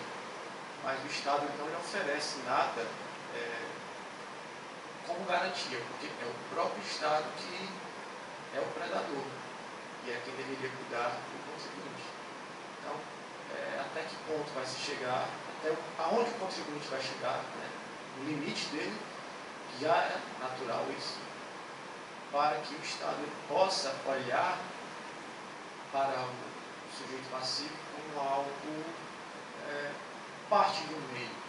mas o Estado então não oferece nada como garantia, porque é o próprio Estado que é o predador e é quem deveria cuidar do contribuinte. Então, até que ponto vai se chegar, até aonde o contribuinte vai chegar, né, no limite dele, já é natural isso, para que o Estado possa olhar para o sujeito passivo como algo, parte de um meio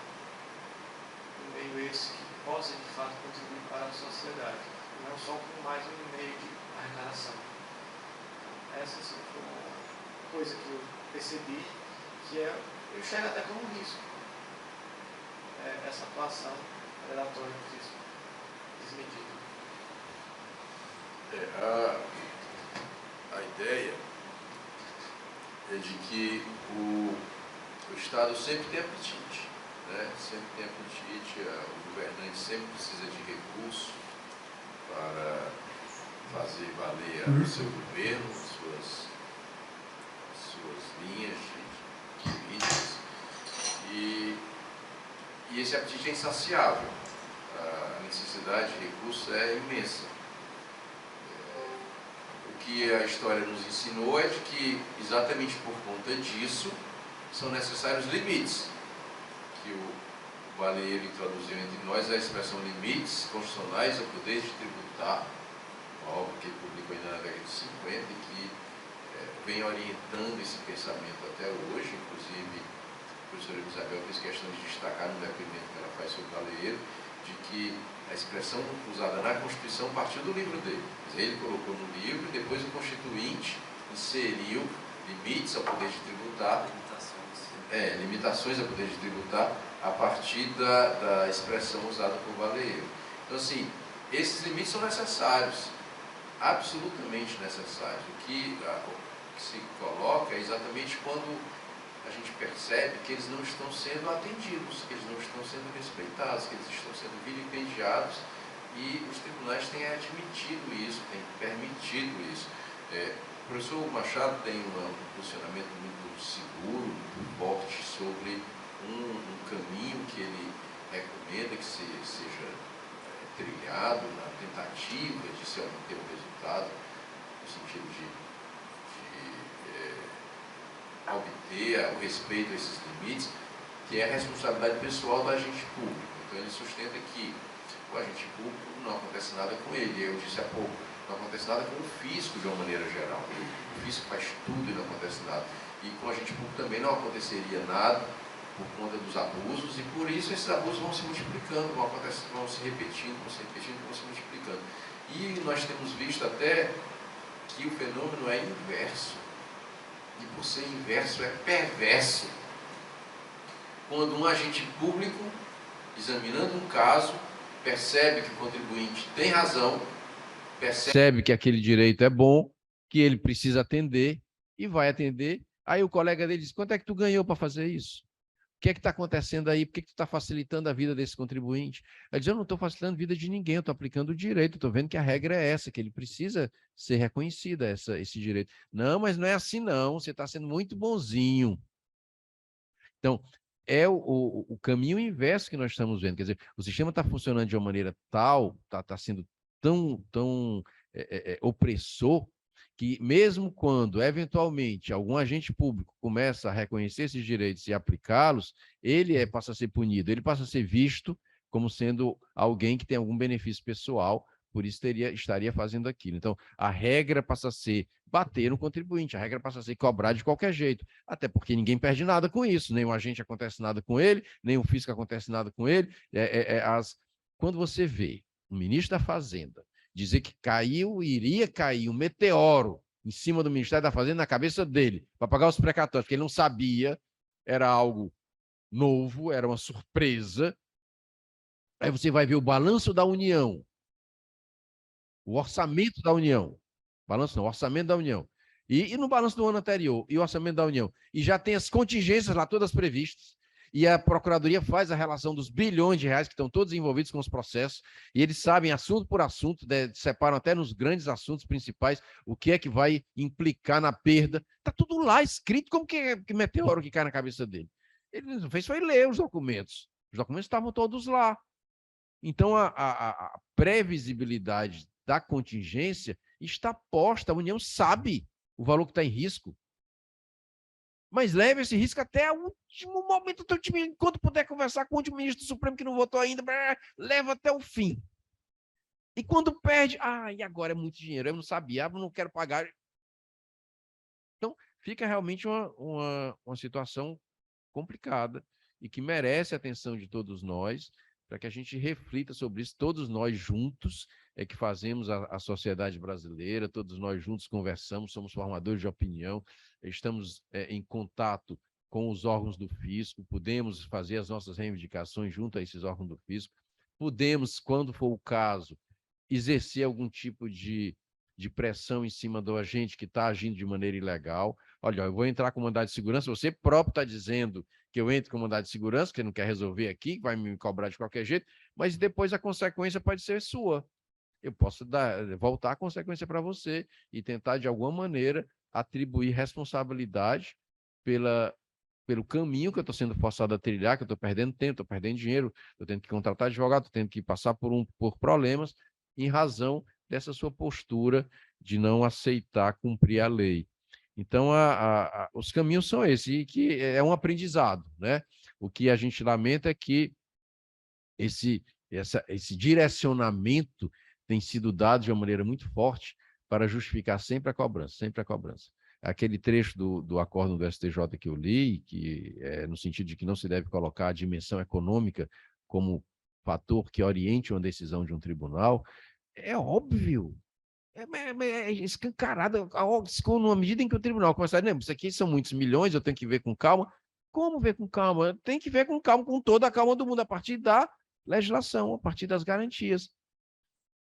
esse que possa de fato contribuir para a sociedade, não só como mais um meio de arrecadação. Essa foi uma coisa que eu percebi, que eu enxergo até como um risco, essa atuação predatória do fisco desmedida. A ideia é de que o Estado sempre tem apetite, né? Sempre tem apetite, o governante sempre precisa de recursos para fazer valer o seu governo, suas linhas de E esse apetite é insaciável. A necessidade de recursos é imensa. O que a história nos ensinou é de que, exatamente por conta disso, são necessários limites, que o Baleiro introduziu entre nós a expressão limites constitucionais ao poder de tributar, algo que ele publicou ainda na década de 50 e que vem orientando esse pensamento até hoje. Inclusive, a professora Isabel fez questão de destacar no depoimento que ela faz sobre o Baleiro, de que a expressão usada na Constituição partiu do livro dele. Ele colocou no livro e depois o Constituinte inseriu limites ao poder de tributar, limitações ao poder de tributar, a partir da expressão usada por Baleiro. Então, assim, esses limites são necessários, absolutamente necessários. O que se coloca é exatamente quando a gente percebe que eles não estão sendo atendidos, que eles não estão sendo respeitados, que eles estão sendo vilipendiados, e os tribunais têm admitido isso, têm permitido isso. O professor Machado tem um posicionamento muito seguro, muito forte sobre um caminho que ele recomenda que seja trilhado na tentativa de se obter um resultado, no sentido de obter o respeito a esses limites, que é a responsabilidade pessoal do agente público. Então ele sustenta que o agente público não acontece nada com ele. Eu disse há pouco, não acontece nada com o fisco de uma maneira geral. O fisco faz tudo e não acontece nada. E com o agente público também não aconteceria nada por conta dos abusos, e por isso esses abusos vão se multiplicando, vão se repetindo, vão se multiplicando. E nós temos visto até que o fenômeno é inverso. E por ser inverso, é perverso. Quando um agente público, examinando um caso, percebe que o contribuinte tem razão, percebe que aquele direito é bom, que ele precisa atender, e vai atender. Aí o colega dele diz: quanto é que tu ganhou para fazer isso? O que é que está acontecendo aí? Por que tu está facilitando a vida desse contribuinte? Ele diz: eu não estou facilitando a vida de ninguém, eu estou aplicando o direito, estou vendo que a regra é essa, que ele precisa ser reconhecida, esse direito. Não, mas não é assim não, você está sendo muito bonzinho. Então, é o caminho inverso que nós estamos vendo. Quer dizer, o sistema está funcionando de uma maneira tal, está sendo tão opressor, que mesmo quando, eventualmente, algum agente público começa a reconhecer esses direitos e aplicá-los, ele passa a ser punido, ele passa a ser visto como sendo alguém que tem algum benefício pessoal, por isso estaria fazendo aquilo. Então, a regra passa a ser bater no contribuinte, a regra passa a ser cobrar de qualquer jeito, até porque ninguém perde nada com isso, nem o agente acontece nada com ele, nem o fisco acontece nada com ele. Quando você vê o ministro da Fazenda dizer que iria cair um meteoro em cima do Ministério da Fazenda na cabeça dele, para pagar os precatórios, porque ele não sabia, era algo novo, era uma surpresa. Aí você vai ver o balanço da União, o orçamento da União, o orçamento da União, e no balanço do ano anterior, e o orçamento da União, e já tem as contingências lá todas previstas, e a Procuradoria faz a relação dos bilhões de reais que estão todos envolvidos com os processos, e eles sabem assunto por assunto, separam até nos grandes assuntos principais o que é que vai implicar na perda. Está tudo lá escrito, como que meteoro que cai na cabeça dele. Ele não fez, foi ler os documentos. Os documentos estavam todos lá. Então, a previsibilidade da contingência está posta, a União sabe o valor que está em risco. Mas leve esse risco até o último momento, enquanto puder conversar com o último ministro do Supremo que não votou ainda, leva até o fim. E quando perde, e agora é muito dinheiro, eu não sabia, eu não quero pagar. Então, fica realmente uma situação complicada e que merece a atenção de todos nós, para que a gente reflita sobre isso, todos nós juntos, que fazemos a sociedade brasileira, todos nós juntos conversamos, somos formadores de opinião, estamos em contato com os órgãos do fisco, podemos fazer as nossas reivindicações junto a esses órgãos do fisco, podemos, quando for o caso, exercer algum tipo de pressão em cima do agente que está agindo de maneira ilegal. Olha, eu vou entrar com mandado de segurança, você próprio está dizendo que eu entro com mandado de segurança, que não quer resolver aqui, vai me cobrar de qualquer jeito, mas depois a consequência pode ser sua. Eu posso voltar a consequência para você e tentar, de alguma maneira, atribuir responsabilidade pela pelo caminho que eu estou sendo forçado a trilhar, que eu estou perdendo tempo, estou perdendo dinheiro, estou tendo que contratar advogado, estou tendo que passar por problemas, em razão dessa sua postura de não aceitar cumprir a lei. Então, os caminhos são esses, e que é um aprendizado, né? O que a gente lamenta é que esse direcionamento tem sido dado de uma maneira muito forte para justificar sempre a cobrança, sempre a cobrança. Aquele trecho do acórdão do STJ que eu li, que é no sentido de que não se deve colocar a dimensão econômica como fator que oriente uma decisão de um tribunal, é óbvio, é escancarado, na medida em que o tribunal começar a dizer, isso aqui são muitos milhões, eu tenho que ver com calma. Como ver com calma? Tem que ver com calma, com toda a calma do mundo, a partir da legislação, a partir das garantias.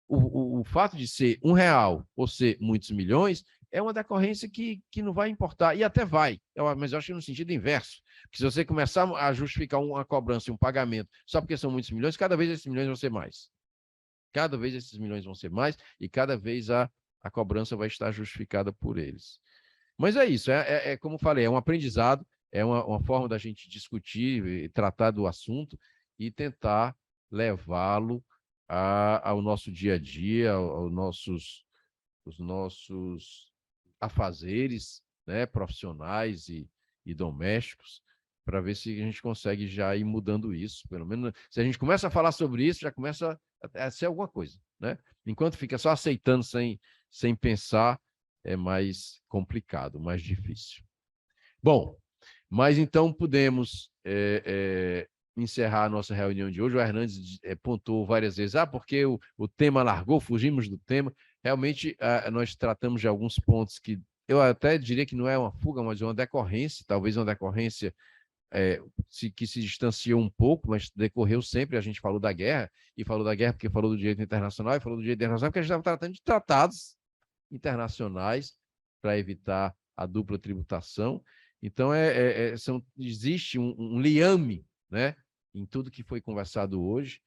O fato de ser R$1 ou ser muitos milhões é uma decorrência que não vai importar, e até vai, mas eu acho que no sentido inverso, porque se você começar a justificar uma cobrança e um pagamento só porque são muitos milhões, cada vez esses milhões vão ser mais. Cada vez esses milhões vão ser mais, e cada vez a cobrança vai estar justificada por eles. Mas é isso, como eu falei, é um aprendizado, é uma forma da gente discutir e tratar do assunto e tentar levá-lo ao nosso dia a dia, aos nossos afazeres, né, profissionais e domésticos, para ver se a gente consegue já ir mudando isso. Pelo menos, se a gente começa a falar sobre isso, já começa a ser alguma coisa, né? Enquanto fica só aceitando sem pensar, é mais complicado, mais difícil. Bom, mas então podemos encerrar a nossa reunião de hoje. O Hernandes pontuou várias vezes, porque o tema largou, fugimos do tema. Realmente, nós tratamos de alguns pontos que eu até diria que não é uma fuga, mas uma decorrência, talvez uma decorrência que se distanciou um pouco, mas decorreu sempre. A gente falou da guerra, e falou da guerra porque falou do direito internacional, e falou do direito internacional porque a gente estava tratando de tratados internacionais para evitar a dupla tributação. Então, existe um liame, né, em tudo que foi conversado hoje,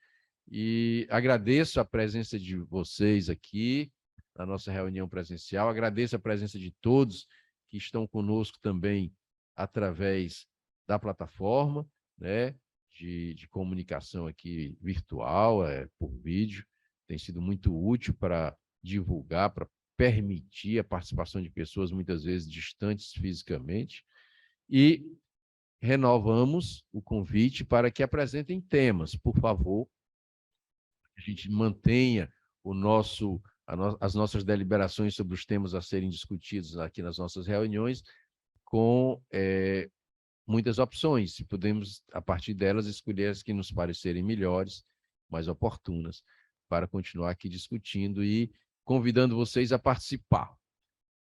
e agradeço a presença de vocês aqui na nossa reunião presencial, agradeço a presença de todos que estão conosco também através da plataforma, né, de comunicação aqui virtual, por vídeo. Tem sido muito útil para divulgar, para permitir a participação de pessoas muitas vezes distantes fisicamente, e renovamos o convite para que apresentem temas, por favor. A gente mantenha as nossas deliberações sobre os temas a serem discutidos aqui nas nossas reuniões com muitas opções, e podemos, a partir delas, escolher as que nos parecerem melhores, mais oportunas, para continuar aqui discutindo e convidando vocês a participar,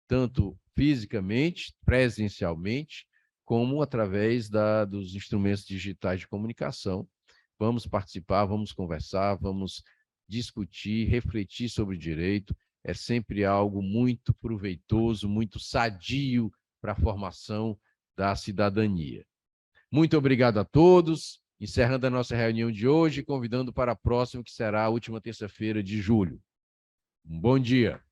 tanto fisicamente, presencialmente, como através dos instrumentos digitais de comunicação. Vamos participar, vamos conversar, vamos discutir, refletir sobre direito. É sempre algo muito proveitoso, muito sadio para a formação da cidadania. Muito obrigado a todos. Encerrando a nossa reunião de hoje, convidando para a próxima, que será a última terça-feira de julho. Um bom dia.